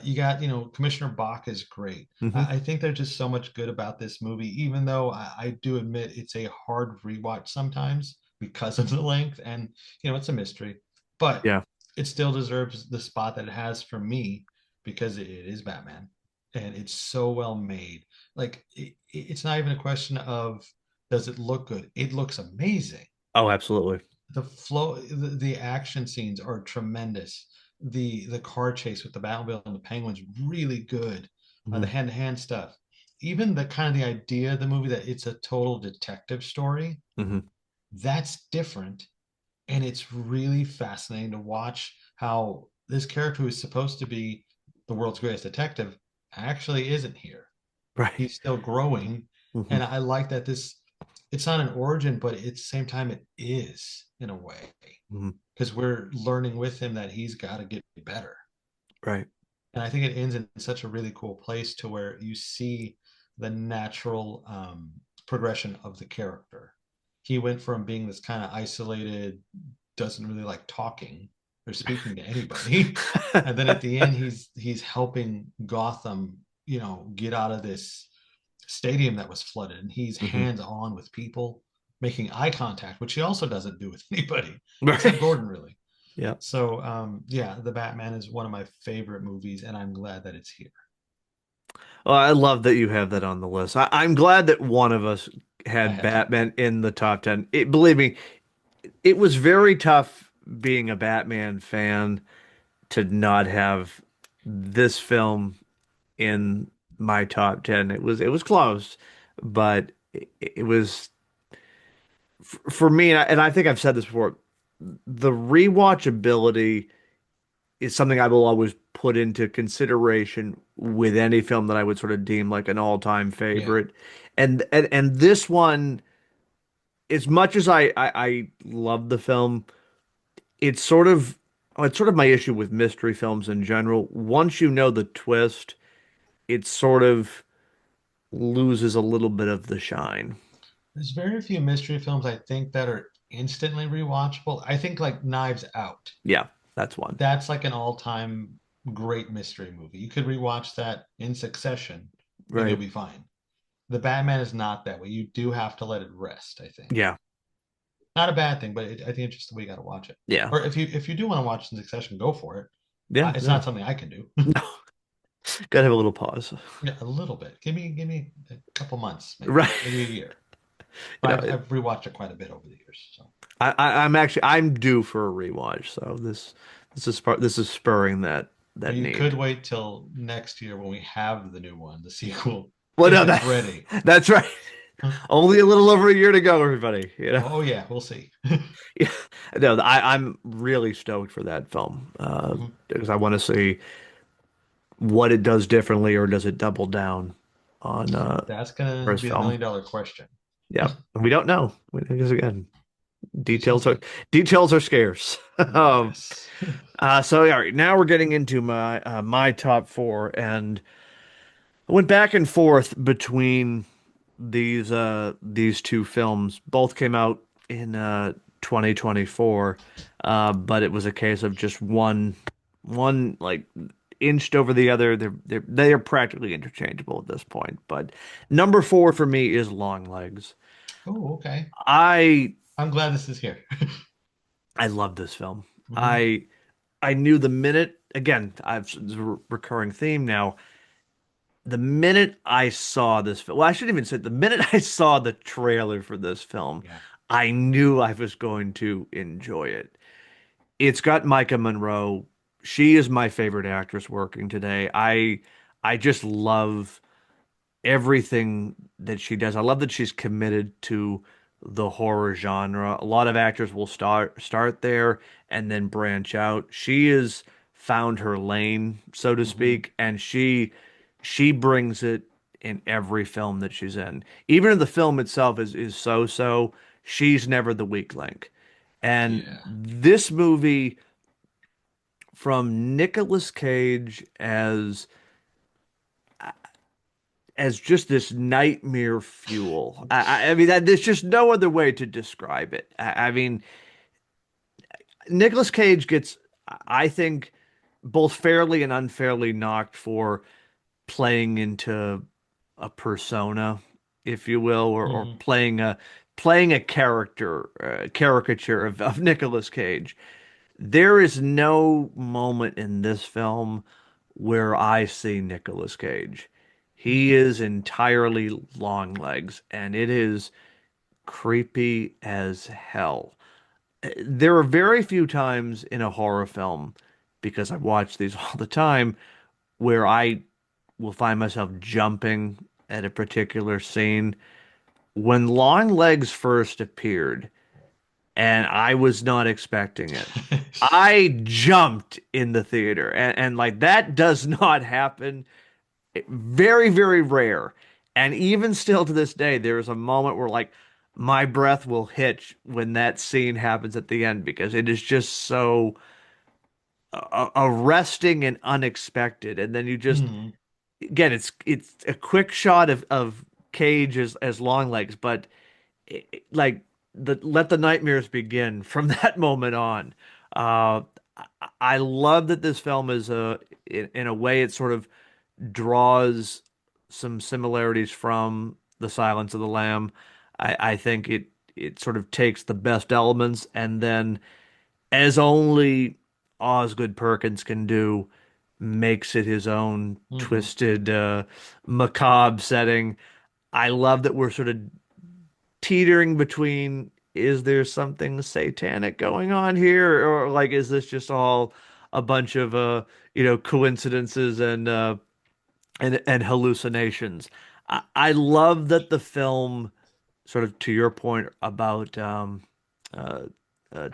Speaker 2: You got, Commissioner Bach is great.
Speaker 1: Hmm.
Speaker 2: I think there's just so much good about this movie, even though I do admit it's a hard rewatch sometimes because of the length and, it's a mystery, but
Speaker 1: Yeah.
Speaker 2: it still deserves the spot that it has for me because it is Batman and it's so well made. Like, it's not even a question of does it look good? It looks amazing.
Speaker 1: Oh, absolutely.
Speaker 2: The flow, the action scenes are tremendous. The car chase with the Batmobile and the Penguins really good. The
Speaker 1: Hmm.
Speaker 2: hand to hand stuff, even the kind of the idea of the movie that it's a total detective story,
Speaker 1: Hmm.
Speaker 2: that's different, and it's really fascinating to watch how this character who is supposed to be the world's greatest detective actually isn't here.
Speaker 1: Right.
Speaker 2: He's still growing,
Speaker 1: Hmm.
Speaker 2: and I like that this it's not an origin, but at the same time it is in a way
Speaker 1: Hmm.
Speaker 2: because we're learning with him that he's got to get better.
Speaker 1: Right.
Speaker 2: And I think it ends in such a really cool place to where you see the natural progression of the character. He went from being this kind of isolated, doesn't really like talking or speaking to anybody, and then at the end he's helping Gotham, get out of this stadium that was flooded, and he's
Speaker 1: Hmm.
Speaker 2: hands on with people, making eye contact, which he also doesn't do with anybody except
Speaker 1: Right.
Speaker 2: Gordon, really.
Speaker 1: Yeah.
Speaker 2: So yeah, The Batman is one of my favorite movies, and I'm glad that it's here.
Speaker 1: Well, I love that you have that on the list. I'm glad that one of us
Speaker 2: I
Speaker 1: had
Speaker 2: had to.
Speaker 1: Batman in the top 10. Believe me, it was very tough being a Batman fan to not have this film in my top 10. It was close, but it was for me, and I think I've said this before, the rewatchability is something I will always put into consideration with any film that I would sort of deem like an all-time
Speaker 2: Yeah,
Speaker 1: favorite. And this one, as much as I love the film, it's sort of it's sort of my issue with mystery films in general. Once you know the twist, it sort of loses a little bit of the shine.
Speaker 2: there's very few mystery films I think that are instantly rewatchable. I think like Knives Out.
Speaker 1: Yeah, that's one.
Speaker 2: That's like an all-time great mystery movie. You could rewatch that in succession, and you'll
Speaker 1: Right.
Speaker 2: be fine. The Batman is not that way. You do have to let it rest, I think.
Speaker 1: Yeah.
Speaker 2: Not a bad thing, but I think it's just the way you got to watch it.
Speaker 1: Yeah.
Speaker 2: Or if you do want to watch in succession, go for it.
Speaker 1: Yeah.
Speaker 2: It's
Speaker 1: No.
Speaker 2: not something I can do.
Speaker 1: No. Gotta have a little pause.
Speaker 2: Yeah, a little bit. Give me a couple months, maybe
Speaker 1: Right.
Speaker 2: maybe a year.
Speaker 1: You
Speaker 2: But
Speaker 1: know,
Speaker 2: I've rewatched it quite a bit over the years. So
Speaker 1: I'm due for a rewatch, so this is spurring
Speaker 2: or
Speaker 1: that
Speaker 2: you
Speaker 1: need.
Speaker 2: could wait till next year when we have the new one, the sequel,
Speaker 1: Well,
Speaker 2: if
Speaker 1: no,
Speaker 2: it's ready.
Speaker 1: that's right. Only a little over a year to go, everybody.
Speaker 2: Oh yeah, we'll see.
Speaker 1: Yeah. No, I'm really stoked for that film
Speaker 2: Mhm.
Speaker 1: because I want to see what it does differently, or does it double down on
Speaker 2: That's gonna
Speaker 1: first
Speaker 2: be the
Speaker 1: film.
Speaker 2: million-dollar question.
Speaker 1: Yeah, we don't know. Because again,
Speaker 2: We shall
Speaker 1: details are
Speaker 2: see.
Speaker 1: details are scarce. Um,
Speaker 2: Yes.
Speaker 1: so all right, now we're getting into my top four, and I went back and forth between these two films. Both came out in 2024, but it was a case of just one like inched over the other. They are practically interchangeable at this point. But number four for me is Long Legs.
Speaker 2: Oh, okay.
Speaker 1: I
Speaker 2: I'm glad this is here.
Speaker 1: I love this film.
Speaker 2: Mhm.
Speaker 1: I knew the minute, again, I've it's a recurring theme now. The minute I saw this film, well, I shouldn't even say the minute I saw the trailer for this film,
Speaker 2: Yeah.
Speaker 1: I knew I was going to enjoy it. It's got Micah Monroe. She is my favorite actress working today. I just love everything that she does. I love that she's committed to the horror genre. A lot of actors will start there and then branch out. She has found her lane, so to
Speaker 2: Hmm.
Speaker 1: speak, and she brings it in every film that she's in. Even if the film itself is so-so, she's never the weak link. And
Speaker 2: Yeah.
Speaker 1: this movie from Nicolas Cage as just this nightmare fuel. I mean, there's just no other way to describe it. I mean, Nicolas Cage gets, I think, both fairly and unfairly knocked for playing into a persona, if you will, or
Speaker 2: Hmm.
Speaker 1: playing a character, caricature of Nicolas Cage. There is no moment in this film where I see Nicolas Cage. He is entirely long legs, and it is creepy as hell. There are very few times in a horror film, because I watch these all the time, where I will find myself jumping at a particular scene. When Longlegs first appeared, and I was not expecting it, I jumped in the theater, and like that does not happen. Very, very rare. And even still to this day, there is a moment where like my breath will hitch when that scene happens at the end because it is just so arresting and unexpected. And then you just
Speaker 2: Hmm.
Speaker 1: again, it's a quick shot of Cage as long legs, but like the let the nightmares begin from that moment on. Uh, I love that this film is in a way it sort of draws some similarities from The Silence of the Lamb. I think it sort of takes the best elements and then, as only Osgood Perkins can do, makes it his own
Speaker 2: Hmm.
Speaker 1: twisted, macabre setting. I love that we're sort of teetering between, is there something satanic going on here, or like is this just all a bunch of coincidences and hallucinations. I love that the film, sort of to your point about uh,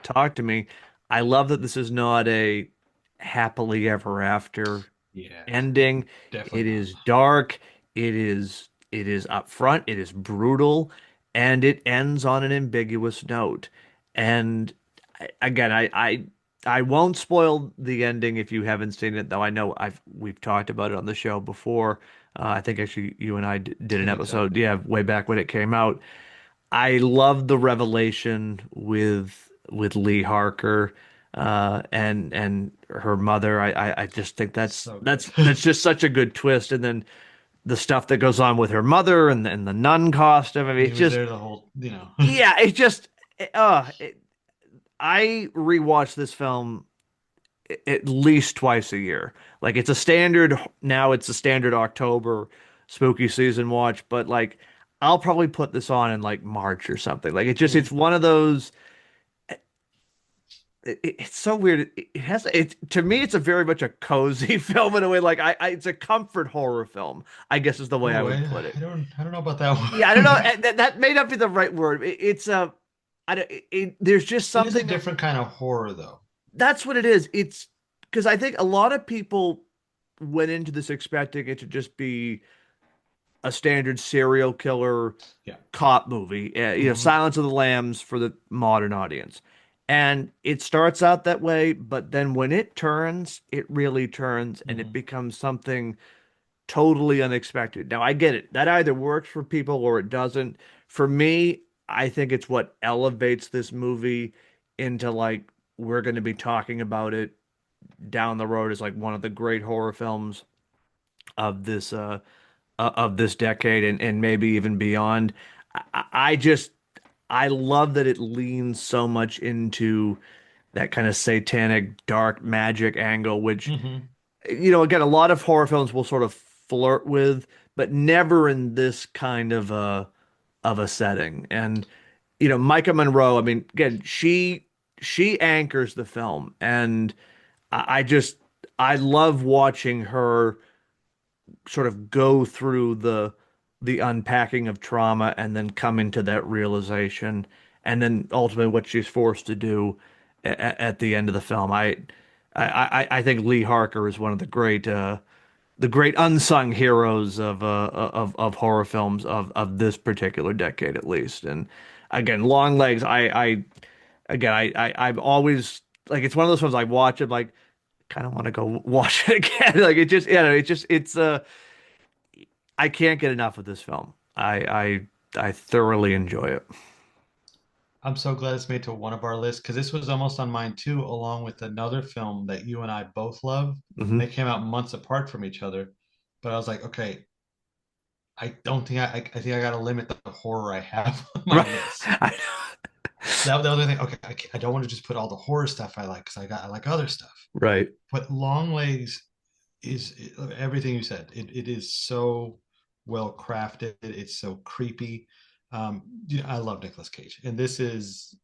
Speaker 1: Talk to Me, I love that this is not a happily ever after
Speaker 2: Yeah.
Speaker 1: ending.
Speaker 2: Definitely
Speaker 1: It
Speaker 2: not.
Speaker 1: is dark, it is upfront, it is brutal, and it ends on an ambiguous note. And again, I won't spoil the ending if you haven't seen it, though I know we've talked about it on the show before. I think actually you and I
Speaker 2: I
Speaker 1: did an
Speaker 2: think so.
Speaker 1: episode, yeah, way back when it came out. I love the revelation with Lee Harker and her mother. I just think that's
Speaker 2: So good.
Speaker 1: that's that's just such a good twist. And then the stuff that goes on with her mother and the nun costume. I mean,
Speaker 2: He
Speaker 1: it's
Speaker 2: was
Speaker 1: just
Speaker 2: there the whole.
Speaker 1: yeah, it's just I rewatch this film at least twice a year. Like it's a standard now, it's a standard October spooky season watch, but like I'll probably put this on in like March or something. Like it's
Speaker 2: Hmm.
Speaker 1: one of those it's so weird. It has it to me it's a very much a cozy film in a way like it's a comfort horror film, I guess is the way I
Speaker 2: Oh,
Speaker 1: would put it.
Speaker 2: I don't know about that
Speaker 1: Yeah, I don't know.
Speaker 2: one.
Speaker 1: That may not be the right word. It's a I don't there's just
Speaker 2: It is a
Speaker 1: something
Speaker 2: different kind of horror, though.
Speaker 1: that's what it is. It's because I think a lot of people went into this expecting it to just be a standard serial killer
Speaker 2: Yeah.
Speaker 1: cop movie,
Speaker 2: Hmm.
Speaker 1: Silence of the Lambs for the modern audience. And it starts out that way, but then when it turns, it really turns and it
Speaker 2: Hmm.
Speaker 1: becomes something totally unexpected. Now, I get it. That either works for people or it doesn't. For me, I think it's what elevates this movie into like we're going to be talking about it down the road as like one of the great horror films of this decade and maybe even beyond. I just I love that it leans so much into that kind of satanic dark magic angle, which
Speaker 2: Hmm.
Speaker 1: again, a lot of horror films will sort of flirt with, but never in this kind of a setting. And Micah Monroe, I mean, again, she anchors the film, and I just I love watching her sort of go through the unpacking of trauma and then coming to that realization, and then ultimately what she's forced to do at the end of the film. I think Lee Harker is one of the great unsung heroes of horror films of this particular decade, at least. And again, Longlegs, I've always like, it's one of those films I watch it like kind of want to go watch it again. Like it just, yeah, it's I can't get enough of this film. I thoroughly enjoy it.
Speaker 2: I'm so glad it's made to one of our lists because this was almost on mine too, along with another film that you and I both love. And
Speaker 1: Hmm.
Speaker 2: they came out months apart from each other. But I was like, okay, I don't think I think I got to limit the horror I have on my
Speaker 1: Right.
Speaker 2: list.
Speaker 1: I,
Speaker 2: That the other thing. Okay, I don't want to just put all the horror stuff I like because I like other stuff.
Speaker 1: right.
Speaker 2: But Longlegs is everything you said. It is so well crafted. It's so creepy. I love Nicolas Cage, and this is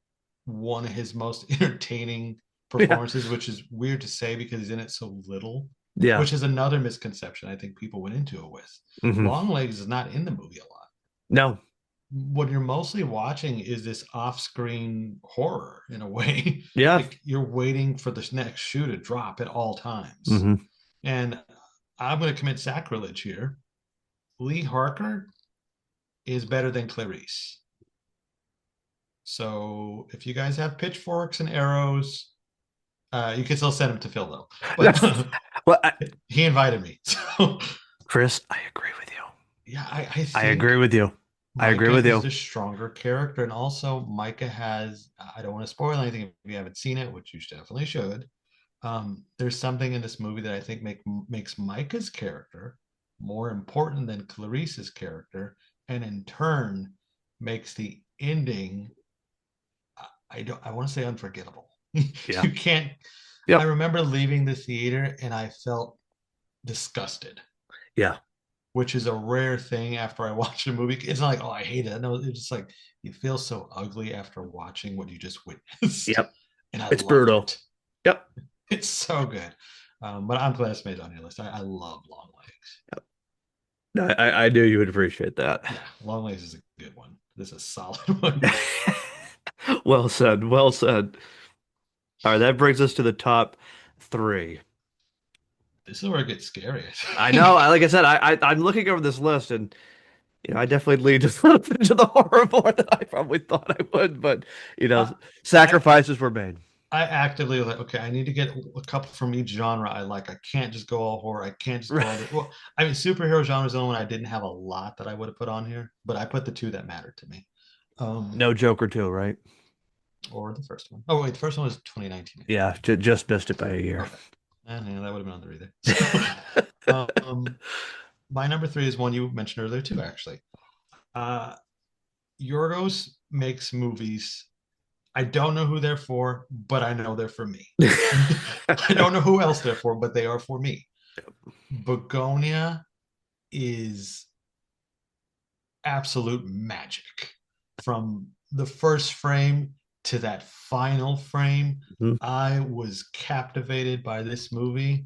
Speaker 2: one of his most entertaining
Speaker 1: Yeah.
Speaker 2: performances, which is weird to say because he's in it so little,
Speaker 1: Yeah.
Speaker 2: which is another misconception I think people went into it with.
Speaker 1: Hmm.
Speaker 2: Longlegs is not in the movie a lot.
Speaker 1: No.
Speaker 2: What you're mostly watching is this off-screen horror in a way.
Speaker 1: Yeah.
Speaker 2: Like you're waiting for this next shoe to drop at all times.
Speaker 1: Hmm.
Speaker 2: And I'm going to commit sacrilege here. Lee Harker is better than Clarice. So if you guys have pitchforks and arrows, you can still send him to Phil though. But
Speaker 1: Well,
Speaker 2: he invited me. So
Speaker 1: Chris, I agree with you.
Speaker 2: yeah, I
Speaker 1: I agree
Speaker 2: think
Speaker 1: with you. I agree
Speaker 2: Micah
Speaker 1: with
Speaker 2: is
Speaker 1: you.
Speaker 2: the stronger character. And also Micah has, I don't want to spoil anything if you haven't seen it, which you definitely should. There's something in this movie that I think makes Micah's character more important than Clarice's character, and in turn makes the ending, I want to say unforgettable.
Speaker 1: Yeah.
Speaker 2: You can't. I
Speaker 1: Yep.
Speaker 2: remember leaving the theater and I felt disgusted,
Speaker 1: Yeah.
Speaker 2: which is a rare thing after I watch a movie. It's not like, oh, I hate it. No, it's just like you feel so ugly after watching what you just witnessed.
Speaker 1: Yep.
Speaker 2: And I
Speaker 1: It's
Speaker 2: loved
Speaker 1: brutal.
Speaker 2: it.
Speaker 1: Yep.
Speaker 2: It's so good. But I'm glad it's made on your list. I love Long Legs.
Speaker 1: I knew you would appreciate that.
Speaker 2: Yeah, Long Legs is a good one. This is a solid one.
Speaker 1: Well said. Well said. All right, that brings us to the top three.
Speaker 2: This is where it gets scary,
Speaker 1: I
Speaker 2: I
Speaker 1: know.
Speaker 2: think.
Speaker 1: Like I said, I'm looking over this list, and I definitely leaned a little bit into the horror more than I probably thought I would. But
Speaker 2: I, I
Speaker 1: sacrifices were made.
Speaker 2: I actively like, okay, I need to get a couple from each genre I like. I can't just go all horror. I can't just go all the, well, I mean, superhero genre is the only one I didn't have a lot that I would have put on here, but I put the two that mattered to me. Um,
Speaker 1: No Joker too, right?
Speaker 2: or the first one. Oh wait, the first one was 2019.
Speaker 1: Yeah, just missed it by a year.
Speaker 2: Okay. Yeah, that would have been on there either. So, my number three is one you mentioned earlier too, actually. Uh, Yorgos makes movies. I don't know who they're for, but I know they're for me. I don't know who else they're for, but they are for me. Begonia is absolute magic. From the first frame to that final frame,
Speaker 1: Mhm.
Speaker 2: I was captivated by this movie,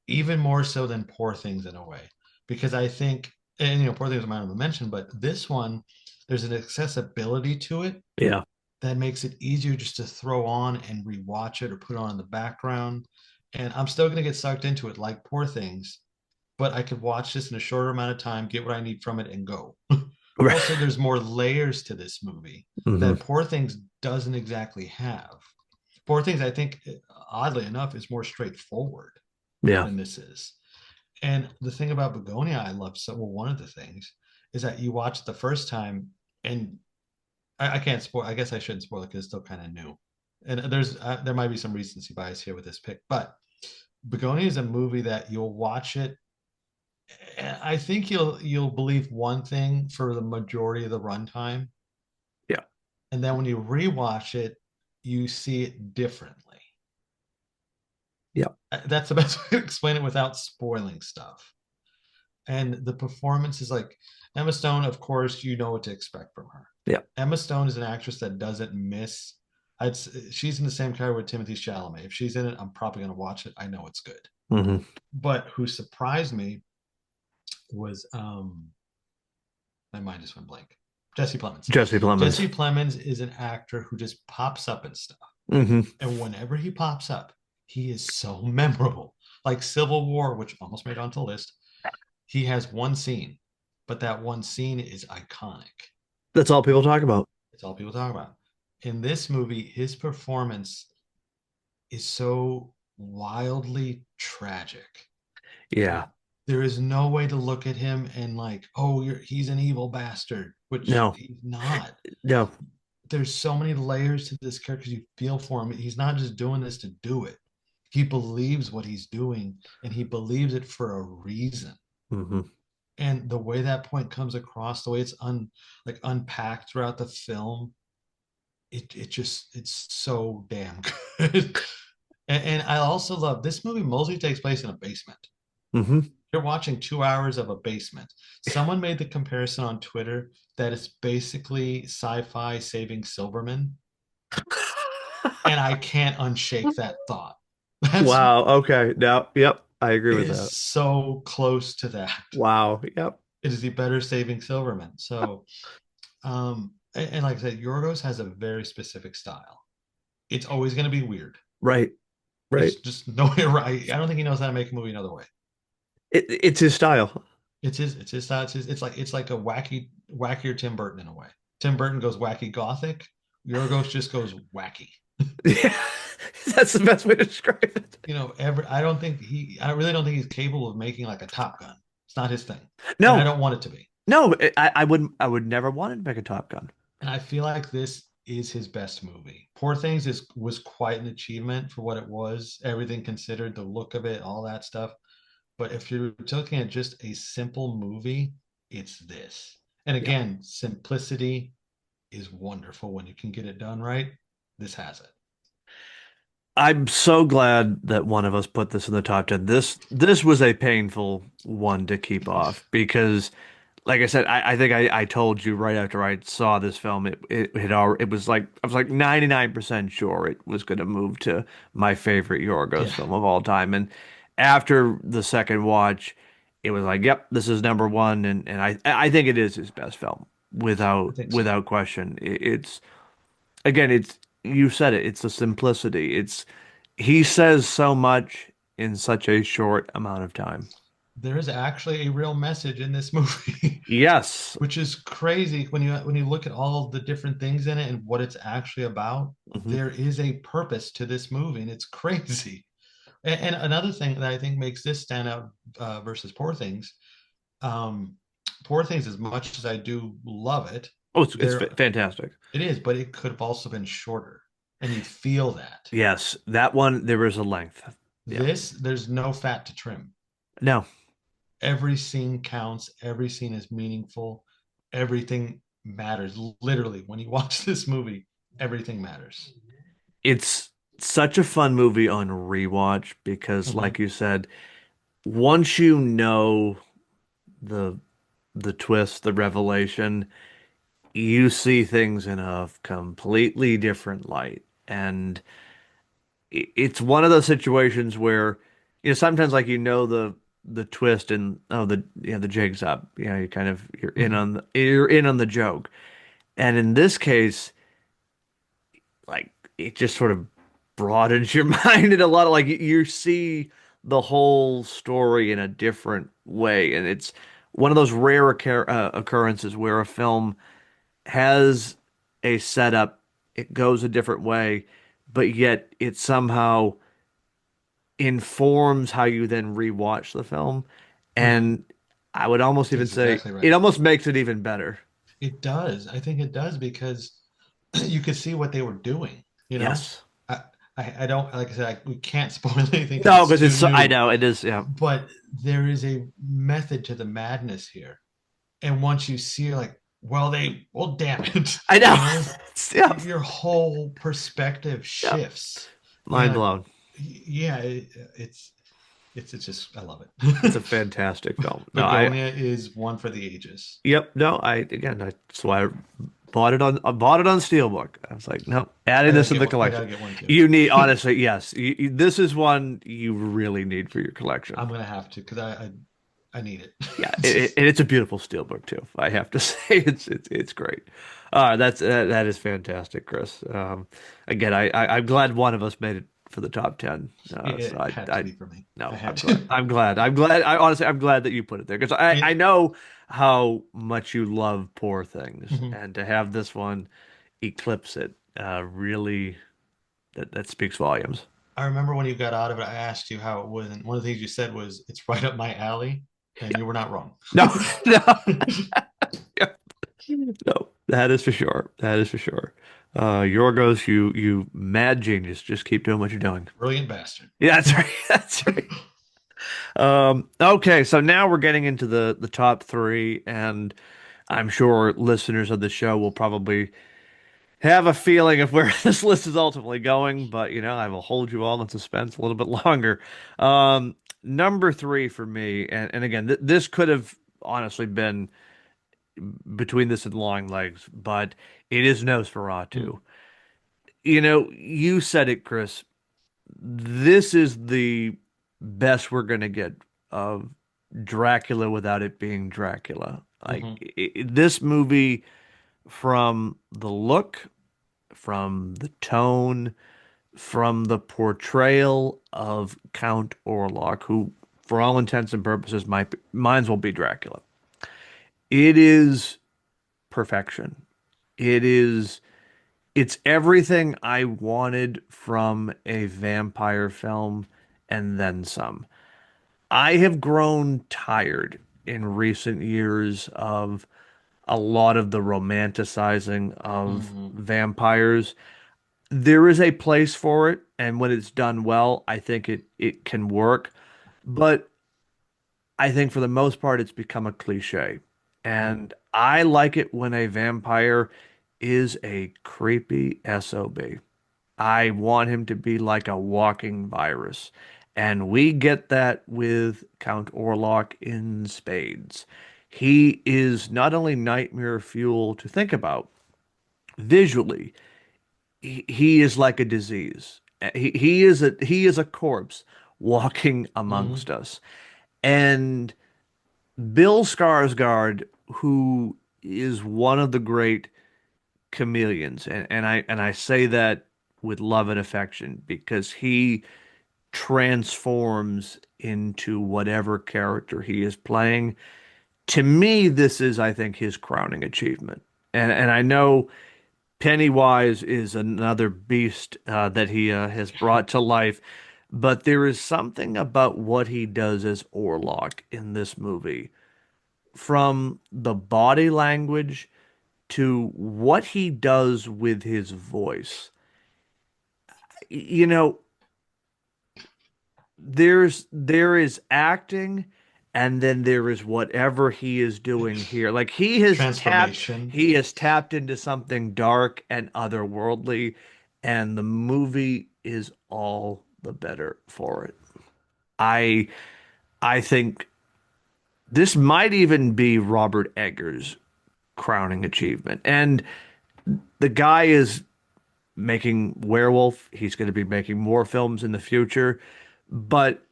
Speaker 2: even more so than Poor Things in a way, because I think, and Poor Things might have been mentioned, but this one, there's an accessibility to it
Speaker 1: Yeah.
Speaker 2: that makes it easier just to throw on and rewatch it or put it on in the background. And I'm still going to get sucked into it like Poor Things, but I could watch this in a shorter amount of time, get what I need from it, and go. Also, there's more layers to this movie
Speaker 1: Hmm.
Speaker 2: that Poor Things doesn't exactly have. Poor Things, I think, oddly enough, is more straightforward
Speaker 1: Yeah.
Speaker 2: than this is. And the thing about Begonia, I love so well, one of the things is that you watch it the first time and I can't spoil. I guess I shouldn't spoil it because it's still kind of new, and there might be some recency bias here with this pick. But Begonia is a movie that you'll watch it. I think you'll believe one thing for the majority of the runtime,
Speaker 1: Yeah.
Speaker 2: and then when you rewatch it, you see it differently.
Speaker 1: Yeah.
Speaker 2: That's the best way to explain it without spoiling stuff. And the performance is like Emma Stone, of course, you know what to expect from her.
Speaker 1: Yeah.
Speaker 2: Emma Stone is an actress that doesn't miss. She's in the same category with Timothy Chalamet. If she's in it, I'm probably going to watch it. I know it's good.
Speaker 1: Hmm.
Speaker 2: But who surprised me was My mind just went blank. Jesse Plemons.
Speaker 1: Jesse Plemons.
Speaker 2: Jesse Plemons is an actor who just pops up and stuff.
Speaker 1: Hmm.
Speaker 2: And whenever he pops up, he is so memorable. Like Civil War, which almost made onto the list, he has one scene, but that one scene is iconic.
Speaker 1: That's all people talk about.
Speaker 2: It's all people talk about. In this movie, his performance is so wildly tragic.
Speaker 1: Yeah.
Speaker 2: Like there is no way to look at him and like, oh, he's an evil bastard, which
Speaker 1: No,
Speaker 2: he's not.
Speaker 1: no.
Speaker 2: There's so many layers to this character. You feel for him. He's not just doing this to do it. He believes what he's doing, and he believes it for a reason.
Speaker 1: Hmm.
Speaker 2: And the way that point comes across, the way it's unpacked throughout the film, it's so damn good. And I also love this movie mostly takes place in a basement.
Speaker 1: Hmm.
Speaker 2: You're watching 2 hours of a basement. Someone made the comparison on Twitter that it's basically sci-fi Saving Silverman, and I can't unshake that thought. That's
Speaker 1: Wow. Okay. No. Yep. I agree
Speaker 2: it
Speaker 1: with
Speaker 2: is
Speaker 1: that.
Speaker 2: so close to that.
Speaker 1: Wow. Yep.
Speaker 2: It is the better Saving Silverman. So, and like I said, Yorgos has a very specific style. It's always going to be weird.
Speaker 1: Right. Right.
Speaker 2: There's just no way right. I don't think he knows how to make a movie another way.
Speaker 1: It's his style.
Speaker 2: It's his style. It's like a wackier Tim Burton in a way. Tim Burton goes wacky gothic. Yorgos just goes wacky.
Speaker 1: Yeah. That's the best way to describe it.
Speaker 2: I really don't think he's capable of making like a Top Gun. It's not his thing. And I
Speaker 1: No.
Speaker 2: don't want it to be.
Speaker 1: No. I would never want to make a Top Gun.
Speaker 2: And I feel like this is his best movie. Poor Things was quite an achievement for what it was, everything considered, the look of it, all that stuff. But if you're looking at just a simple movie, it's this. And
Speaker 1: Yeah.
Speaker 2: again, simplicity is wonderful when you can get it done right. This has it.
Speaker 1: I'm so glad that one of us put this in the top 10. This was a painful one to keep off because, like I said, I think I told you right after I saw this film, it was like I was like 99% sure it was going to move to my favorite Yorgos
Speaker 2: Yeah,
Speaker 1: film of all time. And after the second watch, it was like, yep, this is number one, and I think it is his best film
Speaker 2: I
Speaker 1: without
Speaker 2: think so.
Speaker 1: without question. It's again, it's you said it. It's the simplicity. It's he says so much in such a short amount of time.
Speaker 2: There is actually a real message in this movie,
Speaker 1: Yes.
Speaker 2: which is crazy when you look at all the different things in it and what it's actually about.
Speaker 1: Hmm.
Speaker 2: There is a purpose to this movie, and it's crazy. And another thing that I think makes this stand out versus um, Poor Things, as much as I do love it,
Speaker 1: Oh, it's
Speaker 2: there
Speaker 1: fantastic.
Speaker 2: it is, but it could have also been shorter, and you feel that.
Speaker 1: Yes, that one there was a length. Yeah.
Speaker 2: There's no fat to trim.
Speaker 1: No,
Speaker 2: Every scene counts. Every scene is meaningful. Everything matters. Literally, when you watch this movie, everything matters.
Speaker 1: it's such a fun movie on rewatch because,
Speaker 2: Mhm.
Speaker 1: like you said, once you know the the twist, the revelation, you see things in a completely different light. And it's one of those situations where, sometimes like the twist and oh the jig's up. You kind of
Speaker 2: Mhm.
Speaker 1: you're in on the joke. And in this case, like it just sort of broadens your mind in a lot of like you see the whole story in a different way. And it's one of those rare occurrences where a film has a setup, it goes a different way, but yet it somehow informs how you then rewatch the film.
Speaker 2: Mhm.
Speaker 1: And I would almost even
Speaker 2: That's
Speaker 1: say
Speaker 2: exactly
Speaker 1: it
Speaker 2: right.
Speaker 1: almost makes it even better.
Speaker 2: It does. I think it does because you could see what they were doing. You know,
Speaker 1: Yes.
Speaker 2: I I don't like I said we can't spoil anything because
Speaker 1: No,
Speaker 2: it's
Speaker 1: because
Speaker 2: too
Speaker 1: I
Speaker 2: new.
Speaker 1: know it is. Yeah.
Speaker 2: But there is a method to the madness here, and once you see, you're like, well, damn it,
Speaker 1: I know.
Speaker 2: you know,
Speaker 1: Yeah.
Speaker 2: your whole perspective
Speaker 1: Yeah.
Speaker 2: shifts.
Speaker 1: Mind
Speaker 2: And
Speaker 1: blown.
Speaker 2: yeah, it's just I love
Speaker 1: It's a
Speaker 2: it.
Speaker 1: fantastic film. No,
Speaker 2: Begonia is one for the ages.
Speaker 1: yep. No, that's why I bought it on Steelbook. I was like, no, adding
Speaker 2: I gotta
Speaker 1: this in
Speaker 2: get
Speaker 1: the
Speaker 2: one. I
Speaker 1: collection.
Speaker 2: gotta get one too.
Speaker 1: You need, honestly, yes. This is one you really need for your
Speaker 2: I'm
Speaker 1: collection.
Speaker 2: gonna have to because I need it.
Speaker 1: Yeah,
Speaker 2: Just
Speaker 1: and it's a beautiful steelbook too. I have to say, it's great. That is fantastic, Chris. Again, I'm glad one of us made it for the top 10. So
Speaker 2: it had to
Speaker 1: I
Speaker 2: be for me. I
Speaker 1: no,
Speaker 2: had
Speaker 1: I'm glad.
Speaker 2: to.
Speaker 1: I'm glad. I'm glad. I honestly, I'm glad that you put it there because I
Speaker 2: It,
Speaker 1: know how much you love Poor Things,
Speaker 2: mhm.
Speaker 1: and to have this one eclipse it, really that speaks volumes.
Speaker 2: I remember when you got out of it, I asked you how it was, and one of the things you said was, "It's right up my alley," and you were not wrong.
Speaker 1: No, no. No, that is for sure. That is for sure. Yorgos, you mad genius. Just keep doing what you're doing.
Speaker 2: Brilliant bastard.
Speaker 1: Yeah, that's right. That's right. Okay, so now we're getting into the top three, and I'm sure listeners of the show will probably have a feeling of where this list is ultimately going, but I will hold you all in suspense a little bit longer. Number three for me, and again, this could have honestly been between this and Long Legs, but it is
Speaker 2: Mm,
Speaker 1: Nosferatu. You said it, Chris. This is the best we're gonna get of Dracula without it being Dracula. Like
Speaker 2: mhm,
Speaker 1: this movie, from the look, from the tone, from the portrayal of Count Orlok, who, for all intents and purposes, might as well be Dracula. It is perfection. It is. It's everything I wanted from a vampire film and then some. I have grown tired in recent years of a lot of the romanticizing of
Speaker 2: mhm.
Speaker 1: vampires. There is a place for it, and when it's done well, I think it can work. But I think for the most part, it's become a cliche.
Speaker 2: Mm.
Speaker 1: And I like it when a vampire is a creepy SOB. I want him to be like a walking virus. And we get that with Count Orlok in spades. He is not only nightmare fuel to think about visually, he is like a disease. He is a corpse walking
Speaker 2: Mhm.
Speaker 1: amongst us. And Bill Skarsgård, who is one of the great chameleons, and I say that with love and affection because he transforms into whatever character he is playing. To me, this is, I think, his crowning achievement. And I know Pennywise is another beast that he has brought to life, but there is something about what he does as Orlok in this movie, from the body language to what he does with his voice. You know, there is acting, and then there is whatever he is doing here. Like
Speaker 2: Transformation.
Speaker 1: he has tapped into something dark and otherworldly, and the movie is all the better for it. I I think this might even be Robert Eggers' crowning achievement. And the guy is making Werewolf. He's going to be making more films in the future. But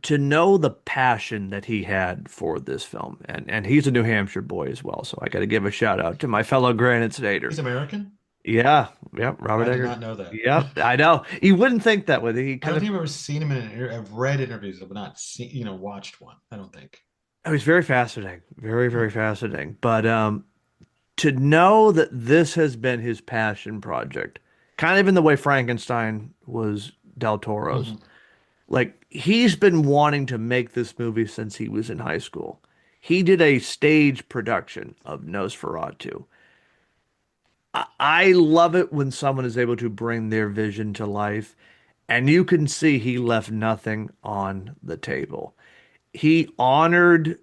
Speaker 1: to know the passion that he had for this film, and he's a New Hampshire boy as well, so I got to give a shout out to my fellow Granite Stater.
Speaker 2: He's American.
Speaker 1: Yeah, yep, Robert
Speaker 2: I did
Speaker 1: Eggers.
Speaker 2: not know that.
Speaker 1: Yep, I know. You wouldn't think that with he
Speaker 2: I
Speaker 1: kind
Speaker 2: don't
Speaker 1: of.
Speaker 2: think I've ever seen him in an interview. I've read interviews, but not seen, watched one. I don't think.
Speaker 1: It was very fascinating, very
Speaker 2: Hmm.
Speaker 1: very fascinating. But to know that this has been his passion project, kind of in the way Frankenstein was Del Toro's.
Speaker 2: Mhm.
Speaker 1: Like he's been wanting to make this movie since he was in high school. He did a stage production of Nosferatu. I love it when someone is able to bring their vision to life, and you can see he left nothing on the table. He honored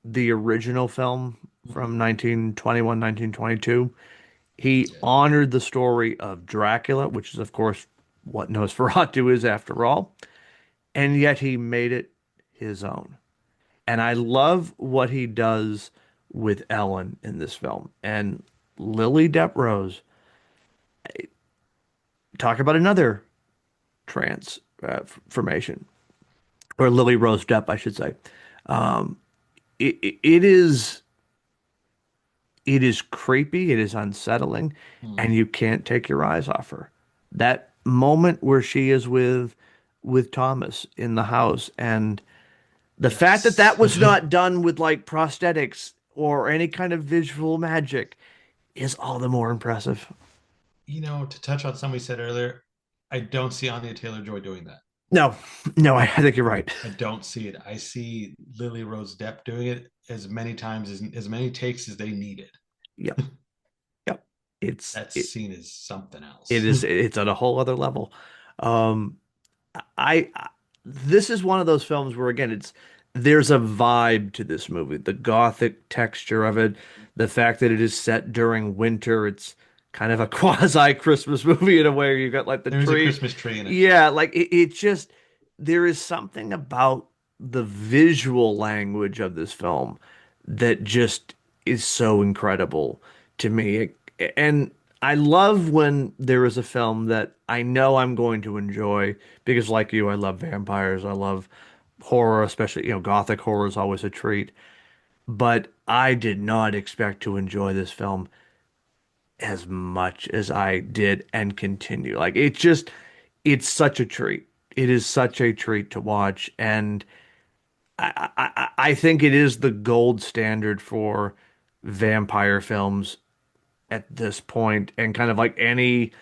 Speaker 1: the original film
Speaker 2: Mhm.
Speaker 1: from 1921, 1922. He
Speaker 2: Yeah.
Speaker 1: honored the story of Dracula, which is, of course, what Nosferatu is after all, and yet he made it his own. And I love what he does with Ellen in this film. And Lily Depp Rose, talk about another transformation. or Lily Rose Depp, I should say. Um, it is creepy, it is unsettling,
Speaker 2: Hmm.
Speaker 1: and you can't take your eyes off her. That moment where she is with Thomas in the house, and the fact that
Speaker 2: Yes.
Speaker 1: that was not done with like prosthetics or any kind of visual magic is all the more impressive.
Speaker 2: To touch on something we said earlier, I don't see Anya Taylor-Joy doing that.
Speaker 1: No, no, I think you're right.
Speaker 2: I don't see it. I see Lily Rose Depp doing it as many times as many takes as they needed.
Speaker 1: Yep, yep. It's
Speaker 2: That
Speaker 1: it,
Speaker 2: scene is something
Speaker 1: it
Speaker 2: else.
Speaker 1: is it's on a whole other level. Um, I this is one of those films where again there's a vibe to this movie. The gothic texture of it, the fact that it is set during winter, it's kind of a quasi Christmas movie in a way. You got like the
Speaker 2: There is a
Speaker 1: tree.
Speaker 2: Christmas tree in it.
Speaker 1: Yeah, like it just there is something about the visual language of this film that just is so incredible to me. And I love when there is a film that I know I'm going to enjoy because, like you, I love vampires. I love horror, especially, gothic horror is always a treat. But I did not expect to enjoy this film as much as I did and continue. Like it's such a treat. It is such a treat to watch, and I think it is the gold standard for vampire films at this point, and kind of like any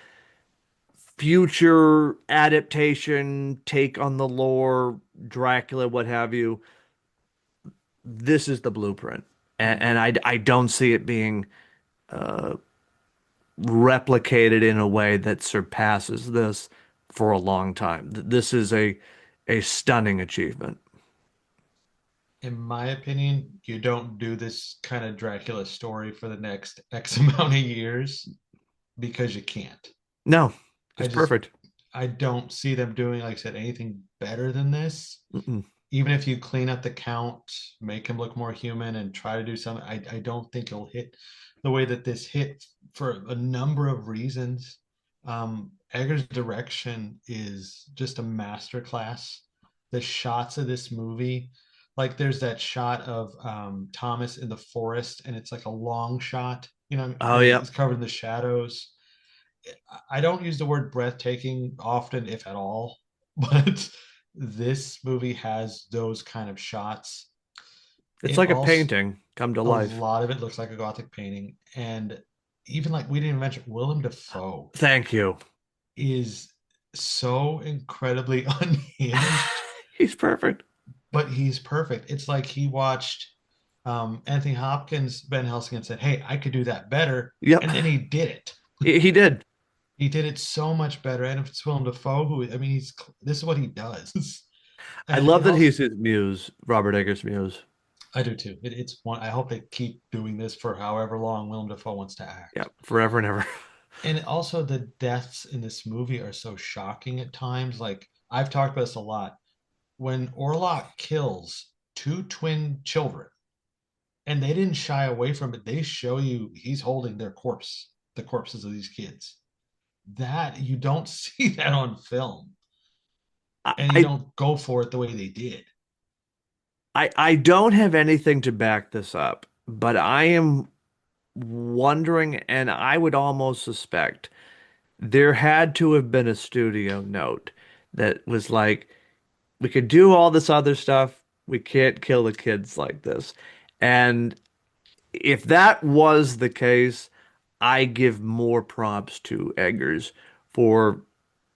Speaker 1: future adaptation, take on the lore, Dracula, what have you. This is the blueprint, and I don't see it being replicated in a way that surpasses this for a long time. This is a stunning achievement.
Speaker 2: In my opinion, you don't do this kind of Dracula story for the next X amount of years because you can't.
Speaker 1: No,
Speaker 2: I
Speaker 1: it's
Speaker 2: just
Speaker 1: perfect.
Speaker 2: I don't see them doing, like I said, anything better than this.
Speaker 1: Mm-mm.
Speaker 2: Even if you clean up the count, make him look more human, and try to do something, I don't think it'll hit the way that this hit for a number of reasons. Eggers' direction is just a masterclass. The shots of this movie, like there's that shot of Thomas in the forest, and it's like a long shot,
Speaker 1: Oh,
Speaker 2: and
Speaker 1: yeah.
Speaker 2: it's covered in the shadows. I don't use the word breathtaking often, if at all, but this movie has those kind of shots.
Speaker 1: It's
Speaker 2: It
Speaker 1: like a
Speaker 2: also,
Speaker 1: painting come to
Speaker 2: a
Speaker 1: life.
Speaker 2: lot of it looks like a Gothic painting. And even like we didn't even mention, Willem Dafoe
Speaker 1: Thank you.
Speaker 2: is so incredibly unhinged,
Speaker 1: He's perfect.
Speaker 2: but he's perfect. It's like he watched Anthony Hopkins, Ben Helsing, and said, "Hey, I could do that better,"
Speaker 1: Yep.
Speaker 2: and then he did it.
Speaker 1: He did.
Speaker 2: He did it so much better. And if it's Willem Dafoe, who I mean, this is what he does.
Speaker 1: I
Speaker 2: And
Speaker 1: love
Speaker 2: it
Speaker 1: that
Speaker 2: also,
Speaker 1: he's his muse, Robert Eggers' muse.
Speaker 2: I do too. It's one. I hope they keep doing this for however long Willem Dafoe wants to
Speaker 1: Yeah,
Speaker 2: act.
Speaker 1: forever and ever.
Speaker 2: And also, the deaths in this movie are so shocking at times. Like I've talked about this a lot. When Orlok kills two twin children, and they didn't shy away from it, they show you he's holding their corpse, the corpses of these kids. That you don't see that on film, and you
Speaker 1: I
Speaker 2: don't go for it the way they did.
Speaker 1: I don't have anything to back this up, but I am wondering, and I would almost suspect there had to have been a studio note that was like, we could do all this other stuff. We can't kill the kids like this. And if that was the case, I give more props to Eggers for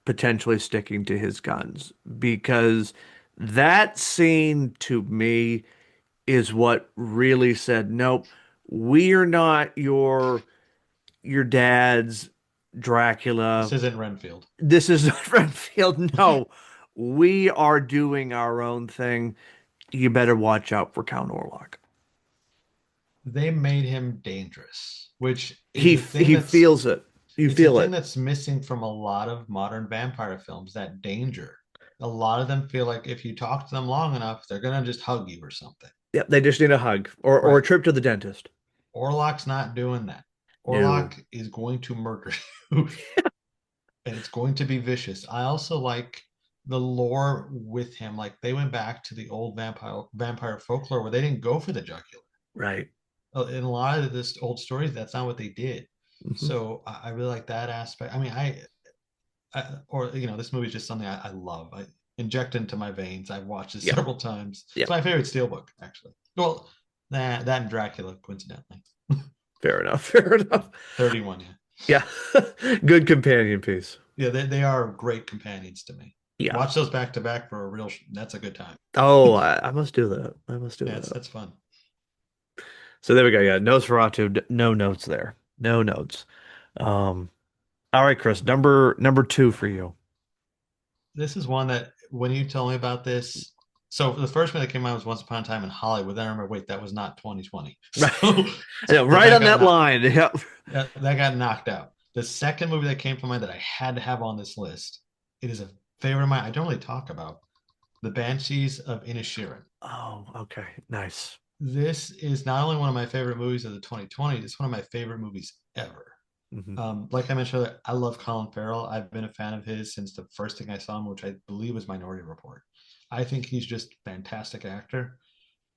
Speaker 1: potentially sticking to his guns because that scene to me is what really said, nope, we're not your dad's
Speaker 2: This
Speaker 1: Dracula.
Speaker 2: isn't Renfield.
Speaker 1: This is not Renfield. No, we are doing our own thing. You better watch out for Count Orlok.
Speaker 2: They made him dangerous, which is
Speaker 1: He
Speaker 2: a thing
Speaker 1: he
Speaker 2: that's
Speaker 1: feels it. You
Speaker 2: it's a
Speaker 1: feel
Speaker 2: thing
Speaker 1: it.
Speaker 2: that's missing from a lot of modern vampire films, that danger. A lot of them feel like if you talk to them long enough, they're gonna just hug you or something.
Speaker 1: Yep, they just need a hug or a
Speaker 2: Right.
Speaker 1: trip to the dentist.
Speaker 2: Orlok's not doing that.
Speaker 1: No.
Speaker 2: Orlok is going to murder you, and it's going to be vicious. I also like the lore with him. Like they went back to the old vampire folklore where they didn't go for the jugular.
Speaker 1: Right.
Speaker 2: In a lot of this old stories, that's not what they did.
Speaker 1: Hmm.
Speaker 2: So I really like that aspect. I mean, or this movie is just something I love. I inject into my veins. I've watched it
Speaker 1: Yeah.
Speaker 2: several times.
Speaker 1: Yeah.
Speaker 2: It's my favorite Steelbook, actually. Well, that and Dracula, coincidentally.
Speaker 1: Fair enough. Fair enough.
Speaker 2: 31, yeah.
Speaker 1: Yeah. Good companion piece.
Speaker 2: Yeah, they are great companions to me.
Speaker 1: Yeah.
Speaker 2: Watch those back to back for a that's a good time.
Speaker 1: Oh, I must do that. I must do
Speaker 2: Yeah,
Speaker 1: that.
Speaker 2: that's fun.
Speaker 1: So there we go. Yeah. Nosferatu, no notes there. No notes. Um, all right, Chris, number two for you.
Speaker 2: This is one that when you told me about this, so the first one that came out was Once Upon a Time in Hollywood. Then I remember, wait, that was not 2020.
Speaker 1: Right.
Speaker 2: So,
Speaker 1: I know,
Speaker 2: so
Speaker 1: right
Speaker 2: that
Speaker 1: on
Speaker 2: got
Speaker 1: that
Speaker 2: knocked
Speaker 1: line. Yep.
Speaker 2: that got knocked out. The second movie that came to mind that I had to have on this list, it is a favorite of mine. I don't really talk about The Banshees of Inisherin.
Speaker 1: Oh, okay. Nice.
Speaker 2: This is not only one of my favorite movies of the 2020s, it's one of my favorite movies ever.
Speaker 1: Hmm.
Speaker 2: Like I mentioned earlier, I love Colin Farrell. I've been a fan of his since the first thing I saw him, which I believe was Minority Report. I think he's just a fantastic actor.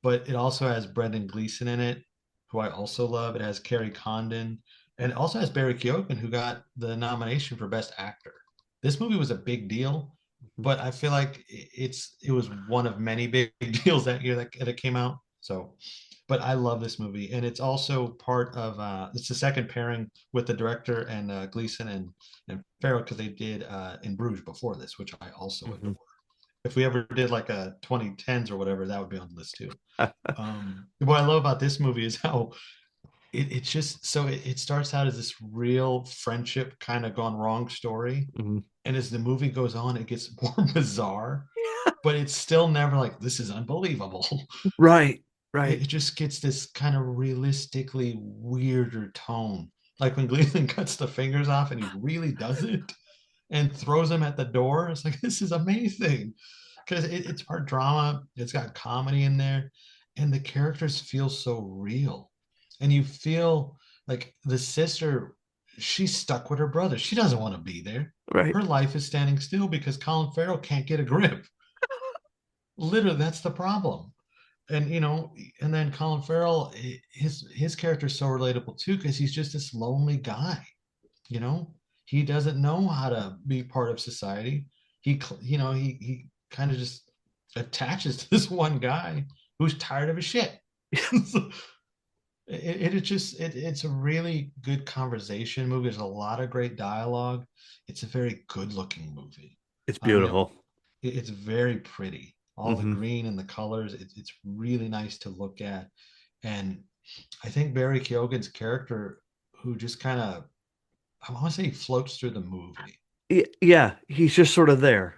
Speaker 2: But it also has Brendan Gleeson in it, who I also love. It has Kerry Condon, and it also has Barry Keoghan, who got the nomination for Best Actor. This movie was a big deal, but I feel like it was one of many big deals that year that it came out. So, but I love this movie, and it's also part of it's the second pairing with the director and Gleeson and Farrell because they did In Bruges before this, which I also
Speaker 1: Hmm.
Speaker 2: adore. If we ever did like a 2010s or whatever, that would be on the list too. What I love about this movie is how it's just so it starts out as this real friendship kind of gone wrong story,
Speaker 1: Hmm.
Speaker 2: and as the movie goes on, it gets more bizarre, but it's still never like this is unbelievable.
Speaker 1: Right.
Speaker 2: It
Speaker 1: Right.
Speaker 2: just gets this kind of realistically weirder tone, like when Gleason cuts the fingers off and he really does it and throws them at the door. It's like this is amazing because it's part drama. It's got comedy in there, and the characters feel so real. And you feel like the sister, she's stuck with her brother. She doesn't want to be there.
Speaker 1: Right.
Speaker 2: Her life is standing still because Colin Farrell can't get a grip. Literally, that's the problem. And and then Colin Farrell, his character is so relatable too because he's just this lonely guy. You know, he doesn't know how to be part of society. He kind of just attaches to this one guy who's tired of his shit. So it's a really good conversation movie. There's a lot of great dialogue. It's a very good looking movie.
Speaker 1: It's
Speaker 2: Um, it,
Speaker 1: beautiful.
Speaker 2: it's very pretty. All the
Speaker 1: Hmm.
Speaker 2: green and the colors. It's really nice to look at. And I think Barry Keoghan's character, who just kind of I want to say he floats through the movie.
Speaker 1: Yeah, he's just sort of there.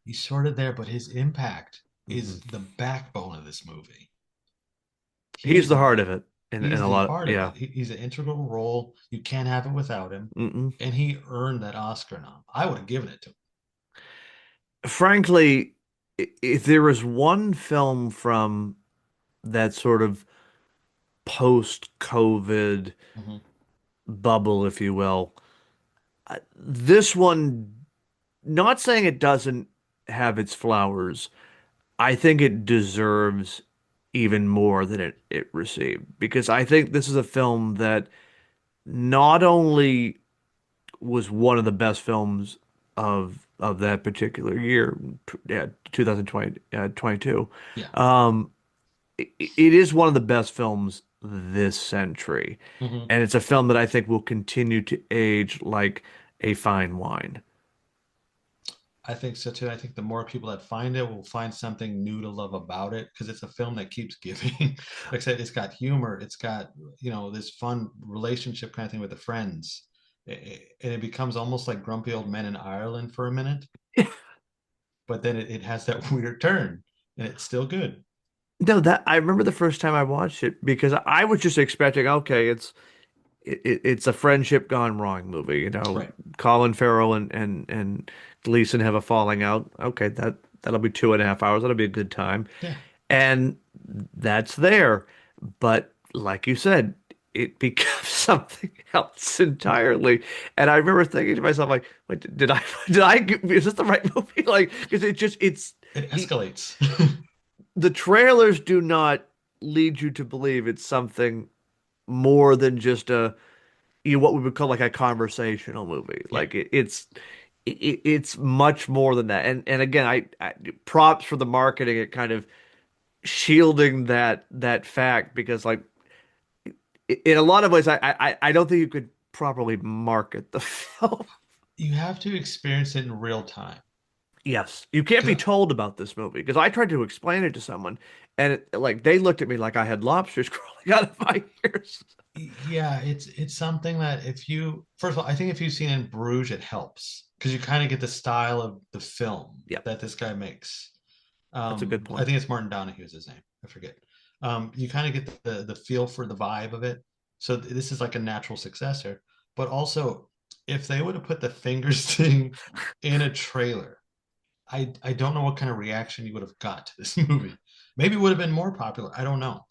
Speaker 2: He's sort of there, but his impact
Speaker 1: Hmm.
Speaker 2: is the backbone of this movie.
Speaker 1: He's
Speaker 2: He's
Speaker 1: the
Speaker 2: the
Speaker 1: heart of it, in
Speaker 2: he's
Speaker 1: a
Speaker 2: the
Speaker 1: lot.
Speaker 2: heart of
Speaker 1: Yeah.
Speaker 2: it. He's an integral role. You can't have it without him,
Speaker 1: Mm-mm.
Speaker 2: and he earned that Oscar nom. I would have given it to
Speaker 1: Frankly, if there was one film from that sort of post-COVID
Speaker 2: him. Hmm.
Speaker 1: bubble, if you will, this one, not saying it doesn't have its flowers, I think it deserves even more than it received because I think this is a film that not only was one of the best films of that particular year, yeah, 2020, 22.
Speaker 2: Yeah.
Speaker 1: Um, it is one of the best films this century,
Speaker 2: Hmm.
Speaker 1: and it's a film that I think will continue to age like a fine wine.
Speaker 2: I think so too. I think the more people that find it will find something new to love about it because it's a film that keeps giving. Like I said, it's got humor, it's got this fun relationship kind of thing with the friends, and it becomes almost like Grumpy Old Men in Ireland for a minute, but then it has that weird turn, and it's still good.
Speaker 1: No, that I remember the first time I watched it because I was just expecting, okay, it's a friendship gone wrong movie.
Speaker 2: Right.
Speaker 1: Colin Farrell and Gleason have a falling out. Okay, that'll be 2.5 hours. That'll be a good time.
Speaker 2: Yeah.
Speaker 1: And that's there. But like you said, it becomes something else entirely. And I remember thinking to myself, like, wait, is this the right movie? Like, because
Speaker 2: It
Speaker 1: he,
Speaker 2: escalates.
Speaker 1: the trailers do not lead you to believe it's something more than just what we would call like a conversational movie.
Speaker 2: Yeah.
Speaker 1: Like it's much more than that. And again, I props for the marketing at kind of shielding that fact because like in a lot of ways, I don't think you could properly market the film.
Speaker 2: You have to experience it in real time.
Speaker 1: Yes, you can't be
Speaker 2: Because
Speaker 1: told about this movie because I tried to explain it to someone, and like they looked at me like I had lobsters crawling out of my ears.
Speaker 2: yeah, it's something that if you first of all, I think if you've seen In Bruges, it helps because you kind of get the style of the film
Speaker 1: Yep,
Speaker 2: that this guy makes.
Speaker 1: that's a good
Speaker 2: I
Speaker 1: point.
Speaker 2: think it's Martin Donahue's his name. I forget. You kind of get the feel for the vibe of it. So this is like a natural successor. But also, if they would have put the fingers thing in a trailer, I don't know what kind of reaction you would have got to this movie. Maybe it would have been more popular. I don't know.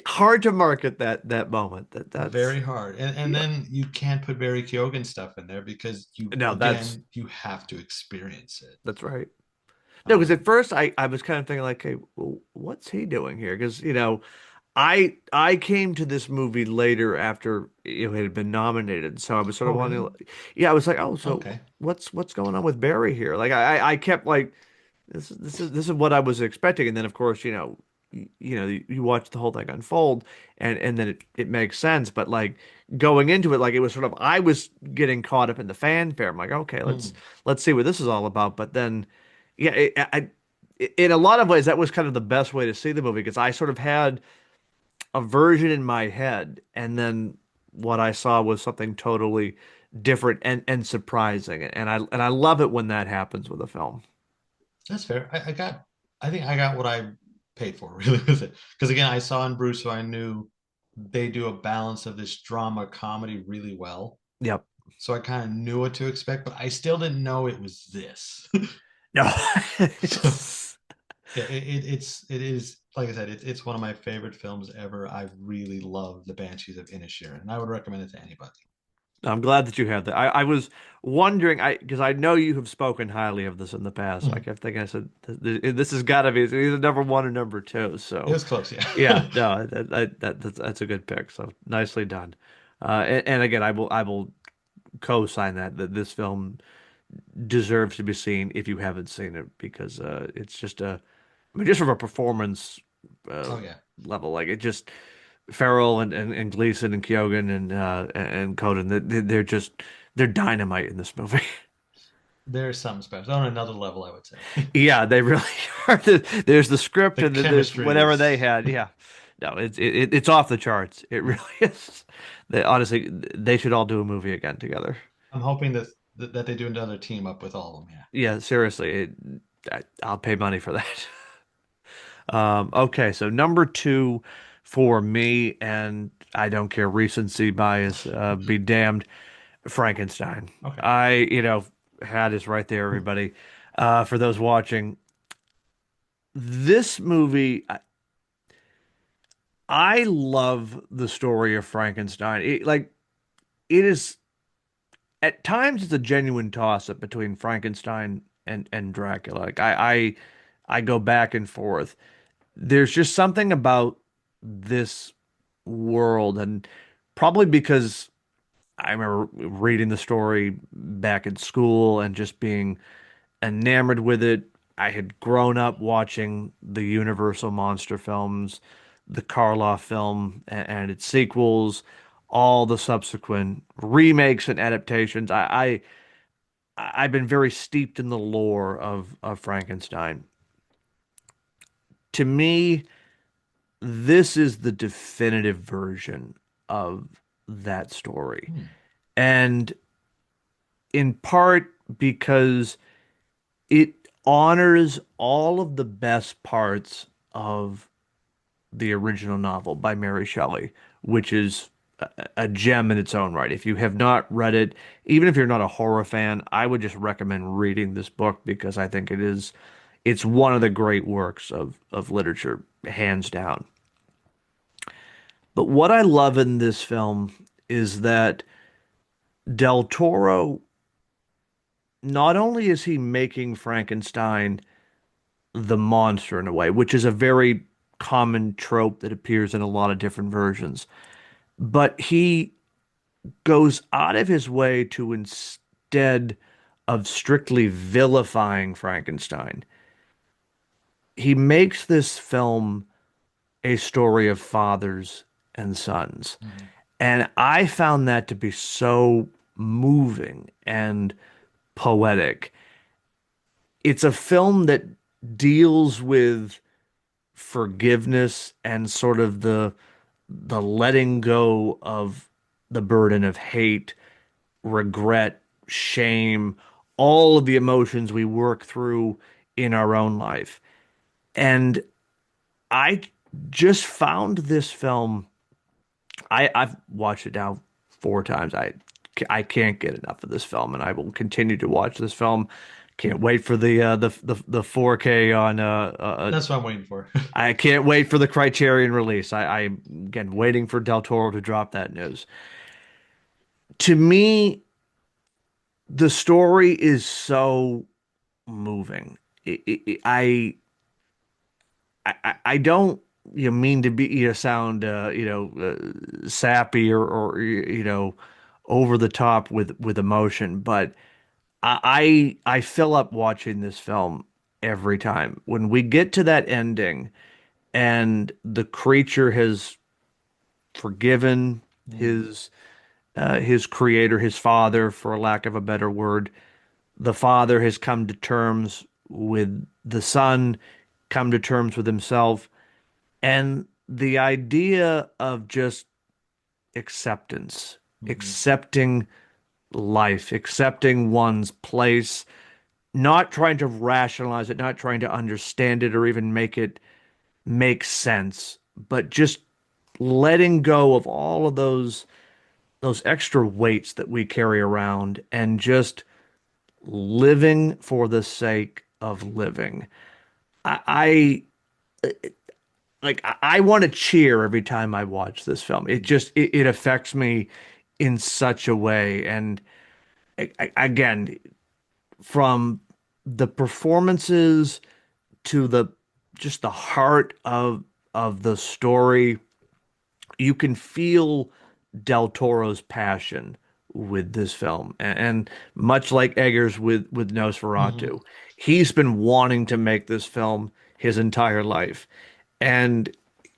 Speaker 1: Hard to market that moment. That's
Speaker 2: Very hard. And
Speaker 1: yeah.
Speaker 2: then you can't put Barry Keoghan stuff in there because you
Speaker 1: No,
Speaker 2: again you have to experience it.
Speaker 1: that's right. No, because at
Speaker 2: Um,
Speaker 1: first I was kind of thinking like, hey, well, what's he doing here? Because I came to this movie later after it had been nominated, so I was sort
Speaker 2: oh
Speaker 1: of wanting,
Speaker 2: really?
Speaker 1: to, yeah, I was like, oh, so
Speaker 2: Okay.
Speaker 1: what's going on with Barry here? Like I kept like this is what I was expecting, and then of course you watch the whole thing unfold, and then it makes sense, but like going into it, like it was sort of I was getting caught up in the fanfare. I'm like, okay, let's
Speaker 2: Hmm.
Speaker 1: let's see what this is all about, but then yeah, in a lot of ways that was kind of the best way to see the movie because I sort of had a version in my head, and then what I saw was something totally different and surprising. And I love it when that happens with a film.
Speaker 2: That's fair. I think I got what I paid for really with it. Because again, I saw in Bruce, so I knew they do a balance of this drama comedy really well.
Speaker 1: Yep.
Speaker 2: So I kind of knew what to expect, but I still didn't know it was this.
Speaker 1: No.
Speaker 2: So
Speaker 1: It's
Speaker 2: yeah, it is like I said, it's one of my favorite films ever. I really love The Banshees of Inisherin, and I would recommend it to anybody.
Speaker 1: I'm glad that you have that. I was wondering, because I know you have spoken highly of this in the past. So I
Speaker 2: Mhm.
Speaker 1: kept thinking, I said, this has got to be it's either number one or number two.
Speaker 2: It
Speaker 1: So
Speaker 2: was close,
Speaker 1: yeah,
Speaker 2: yeah.
Speaker 1: no, that's a good pick. So nicely done. And again, I will co-sign that this film deserves to be seen if you haven't seen it because it's just I mean just from a performance uh,
Speaker 2: Oh yeah.
Speaker 1: level like it just Farrell and Gleason and Keoghan and Coden they're dynamite in this movie.
Speaker 2: There's something special on another level, I would say.
Speaker 1: Yeah, they really are. There's the script
Speaker 2: The
Speaker 1: and then there's
Speaker 2: chemistry
Speaker 1: whatever they
Speaker 2: is
Speaker 1: had. Yeah, no, it's off the charts. It really is. Honestly, they should all do a movie again together.
Speaker 2: I'm hoping that they do another team up with all of them. Yeah.
Speaker 1: Yeah, seriously, I'll pay money for that. Okay, so number two for me, and I don't care, recency bias, be damned, Frankenstein.
Speaker 2: Okay.
Speaker 1: Hat is right there, everybody. For those watching, this movie, I love the story of Frankenstein. It is at times it's a genuine toss-up between Frankenstein and Dracula. I go back and forth. There's just something about this world, and probably because I remember reading the story back in school and just being enamored with it. I had grown up watching the Universal monster films, the Karloff film and its sequels, all the subsequent remakes and adaptations. I've been very steeped in the lore of Frankenstein. To me, this is the definitive version of that story.
Speaker 2: Hmm.
Speaker 1: And in part because it honors all of the best parts of the original novel by Mary Shelley, which is a gem in its own right. If you have not read it, even if you're not a horror fan, I would just recommend reading this book because I think it's one of the great works of literature, hands down. But what I love in this film is that Del Toro, not only is he making Frankenstein the monster in a way, which is a very common trope that appears in a lot of different versions, but he goes out of his way to, instead of strictly vilifying Frankenstein, he makes this film a story of fathers and sons.
Speaker 2: Mhm.
Speaker 1: And I found that to be so moving and poetic. It's a film that deals with forgiveness and sort of the letting go of the burden of hate, regret, shame, all of the emotions we work through in our own life. And I just found this film. I've watched it now 4 times. I can't get enough of this film, and I will continue to watch this film. Can't wait for the 4K on
Speaker 2: That's what I'm waiting for.
Speaker 1: I can't wait for the Criterion release. I'm again waiting for Del Toro to drop that news. To me, the story is so moving. I don't mean to be sound sappy or over the top with emotion, but I fill up watching this film every time. When we get to that ending and the creature has forgiven
Speaker 2: Mm.
Speaker 1: his creator, his father, for lack of a better word. The father has come to terms with the son, come to terms with himself, and the idea of just acceptance,
Speaker 2: Mhm.
Speaker 1: accepting life, accepting one's place, not trying to rationalize it, not trying to understand it or even make it make sense, but just letting go of all of those extra weights that we carry around and just living for the sake of living. I I want to cheer every time I watch this film. It affects me in such a way. And again, from the performances to the just the heart of the story, you can feel Del Toro's passion with this film. And much like Eggers with
Speaker 2: Mhm.
Speaker 1: Nosferatu, he's been wanting to make this film his entire life. And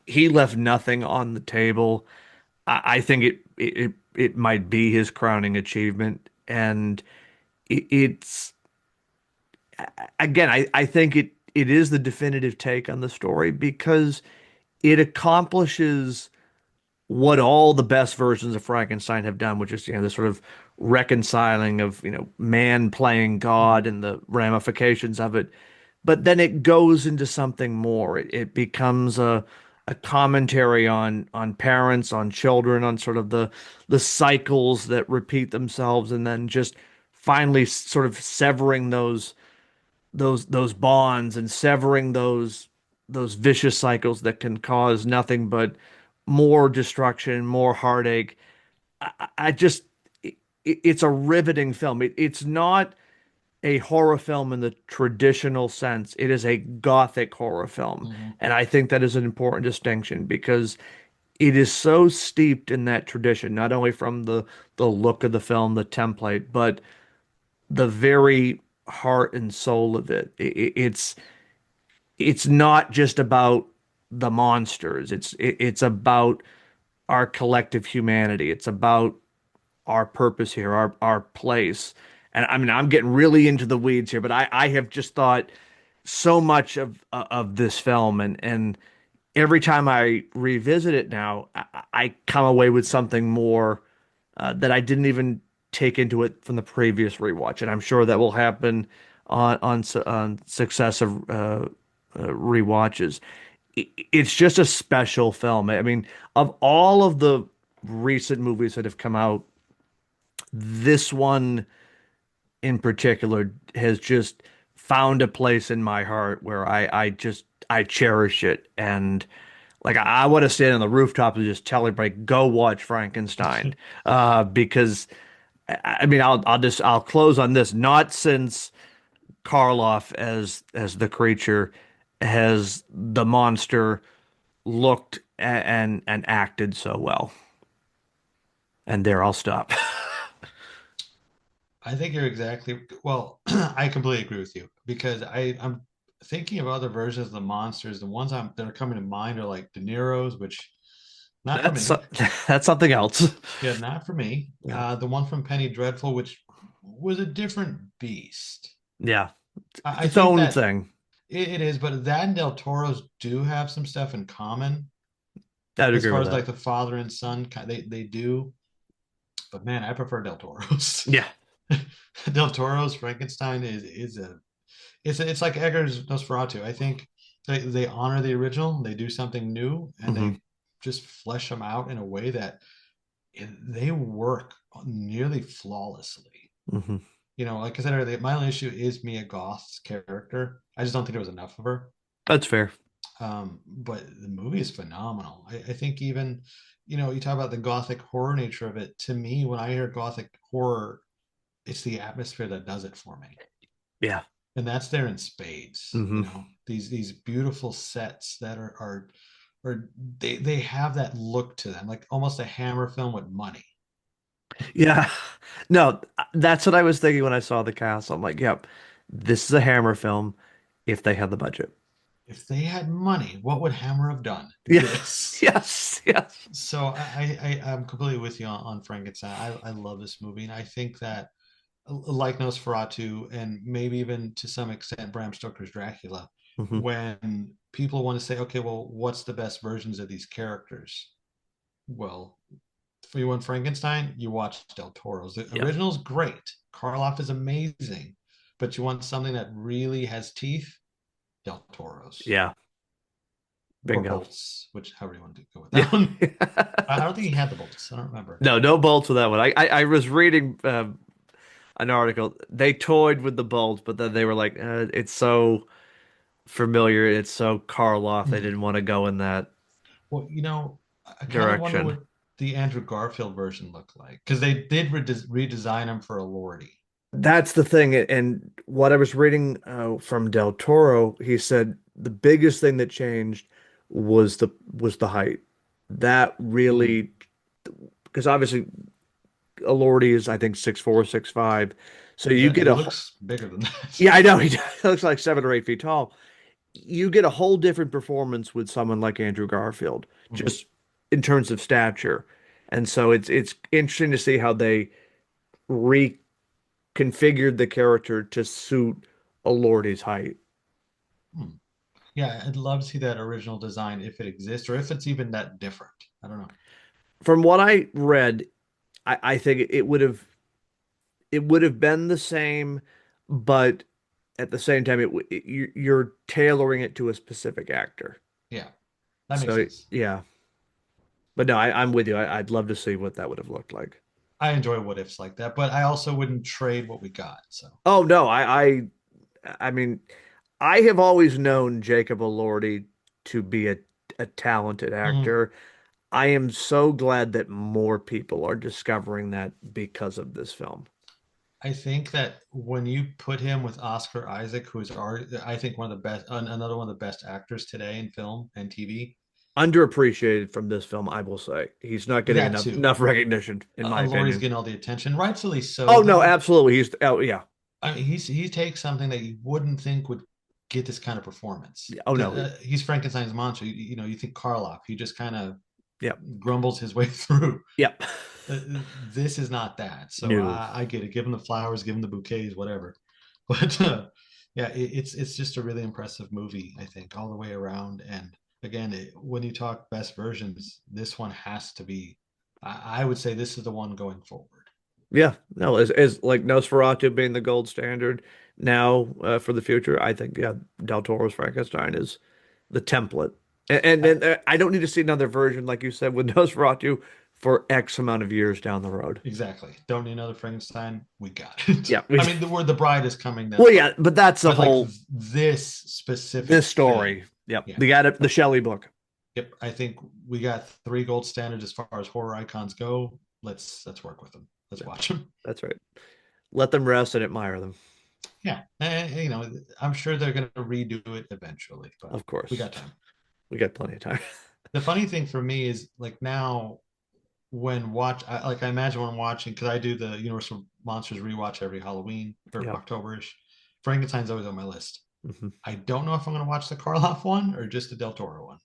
Speaker 1: he left nothing on the table. I think it might be his crowning achievement. And it's again, I think it is the definitive take on the story because it accomplishes what all the best versions of Frankenstein have done, which is, the sort of reconciling of, man playing God
Speaker 2: Mhm.
Speaker 1: and the ramifications of it. But then it goes into something more. It becomes a commentary on parents, on children, on sort of the cycles that repeat themselves, and then just finally sort of severing those bonds and severing those vicious cycles that can cause nothing but more destruction, more heartache. I just it's a riveting film. It's not a horror film in the traditional sense. It is a gothic horror film.
Speaker 2: Mhm.
Speaker 1: And I think that is an important distinction because it is so steeped in that tradition, not only from the look of the film, the template, but the very heart and soul of it. It's not just about the monsters. It's about our collective humanity. It's about our purpose here, our place. And I mean, I'm getting really into the weeds here, but I have just thought so much of this film, and every time I revisit it now, I come away with something more that I didn't even take into it from the previous rewatch, and I'm sure that will happen on successive rewatches. It's just a special film. I mean, of all of the recent movies that have come out, this one in particular has just found a place in my heart where I cherish it. And Like I want to stand on the rooftop and just tell everybody, go watch Frankenstein. Because I mean, I'll close on this. Not since Karloff as the creature has the monster looked and acted so well. And there I'll stop.
Speaker 2: I think you're exactly well. I completely agree with you because I'm thinking of other versions of the monsters. The ones that are coming to mind are like De Niro's, which not for
Speaker 1: That's
Speaker 2: me.
Speaker 1: that's something else.
Speaker 2: Yeah, not for me.
Speaker 1: Yeah.
Speaker 2: The one from Penny Dreadful, which was a different beast.
Speaker 1: Yeah.
Speaker 2: I
Speaker 1: Its
Speaker 2: think
Speaker 1: own
Speaker 2: that
Speaker 1: thing.
Speaker 2: it is, but that and Del Toro's do have some stuff in common
Speaker 1: I'd
Speaker 2: as
Speaker 1: agree
Speaker 2: far
Speaker 1: with
Speaker 2: as
Speaker 1: that.
Speaker 2: like the father and son. They do, but man, I prefer Del Toro's.
Speaker 1: Yeah.
Speaker 2: Del Toro's Frankenstein is a it's like Eggers Nosferatu. I think they honor the original, they do something new, and
Speaker 1: Hmm.
Speaker 2: they just flesh them out in a way that they work nearly flawlessly.
Speaker 1: Hmm.
Speaker 2: Like I said earlier, my only issue is Mia Goth's character. I just don't think there was enough of her.
Speaker 1: That's fair.
Speaker 2: But the movie is phenomenal. I think even, you talk about the gothic horror nature of it. To me, when I hear gothic horror, it's the atmosphere that does it for me.
Speaker 1: Yeah.
Speaker 2: And that's there in spades.
Speaker 1: Hmm.
Speaker 2: These beautiful sets that are they have that look to them, like almost a Hammer film with money.
Speaker 1: Yeah. No, that's what I was thinking when I saw the cast. I'm like, yep, this is a Hammer film if they had the budget.
Speaker 2: If they had money, what would Hammer have done?
Speaker 1: Yeah.
Speaker 2: This.
Speaker 1: Yes. Yes.
Speaker 2: So I'm completely with you on Frankenstein. I love this movie, and I think that like Nosferatu, and maybe even to some extent Bram Stoker's Dracula,
Speaker 1: Hmm.
Speaker 2: when people want to say, okay, well, what's the best versions of these characters? Well, for you want Frankenstein, you watch Del Toro's. The
Speaker 1: Yep.
Speaker 2: original's great. Karloff is amazing, but you want something that really has teeth, Del Toro's
Speaker 1: Yeah.
Speaker 2: or
Speaker 1: Bingo.
Speaker 2: bolts, which however you want to go with
Speaker 1: Yeah.
Speaker 2: that one. I don't think he had the bolts. I don't remember.
Speaker 1: No, no bolts with that one. I was reading an article. They toyed with the bolts, but then they were like, it's so familiar. It's so Karloff. They
Speaker 2: Mm.
Speaker 1: didn't want to go in that
Speaker 2: Well, I kind of wonder
Speaker 1: direction.
Speaker 2: what the Andrew Garfield version looked like because they did redesign him for a Lordy.
Speaker 1: That's the thing. And what I was reading from Del Toro, he said the biggest thing that changed was the height. That
Speaker 2: Mm.
Speaker 1: really, because obviously Elordi is I think 6'4", 6'5". So
Speaker 2: He
Speaker 1: you
Speaker 2: does,
Speaker 1: get
Speaker 2: he
Speaker 1: a
Speaker 2: looks bigger than that.
Speaker 1: yeah, I know he looks like 7 or 8 feet tall. You get a whole different performance with someone like Andrew Garfield,
Speaker 2: Mhm.
Speaker 1: just in terms of stature. And so it's interesting to see how they reconfigured the character to suit a Lordy's height.
Speaker 2: Hmm. Yeah, I'd love to see that original design if it exists or if it's even that different. I don't know.
Speaker 1: From what I read, I think it would have been the same, but at the same time, you're tailoring it to a specific actor.
Speaker 2: Yeah, that makes
Speaker 1: So
Speaker 2: sense.
Speaker 1: yeah, but no, I'm with you. I'd love to see what that would have looked like.
Speaker 2: I enjoy what ifs like that, but I also wouldn't trade what we got. So,
Speaker 1: Oh no, I mean, I have always known Jacob Elordi to be a talented
Speaker 2: mhm.
Speaker 1: actor. I am so glad that more people are discovering that because of this film.
Speaker 2: I think that when you put him with Oscar Isaac, who is I think one of the best, another one of the best actors today in film and TV,
Speaker 1: Underappreciated from this film, I will say. He's not getting
Speaker 2: that
Speaker 1: enough
Speaker 2: too.
Speaker 1: enough recognition, in my
Speaker 2: Laurie's
Speaker 1: opinion.
Speaker 2: getting all the attention, rightfully so,
Speaker 1: Oh no,
Speaker 2: though.
Speaker 1: absolutely. He's oh yeah.
Speaker 2: I mean, he takes something that you wouldn't think would get this kind of performance.
Speaker 1: Oh no.
Speaker 2: He's Frankenstein's monster. You think Karloff, he just kind of
Speaker 1: Yep.
Speaker 2: grumbles his way through.
Speaker 1: Yep.
Speaker 2: This is not that. So
Speaker 1: No.
Speaker 2: I get it. Give him the flowers, give him the bouquets, whatever. But yeah, it's just a really impressive movie, I think, all the way around. And again, when you talk best versions, this one has to be. I would say this is the one going forward.
Speaker 1: Yeah. No, as like Nosferatu being the gold standard now for the future, I think yeah, Del Toro's Frankenstein is the template. And
Speaker 2: I,
Speaker 1: then I don't need to see another version, like you said, with Nosferatu for X amount of years down the road.
Speaker 2: exactly. Don't need another Frankenstein. We got it.
Speaker 1: Yeah.
Speaker 2: I mean, the word the bride is coming, that's
Speaker 1: Well,
Speaker 2: fine.
Speaker 1: yeah, but that's the
Speaker 2: But like
Speaker 1: whole
Speaker 2: this specific
Speaker 1: this
Speaker 2: film,
Speaker 1: story. Yep.
Speaker 2: yeah.
Speaker 1: The Shelley book.
Speaker 2: Yep, I think we got three gold standards as far as horror icons go. Let's work with them. Let's
Speaker 1: Yeah,
Speaker 2: watch them.
Speaker 1: that's right. Let them rest and admire them.
Speaker 2: Yeah, I'm sure they're going to redo it eventually, but
Speaker 1: Of
Speaker 2: we
Speaker 1: course.
Speaker 2: got time.
Speaker 1: We got plenty of time.
Speaker 2: The funny thing for me is like now like I imagine when I'm watching because I do the Universal Monsters rewatch every Halloween or
Speaker 1: Yeah.
Speaker 2: Octoberish. Frankenstein's always on my list.
Speaker 1: Hmm.
Speaker 2: I don't know if I'm going to watch the Karloff one or just the Del Toro one.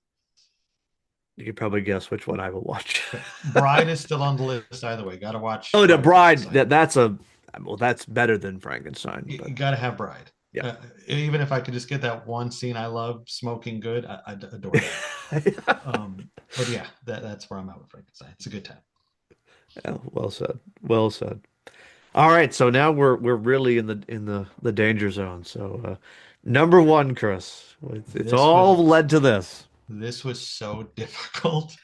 Speaker 1: You could probably guess which one I will watch.
Speaker 2: Okay. Bride is still on the list either way. Got to watch
Speaker 1: Oh, The
Speaker 2: Bride of
Speaker 1: Bride.
Speaker 2: Frankenstein.
Speaker 1: That's better than Frankenstein,
Speaker 2: You
Speaker 1: but
Speaker 2: got to have Bride.
Speaker 1: yeah.
Speaker 2: Even if I could just get that one scene I love, smoking good, I adore that. But yeah, that's where I'm at with Frankenstein. It's a good time.
Speaker 1: Yeah, well said. Well said. All right, so now we're really in the danger zone. So number one, Chris, it's
Speaker 2: This
Speaker 1: all
Speaker 2: was
Speaker 1: led to this.
Speaker 2: this was so difficult.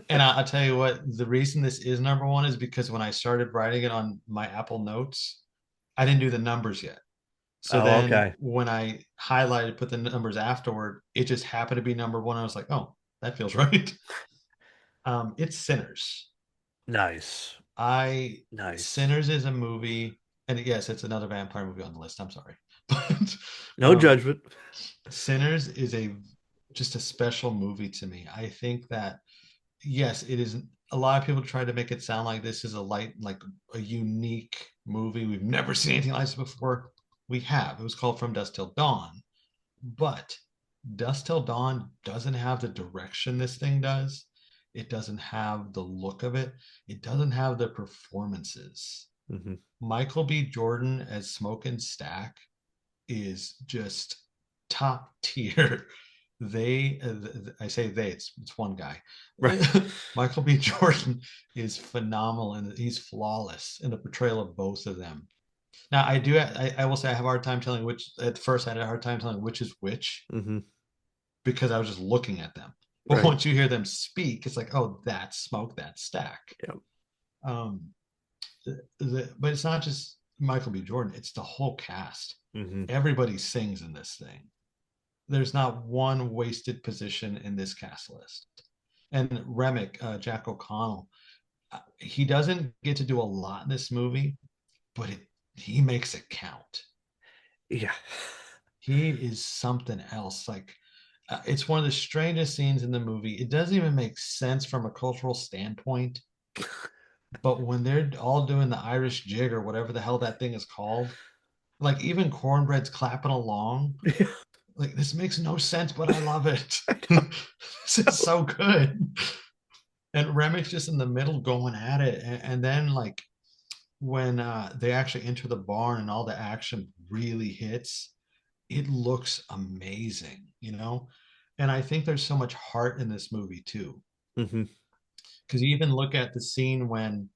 Speaker 2: And I'll tell you what, the reason this is number one is because when I started writing it on my Apple Notes, I didn't do the numbers yet. So
Speaker 1: Oh,
Speaker 2: then
Speaker 1: okay.
Speaker 2: when I highlighted, put the numbers afterward, it just happened to be number one. I was like, oh, that feels right. It's Sinners.
Speaker 1: Nice.
Speaker 2: I
Speaker 1: Nice.
Speaker 2: Sinners is a movie, and yes, it's another vampire movie on the list. I'm sorry, but
Speaker 1: No
Speaker 2: um,
Speaker 1: judgment.
Speaker 2: Sinners is a just a special movie to me. I think that yes, it is. A lot of people try to make it sound like this is like a unique movie. We've never seen anything like this before. We have. It was called From Dusk Till Dawn, but Dusk Till Dawn doesn't have the direction this thing does. It doesn't have the look of it. It doesn't have the performances.
Speaker 1: Hmm.
Speaker 2: Michael B. Jordan as Smoke and Stack is just top tier. I say they, it's one guy.
Speaker 1: Right.
Speaker 2: Michael B. Jordan is phenomenal and he's flawless in the portrayal of both of them. Now, I will say I have a hard time telling which, at first, I had a hard time telling which is which
Speaker 1: Hmm.
Speaker 2: because I was just looking at them. But
Speaker 1: Right.
Speaker 2: once you hear them speak, it's like, oh, that's Smoke, that's Stack.
Speaker 1: Yeah.
Speaker 2: Um, but it's not just Michael B. Jordan, it's the whole cast.
Speaker 1: Hmm.
Speaker 2: Everybody sings in this thing. There's not one wasted position in this cast list. And Remick, Jack O'Connell, he doesn't get to do a lot in this movie, but he makes it count.
Speaker 1: Yeah.
Speaker 2: He is something else. Like it's one of the strangest scenes in the movie. It doesn't even make sense from a cultural standpoint. But when they're all doing the Irish jig or whatever the hell that thing is called, like even Cornbread's clapping along, like this makes no sense, but I love it.
Speaker 1: I
Speaker 2: This is
Speaker 1: know.
Speaker 2: so good. And Remick's just in the middle going at it. And then like when they actually enter the barn and all the action really hits, it looks amazing. And I think there's so much heart in this movie too.
Speaker 1: Hmm.
Speaker 2: Because you even look at the scene when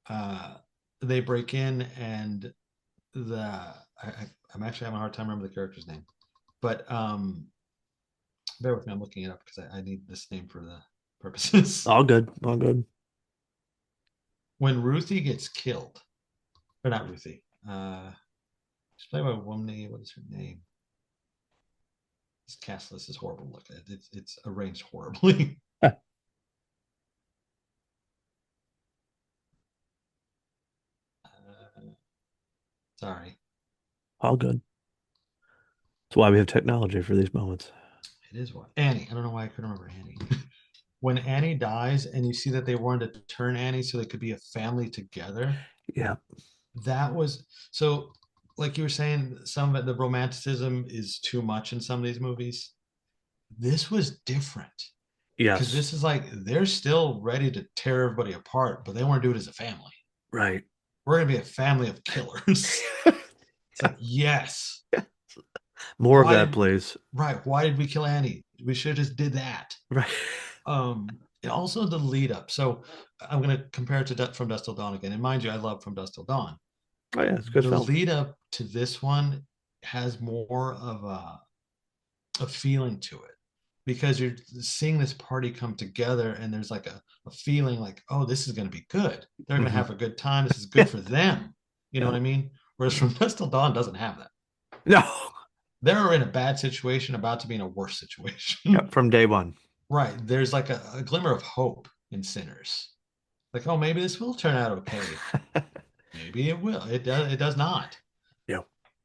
Speaker 2: uh, they break in and I'm actually having a hard time remembering the character's name, but bear with me. I'm looking it up because I need this name for the purposes.
Speaker 1: All good. All good.
Speaker 2: When Ruthie gets killed, or not Ruthie, she's played by a woman. What is her name? This cast list is horrible. Look, it's arranged horribly. Sorry,
Speaker 1: All good. That's why we have technology for these moments.
Speaker 2: it is what Annie. I don't know why I couldn't remember Annie. When Annie dies, and you see that they wanted to turn Annie so they could be a family together.
Speaker 1: Yeah.
Speaker 2: That was so. Like you were saying, some of it, the romanticism is too much in some of these movies. This was different because
Speaker 1: Yes.
Speaker 2: this is like they're still ready to tear everybody apart, but they want to do it as a family.
Speaker 1: Right.
Speaker 2: We're gonna be a family of killers. It's like, yes.
Speaker 1: More of
Speaker 2: Why
Speaker 1: that,
Speaker 2: did
Speaker 1: please.
Speaker 2: right? Why did we kill Annie? We should have just did that.
Speaker 1: Right.
Speaker 2: And also the lead up. So I'm gonna compare it to From Dusk Till Dawn again. And mind you, I love From Dusk Till Dawn.
Speaker 1: Oh yeah, it's a good
Speaker 2: The
Speaker 1: film.
Speaker 2: lead up to this one has more of a feeling to it because you're seeing this party come together and there's like a feeling like, oh, this is going to be good. They're going to
Speaker 1: Hmm.
Speaker 2: have a good time. This is good for them. You know
Speaker 1: Yeah.
Speaker 2: what I mean? Whereas From Dusk Till Dawn doesn't have that.
Speaker 1: No.
Speaker 2: They're in a bad situation, about to be in a worse
Speaker 1: Yeah,
Speaker 2: situation.
Speaker 1: from day one.
Speaker 2: right. There's like a glimmer of hope in Sinners. Like, oh, maybe this will turn out okay. Maybe it will. It does not.
Speaker 1: Yeah.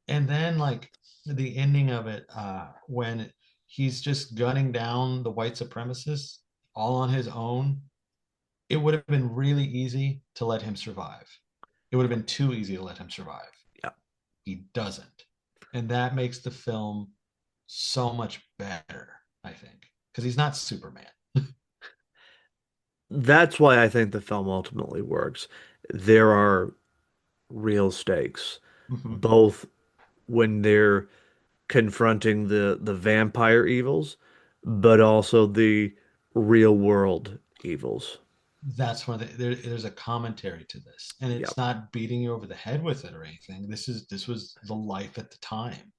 Speaker 2: And then like the ending of it, when he's just gunning down the white supremacists all on his own, it would have been really easy to let him survive. It would have been too easy to let him survive.
Speaker 1: Yeah.
Speaker 2: He doesn't. And that makes the film so much better, I think, because he's not Superman.
Speaker 1: That's why I think the film ultimately works. There are real stakes,
Speaker 2: Mhm.
Speaker 1: both when they're confronting the vampire evils, but also the real world evils.
Speaker 2: That's one of there's a commentary to this, and
Speaker 1: Yeah.
Speaker 2: it's not beating you over the head with it or anything. This was the life at the time.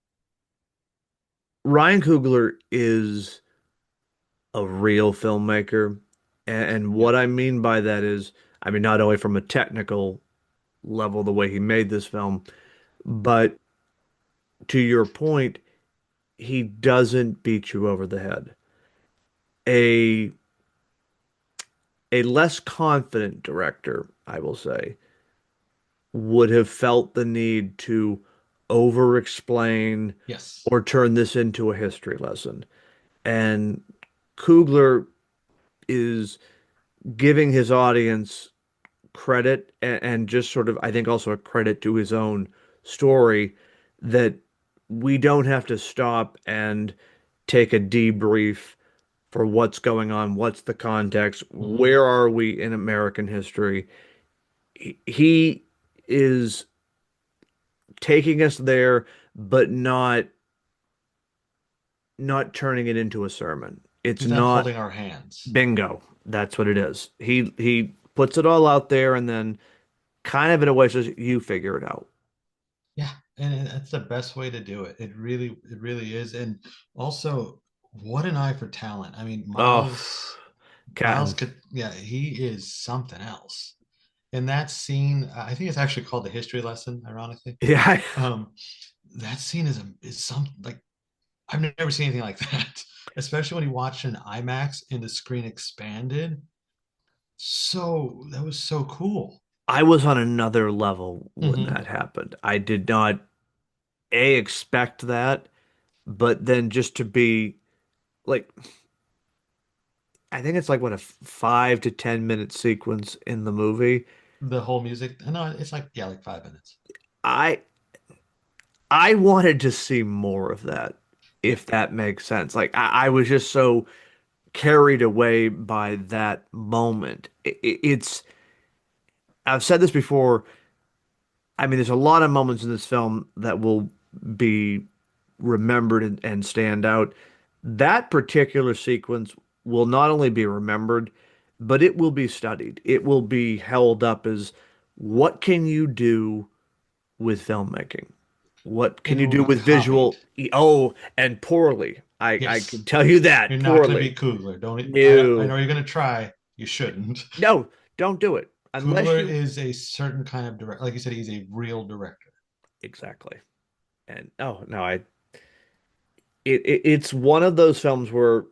Speaker 1: Ryan Coogler is a real filmmaker. And
Speaker 2: Yeah.
Speaker 1: what I mean by that is, I mean, not only from a technical level, the way he made this film, but to your point, he doesn't beat you over the head. A a less confident director, I will say, would have felt the need to over explain
Speaker 2: Yes.
Speaker 1: or turn this into a history lesson. And Coogler is giving his audience credit and just sort of, I think, also a credit to his own story that we don't have to stop and take a debrief for what's going on, what's the context,
Speaker 2: Hmm.
Speaker 1: where are we in American history. He is taking us there, but not turning it into a sermon. It's
Speaker 2: He's not
Speaker 1: not
Speaker 2: holding our hands.
Speaker 1: bingo. That's what it is. He puts it all out there and then kind of in a way says you figure it out.
Speaker 2: Yeah, and that's the best way to do it. It really is. And also, what an eye for talent. I mean,
Speaker 1: Oh,
Speaker 2: Miles
Speaker 1: Catton.
Speaker 2: could, yeah, he is something else. In that scene, I think it's actually called the history lesson, ironically.
Speaker 1: Yeah,
Speaker 2: Um, that scene is some like I've never seen anything like that, especially when you watch an IMAX and the screen expanded. So that was so cool.
Speaker 1: I was on another level when
Speaker 2: Hmm.
Speaker 1: that happened. I did not A expect that, but then just to be like I think it's like what a 5 to 10 minute sequence in the movie.
Speaker 2: The whole music, I know it's like, yeah, like 5 minutes.
Speaker 1: I I wanted to see more of that,
Speaker 2: Yeah.
Speaker 1: if that makes sense. Like I was just so carried away by that moment. It's I've said this before. I mean, there's a lot of moments in this film that will be remembered and stand out. That particular sequence will not only be remembered, but it will be studied. It will be held up as what can you do with filmmaking? What can
Speaker 2: And it
Speaker 1: you
Speaker 2: will
Speaker 1: do
Speaker 2: be
Speaker 1: with
Speaker 2: copied.
Speaker 1: visual? Oh, and poorly. I
Speaker 2: Yes.
Speaker 1: can tell you
Speaker 2: You're
Speaker 1: that
Speaker 2: not going to
Speaker 1: poorly.
Speaker 2: be Coogler. Don't, I
Speaker 1: No,
Speaker 2: know you're going to try. You shouldn't.
Speaker 1: no, don't do it unless
Speaker 2: Coogler
Speaker 1: you
Speaker 2: is a certain kind of director. Like you said, he's a real director.
Speaker 1: exactly. And oh no, it's one of those films where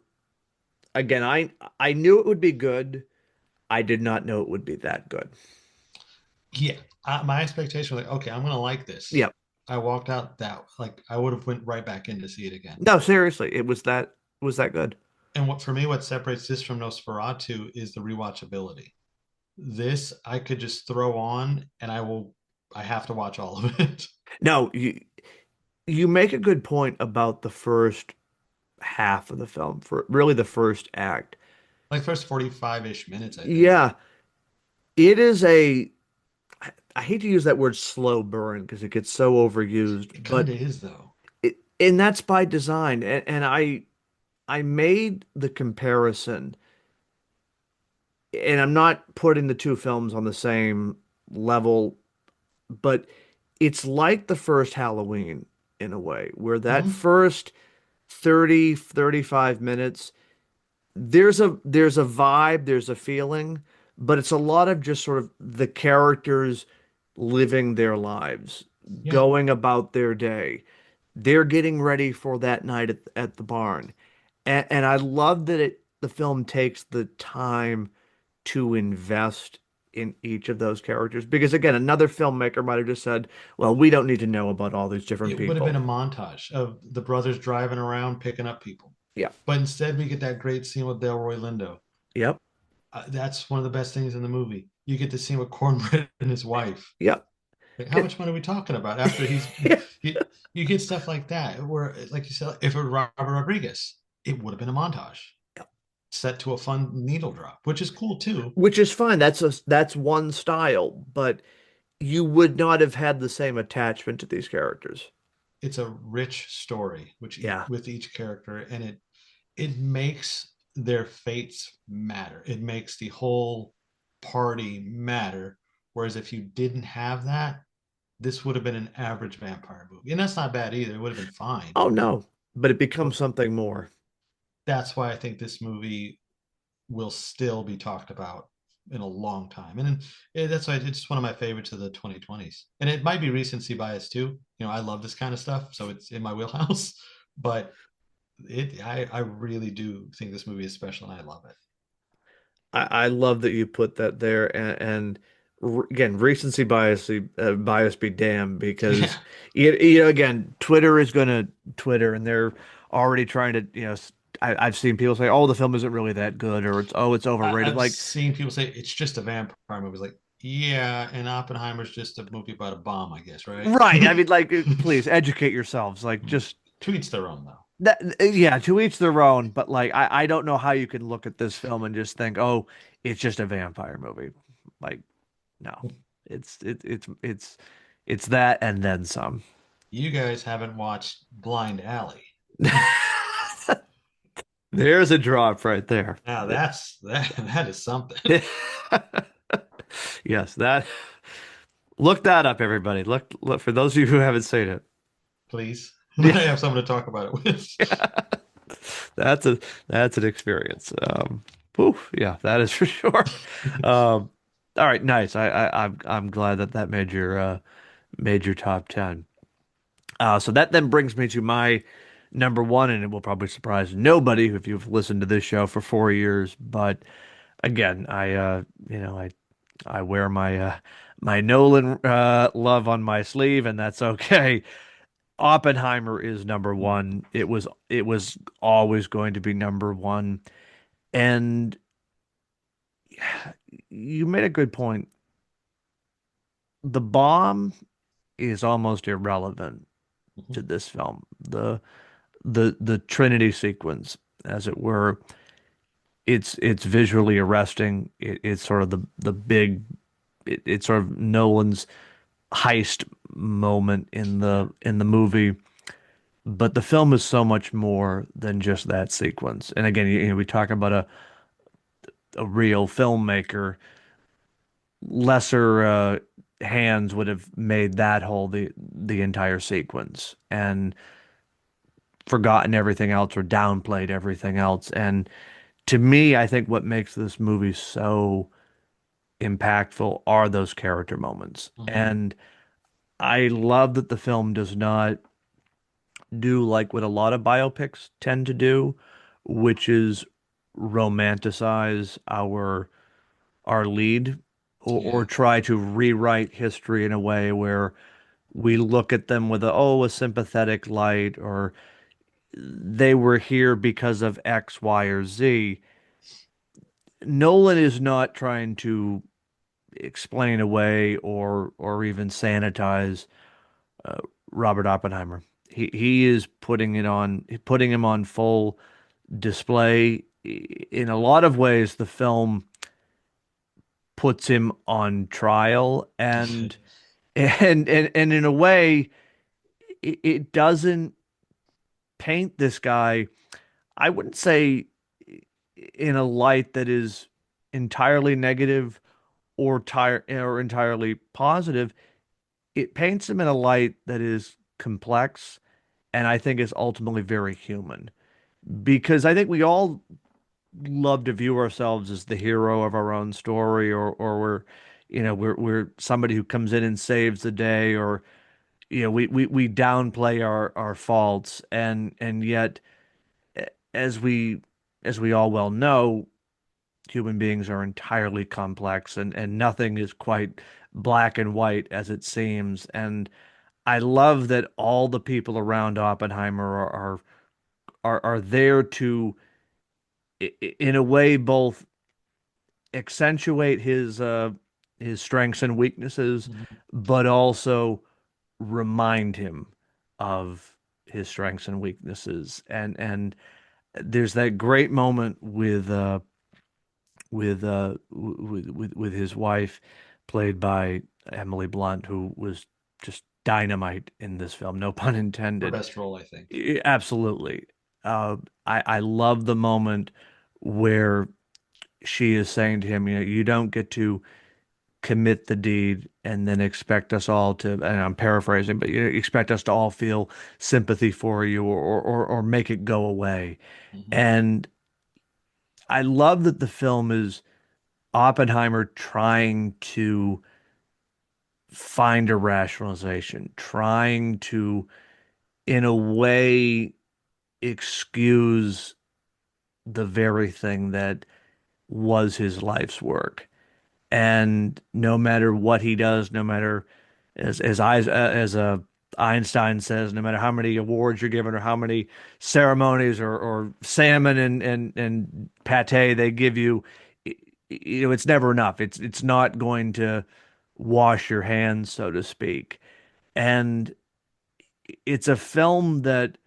Speaker 1: again I knew it would be good. I did not know it would be that good.
Speaker 2: Yeah. My expectation was like, okay, I'm going to like this.
Speaker 1: Yeah.
Speaker 2: I walked out that like I would have went right back in to see it again.
Speaker 1: No, seriously, it was that good.
Speaker 2: And what for me, what separates this from Nosferatu is the rewatchability. This I could just throw on and I have to watch all of it.
Speaker 1: No, you make a good point about the first half of the film, for really the first act.
Speaker 2: Like first 45-ish minutes, I think.
Speaker 1: Yeah, it is I hate to use that word slow burn because it gets so overused,
Speaker 2: It kind
Speaker 1: but
Speaker 2: of is though.
Speaker 1: and that's by design. And I made the comparison, and I'm not putting the two films on the same level, but it's like the first Halloween in a way, where that
Speaker 2: Hmm.
Speaker 1: first 30, 35 minutes, there's a vibe, there's a feeling, but it's a lot of just sort of the characters living their lives,
Speaker 2: Yeah.
Speaker 1: going about their day. They're getting ready for that night at the barn. And I love that the film takes the time to invest in each of those characters. Because again, another filmmaker might have just said, well, we don't need to know about all these different
Speaker 2: It would have been
Speaker 1: people.
Speaker 2: a montage of the brothers driving around picking up people.
Speaker 1: Yeah.
Speaker 2: But instead, we get that great scene with Delroy Lindo.
Speaker 1: Yep.
Speaker 2: That's one of the best things in the movie. You get to see with Cornbread and his wife.
Speaker 1: Yep.
Speaker 2: Like, how much money are we talking about after he's
Speaker 1: Yeah.
Speaker 2: you get stuff like that where, like you said, if it were Robert Rodriguez, it would have been a montage set to a fun needle drop, which is cool too.
Speaker 1: Which is fine. That's one style, but you would not have had the same attachment to these characters.
Speaker 2: It's a rich story, which
Speaker 1: Yeah.
Speaker 2: with each character, and it makes their fates matter. It makes the whole party matter. Whereas if you didn't have that, this would have been an average vampire movie, and that's not bad either. It would have been fine.
Speaker 1: Oh no, but it
Speaker 2: But
Speaker 1: becomes something more.
Speaker 2: that's why I think this movie will still be talked about in a long time. And that's why it's one of my favorites of the 2020s. And it might be recency bias too. I love this kind of stuff, so it's in my wheelhouse. But I really do think this movie is special, and I love it.
Speaker 1: I love that you put that there, again, recency bias be damned,
Speaker 2: Yeah.
Speaker 1: because again, Twitter is gonna Twitter, and they're already trying to I've seen people say, oh, the film isn't really that good, or it's overrated.
Speaker 2: I've
Speaker 1: Like,
Speaker 2: seen people say it's just a vampire movie. It's like, yeah, and Oppenheimer's just a movie about a bomb, I guess, right?
Speaker 1: right? I mean, like, please educate yourselves. Like, just
Speaker 2: To each their own, though.
Speaker 1: that, yeah, to each their own. But like, I don't know how you can look at this film and just think, oh, it's just a vampire movie. Like, no, it's that and then some.
Speaker 2: You guys haven't watched Blind Alley.
Speaker 1: There's a drop right there.
Speaker 2: Now that is something.
Speaker 1: Yes, that look that up, everybody. Look for those of you who haven't seen it.
Speaker 2: Please. I
Speaker 1: Yeah,
Speaker 2: have someone to talk about it with.
Speaker 1: that's a that's an experience. Poof, yeah, that is for sure. Um, all right, nice. I'm glad that that made your top 10. So that then brings me to my number one, and it will probably surprise nobody if you've listened to this show for 4 years. But again, I wear my Nolan love on my sleeve, and that's okay. Oppenheimer is number one. It was always going to be number one. And you made a good point. The bomb is almost irrelevant to this film. The Trinity sequence, as it were, it's visually arresting. It's sort of the big it's sort of Nolan's heist moment in the movie. But the film is so much more than just that sequence. And again, we talk about a real filmmaker. Lesser hands would have made that whole the entire sequence and forgotten everything else or downplayed everything else. And to me, I think what makes this movie so impactful are those character moments.
Speaker 2: Mhm.
Speaker 1: And I love that the film does not do like what a lot of biopics tend to do, which is romanticize our lead, or
Speaker 2: Yeah.
Speaker 1: try to rewrite history in a way where we look at them with a sympathetic light, or they were here because of X, Y, or Z. Nolan is not trying to explain away or even sanitize uh, Robert Oppenheimer. He is putting him on full display. In a lot of ways, the film puts him on trial, and in a way, it doesn't paint this guy, I wouldn't say in a light that is entirely negative or entirely positive. It paints him in a light that is complex, and I think is ultimately very human. Because I think we all love to view ourselves as the hero of our own story, or we're somebody who comes in and saves the day, or we downplay our faults, and yet as we as we all well know, human beings are entirely complex, and nothing is quite black and white as it seems. And I love that all the people around Oppenheimer are there to, in a way, both accentuate his strengths and weaknesses,
Speaker 2: Mhm.
Speaker 1: but also remind him of his strengths and weaknesses. And there's that great moment with his wife, played by Emily Blunt, who was just dynamite in this film, no pun
Speaker 2: Her
Speaker 1: intended.
Speaker 2: best role, I think.
Speaker 1: Absolutely. I love the moment where she is saying to him, you don't get to commit the deed and then expect us all to, and I'm paraphrasing, but you expect us to all feel sympathy for you, or make it go away.
Speaker 2: Hmm.
Speaker 1: And I love that the film is Oppenheimer trying to find a rationalization, trying to, in a way, excuse the very thing that was his life's work. And no matter what he does, no matter, as Einstein says, no matter how many awards you're given or how many ceremonies or salmon and pate they give you, it's never enough. It's not going to wash your hands, so to speak. And it's a film that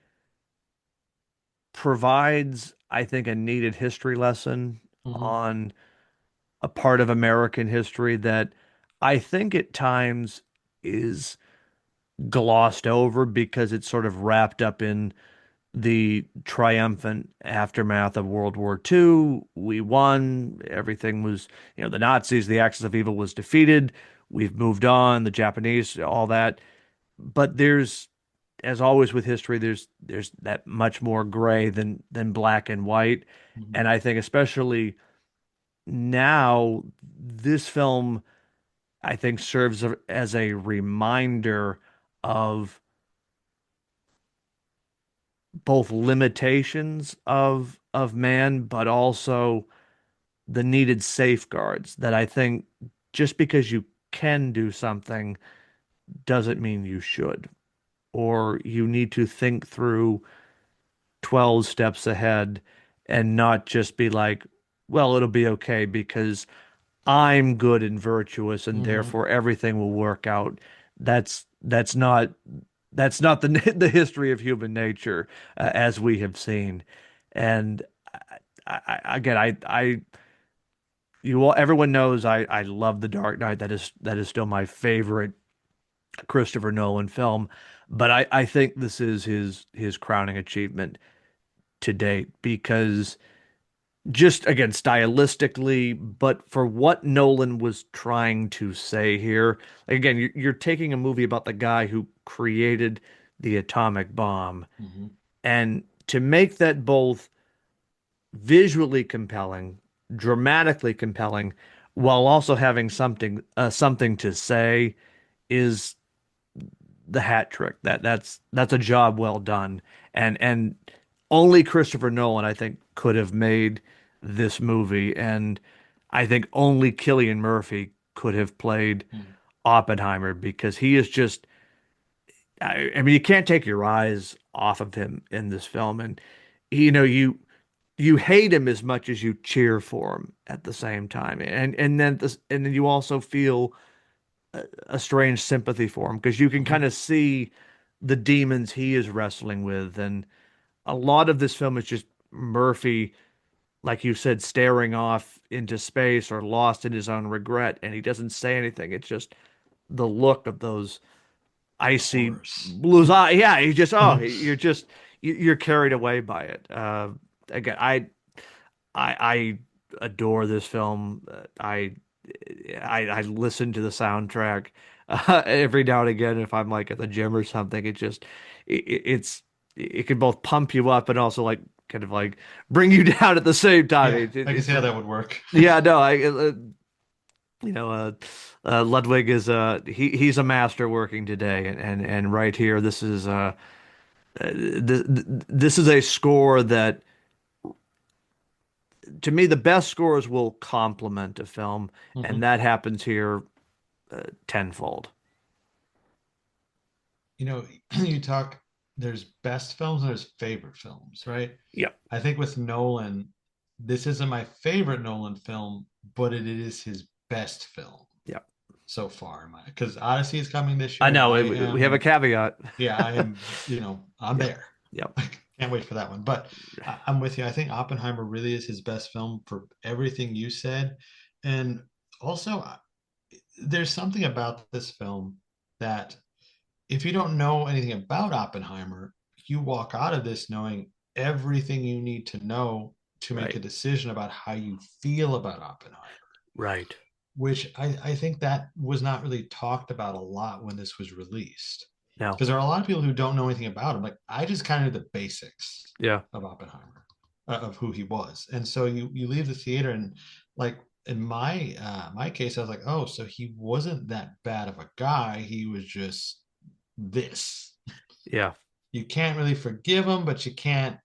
Speaker 1: provides, I think, a needed history lesson
Speaker 2: Hmm.
Speaker 1: on a part of American history that I think at times is glossed over because it's sort of wrapped up in the triumphant aftermath of World War II. We won. Everything was, the Nazis, the axis of evil was defeated. We've moved on, the Japanese, all that. But there's, as always with history, there's that much more gray than black and white.
Speaker 2: Hmm.
Speaker 1: And I think especially now, this film, I think, serves as a reminder of both limitations of man, but also the needed safeguards that I think just because you can do something doesn't mean you should, or you need to think through 12 steps ahead and not just be like, well, it'll be okay because I'm good and virtuous and
Speaker 2: Hmm.
Speaker 1: therefore everything will work out. That's not the the history of human nature, as we have seen. And again, you all, everyone knows I love The Dark Knight. That is still my favorite Christopher Nolan film. But I think this is his crowning achievement to date because, just again stylistically, but for what Nolan was trying to say here. Like, again, you're taking a movie about the guy who created the atomic bomb,
Speaker 2: Hmm.
Speaker 1: and to make that both visually compelling, dramatically compelling, while also having something to say, is the hat trick. That's a job well done. And only Christopher Nolan, I think, could have made this movie. And I think only Cillian Murphy could have played Oppenheimer because he is just, I mean, you can't take your eyes off of him in this film. And you know, you hate him as much as you cheer for him at the same time. And then you also feel a strange sympathy for him because you can
Speaker 2: Hmm.
Speaker 1: kind of see the demons he is wrestling with. And a lot of this film is just Murphy, like you said, staring off into space or lost in his own regret, and he doesn't say anything. It's just the look of those icy
Speaker 2: Horrors.
Speaker 1: blues eye. Yeah, he just, oh, you're carried away by it. Again, I adore this film. I listen to the soundtrack every now and again if I'm like at the gym or something. It can both pump you up and also like kind of like bring you down at the same time.
Speaker 2: Yeah, I can see how that would work.
Speaker 1: Yeah, no, you know Ludwig is he's a master working today, and right here this is this is a score that to me, the best scores will complement a film, and
Speaker 2: Mhm.
Speaker 1: that happens here tenfold.
Speaker 2: You know, you talk, there's best films and there's favorite films, right?
Speaker 1: Yep.
Speaker 2: I think with Nolan, this isn't my favorite Nolan film, but it is his best film
Speaker 1: Yep.
Speaker 2: so far. Because Odyssey is coming this
Speaker 1: I
Speaker 2: year, and
Speaker 1: know
Speaker 2: I
Speaker 1: we have a
Speaker 2: am,
Speaker 1: caveat.
Speaker 2: yeah, I am, I'm
Speaker 1: Yep.
Speaker 2: there.
Speaker 1: Yep.
Speaker 2: I can't wait for that one. But I'm with you. I think Oppenheimer really is his best film for everything you said. And also, there's something about this film that if you don't know anything about Oppenheimer, you walk out of this knowing everything you need to know to make a
Speaker 1: Right.
Speaker 2: decision about how you feel about Oppenheimer,
Speaker 1: Right.
Speaker 2: which I think that was not really talked about a lot when this was released.
Speaker 1: No.
Speaker 2: Because there are a lot of people who don't know anything about him. Like, I just kind of knew the basics
Speaker 1: Yeah.
Speaker 2: of Oppenheimer, of who he was. And so you leave the theater and, like, in my case, I was like, oh, so he wasn't that bad of a guy. He was just this.
Speaker 1: Yeah.
Speaker 2: You can't really forgive him, but you can't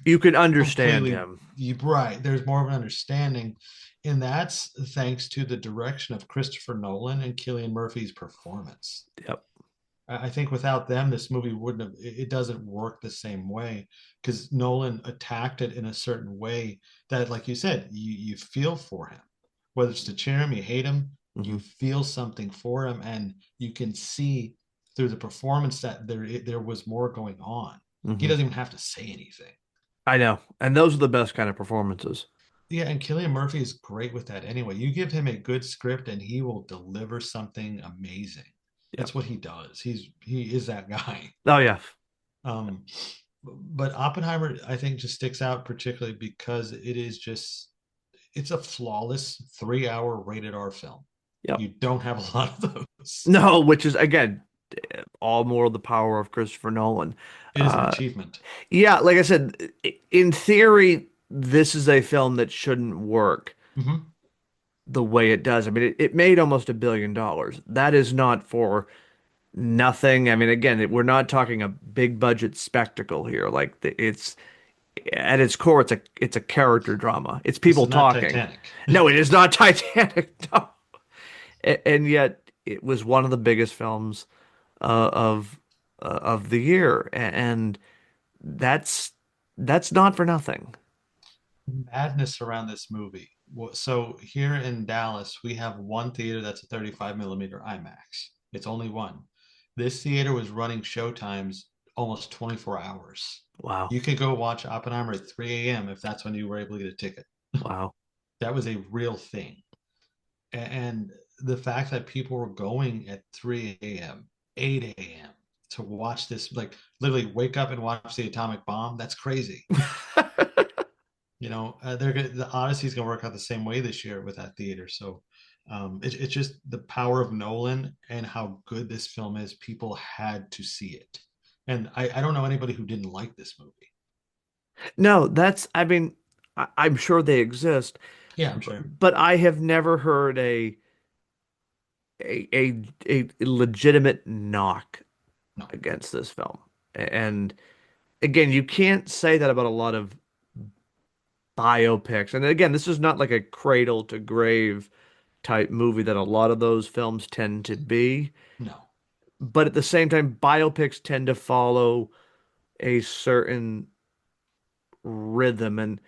Speaker 1: You can understand
Speaker 2: completely.
Speaker 1: him.
Speaker 2: Right. There's more of an understanding, and that's thanks to the direction of Christopher Nolan and Cillian Murphy's performance.
Speaker 1: Yep.
Speaker 2: I think without them, this movie wouldn't have. It doesn't work the same way because Nolan attacked it in a certain way that, like you said, you feel for him. Whether it's to cheer him, you hate him,
Speaker 1: Hmm.
Speaker 2: you feel something for him, and you can see through the performance that there was more going on. He
Speaker 1: Hmm.
Speaker 2: doesn't even have to say anything.
Speaker 1: I know. And those are the best kind of performances.
Speaker 2: Yeah, and Killian Murphy is great with that anyway. You give him a good script and he will deliver something amazing.
Speaker 1: Yep.
Speaker 2: It's what he does. He is that guy.
Speaker 1: Oh yeah.
Speaker 2: Um, but Oppenheimer, I think, just sticks out particularly because it's a flawless 3 hour rated R film.
Speaker 1: Yep.
Speaker 2: You don't have a lot of those.
Speaker 1: No, which is again all more of the power of Christopher Nolan.
Speaker 2: It is an
Speaker 1: Uh,
Speaker 2: achievement.
Speaker 1: yeah, like I said, in theory, this is a film that shouldn't work
Speaker 2: Hmm.
Speaker 1: the way it does. I mean, it made almost $1 billion. That is not for nothing. I mean, again, we're not talking a big budget spectacle here. Like it's at its core, it's a character drama. It's
Speaker 2: This
Speaker 1: people
Speaker 2: is not
Speaker 1: talking.
Speaker 2: Titanic.
Speaker 1: No, it is not Titanic. No. And yet it was one of the biggest films of the year, and that's that's not for nothing.
Speaker 2: Madness around this movie. So here in Dallas, we have one theater that's a 35 millimeter IMAX. It's only one. This theater was running show times almost 24 hours.
Speaker 1: Wow,
Speaker 2: You could go watch Oppenheimer at 3 a.m. if that's when you were able to get a ticket.
Speaker 1: wow.
Speaker 2: That was a real thing. And the fact that people were going at 3 a.m., 8 a.m. to watch this, like literally wake up and watch the atomic bomb, that's crazy. The Odyssey's gonna work out the same way this year with that theater. So it's just the power of Nolan and how good this film is. People had to see it, and I don't know anybody who didn't like this movie.
Speaker 1: No, I mean, I'm sure they exist,
Speaker 2: Yeah, I'm sure.
Speaker 1: but I have never heard a, a, a legitimate knock
Speaker 2: No.
Speaker 1: against this film. And again, you can't say that about a lot of biopics. And again, this is not like a cradle to grave type movie that a lot of those films tend to be.
Speaker 2: No.
Speaker 1: But at the same time, biopics tend to follow a certain rhythm. And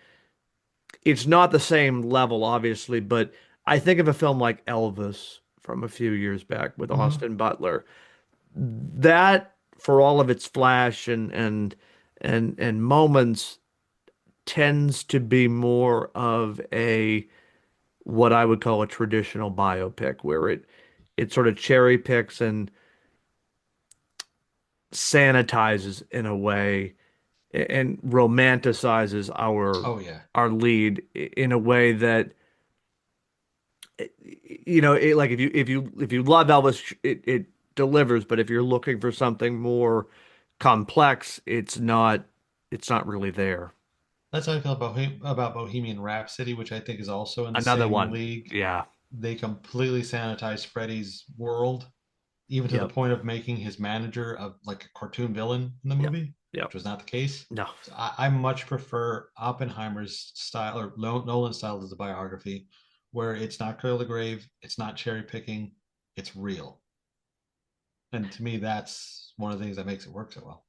Speaker 1: it's not the same level, obviously, but I think of a film like Elvis from a few years back with
Speaker 2: Hmm.
Speaker 1: Austin Butler. That, for all of its flash and moments, tends to be more of a what I would call a traditional biopic, where it sort of cherry picks and sanitizes in a way and romanticizes
Speaker 2: Oh yeah.
Speaker 1: our lead in a way that like if you love Elvis, it delivers, but if you're looking for something more complex, it's not really there.
Speaker 2: That's how I feel about Bohemian Rhapsody, which I think is also in the
Speaker 1: Another
Speaker 2: same
Speaker 1: one.
Speaker 2: league.
Speaker 1: Yeah.
Speaker 2: They completely sanitized Freddie's world, even to the
Speaker 1: Yep.
Speaker 2: point of making his manager like a cartoon villain in the
Speaker 1: Yep.
Speaker 2: movie.
Speaker 1: Yep.
Speaker 2: which was not the case.
Speaker 1: No.
Speaker 2: So I much prefer Oppenheimer's style or Nolan's style as a biography, where it's not cradle to grave, it's not cherry picking, it's real. And to me, that's one of the things that makes it work so well.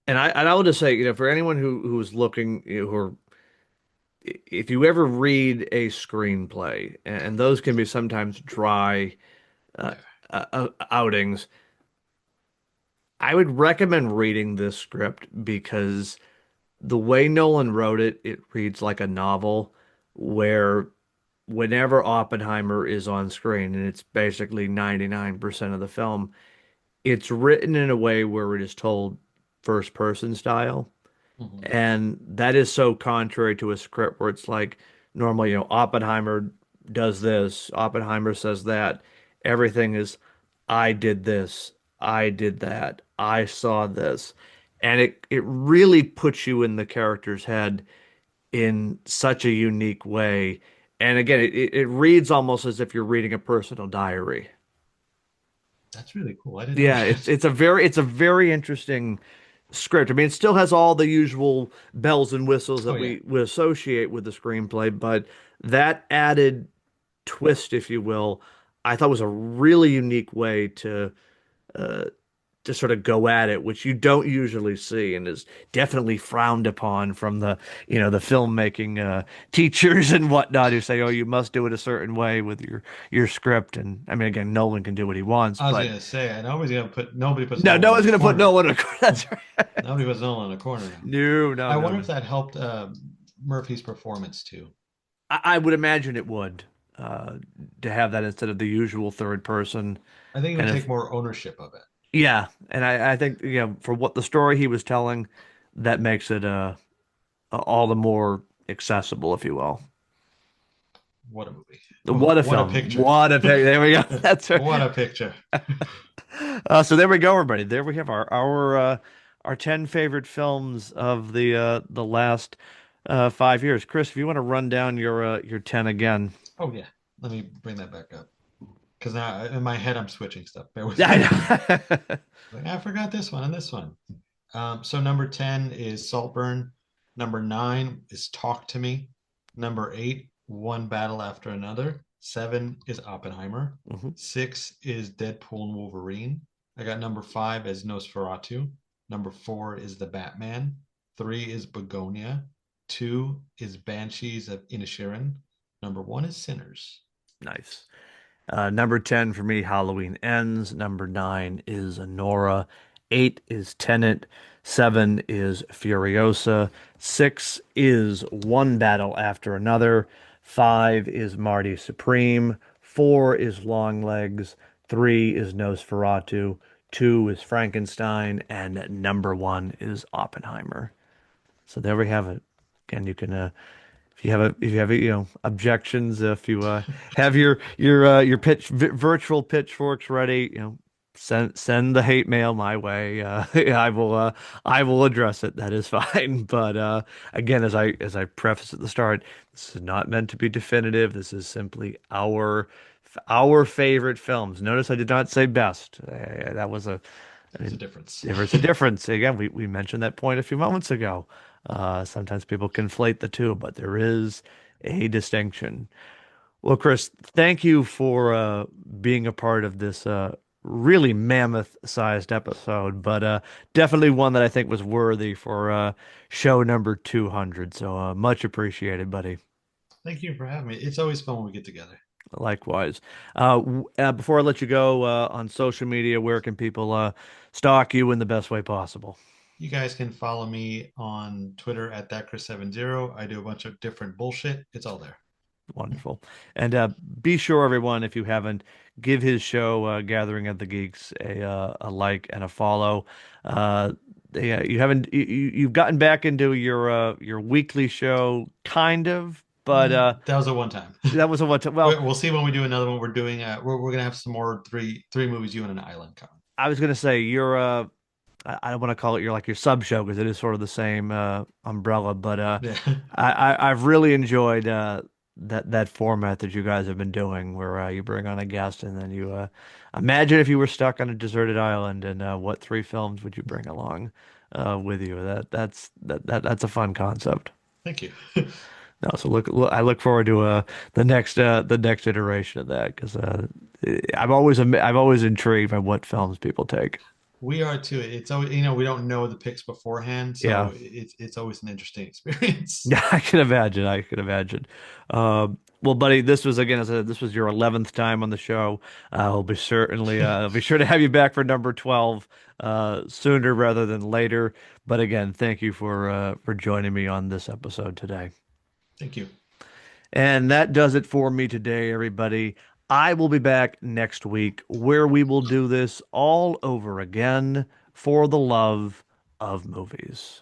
Speaker 1: And I will just say, for anyone who's looking, who are, if you ever read a screenplay, and those can be sometimes dry uh,
Speaker 2: Yeah.
Speaker 1: outings, I would recommend reading this script because the way Nolan wrote it, it reads like a novel where whenever Oppenheimer is on screen, and it's basically 99% of the film, it's written in a way where it is told first person style.
Speaker 2: Mhm.
Speaker 1: And that is so contrary to a script where it's like normally, Oppenheimer does this, Oppenheimer says that. Everything is, I did this, I did that, I saw this. And it really puts you in the character's head in such a unique way. And again, it reads almost as if you're reading a personal diary.
Speaker 2: That's really cool. I didn't know
Speaker 1: Yeah, it's
Speaker 2: that.
Speaker 1: it's a very it's a very interesting script. I mean, it still has all the usual bells and whistles
Speaker 2: Oh
Speaker 1: that
Speaker 2: yeah.
Speaker 1: we would associate with the screenplay, but that added twist, if you will, I thought was a really unique way uh, to sort of go at it, which you don't usually see and is definitely frowned upon from the filmmaking teachers and whatnot who say, oh, you must do it a certain way with your script. And I mean, again, Nolan can do what he wants,
Speaker 2: I was
Speaker 1: but
Speaker 2: gonna say, I nobody's gonna put nobody puts
Speaker 1: no, no
Speaker 2: Nolan in
Speaker 1: one's
Speaker 2: a
Speaker 1: gonna put
Speaker 2: corner.
Speaker 1: Nolan in a corner. That's right.
Speaker 2: Nobody puts Nolan in a corner now.
Speaker 1: No, no,
Speaker 2: I
Speaker 1: no,
Speaker 2: wonder
Speaker 1: no.
Speaker 2: if that helped Murphy's performance too.
Speaker 1: I would imagine it would uh, to have that instead of the usual third person.
Speaker 2: I think he would
Speaker 1: And
Speaker 2: take
Speaker 1: if
Speaker 2: more ownership of it.
Speaker 1: yeah, and I think for what the story he was telling, that makes it all the more accessible, if you will.
Speaker 2: What a movie.
Speaker 1: What a
Speaker 2: What a
Speaker 1: film!
Speaker 2: picture.
Speaker 1: What a pic! There we go. That's right.
Speaker 2: What a picture.
Speaker 1: So there we go, everybody. There we have our 10 favorite films of the last 5 years. Chris, if you want to run down your 10 again.
Speaker 2: Oh yeah. Let me bring that back up. Because now in my head I'm switching stuff. Bear with me.
Speaker 1: Yeah,
Speaker 2: Like, I forgot this one and this one. So number 10 is Saltburn. Number 9 is Talk to Me. Number 8, One Battle After Another. 7 is Oppenheimer.
Speaker 1: Mhm.
Speaker 2: 6 is Deadpool and Wolverine. I got number 5 as Nosferatu. Number 4 is The Batman. 3 is Begonia. 2 is Banshees of Inisherin. Number 1 is Sinners.
Speaker 1: Nice. Number 10 for me, Halloween Ends. Number 9 is Nora. 8 is Tenet. 7 is Furiosa. 6 is One Battle After Another. 5 is Marty Supreme. 4 is Longlegs. 3 is Nosferatu. 2 is Frankenstein. And number 1 is Oppenheimer. So there we have it. Again, you can if you have objections, if you have your virtual pitchforks ready, send the hate mail my way. I will address it. That is fine. But again, as I preface at the start, this is not meant to be definitive. This is simply our favorite films. Notice I did not say best. That was a I
Speaker 2: There's a
Speaker 1: mean,
Speaker 2: difference.
Speaker 1: there's a difference. Again, we mentioned that point a few moments ago. Sometimes people conflate the two, but there is a distinction. Well, Chris, thank you for being a part of this really mammoth-sized episode, but definitely one that I think was worthy for show number 200. So much appreciated, buddy.
Speaker 2: Thank you for having me. It's always fun when we get together.
Speaker 1: Likewise. Before I let you go, on social media, where can people stalk you in the best way possible?
Speaker 2: You guys can follow me on Twitter at thatchris70. I do a bunch of different bullshit. It's all there.
Speaker 1: Wonderful. And be sure, everyone, if you haven't, give his show, Gathering of the Geeks, a like and a follow. Yeah, you haven't you've gotten back into your weekly show, kind of, but
Speaker 2: That was a one time.
Speaker 1: that was a what? Well,
Speaker 2: We'll see when we do another one. We're doing. We're gonna have some more three movies. You and an island coming.
Speaker 1: I was gonna say you're I don't want to call it your sub show because it is sort of the same umbrella, but
Speaker 2: Yeah.
Speaker 1: I've really enjoyed that format that you guys have been doing, where you bring on a guest and then you imagine if you were stuck on a deserted island, and what three films would you bring along with you? That's a fun concept.
Speaker 2: Thank you.
Speaker 1: No, so I look forward to the next iteration of that, because I'm always intrigued by what films people take.
Speaker 2: We are too. It's always, we don't know the picks beforehand,
Speaker 1: Yeah.
Speaker 2: so it's always an interesting experience.
Speaker 1: Yeah, I can imagine. I can imagine. Well, buddy, this was again, as I said, this was your 11th time on the show. I'll be sure to have you back for number 12 sooner rather than later. But again, thank you for joining me on this episode today.
Speaker 2: Thank you.
Speaker 1: And that does it for me today, everybody. I will be back next week where we will do this all over again for the love of movies.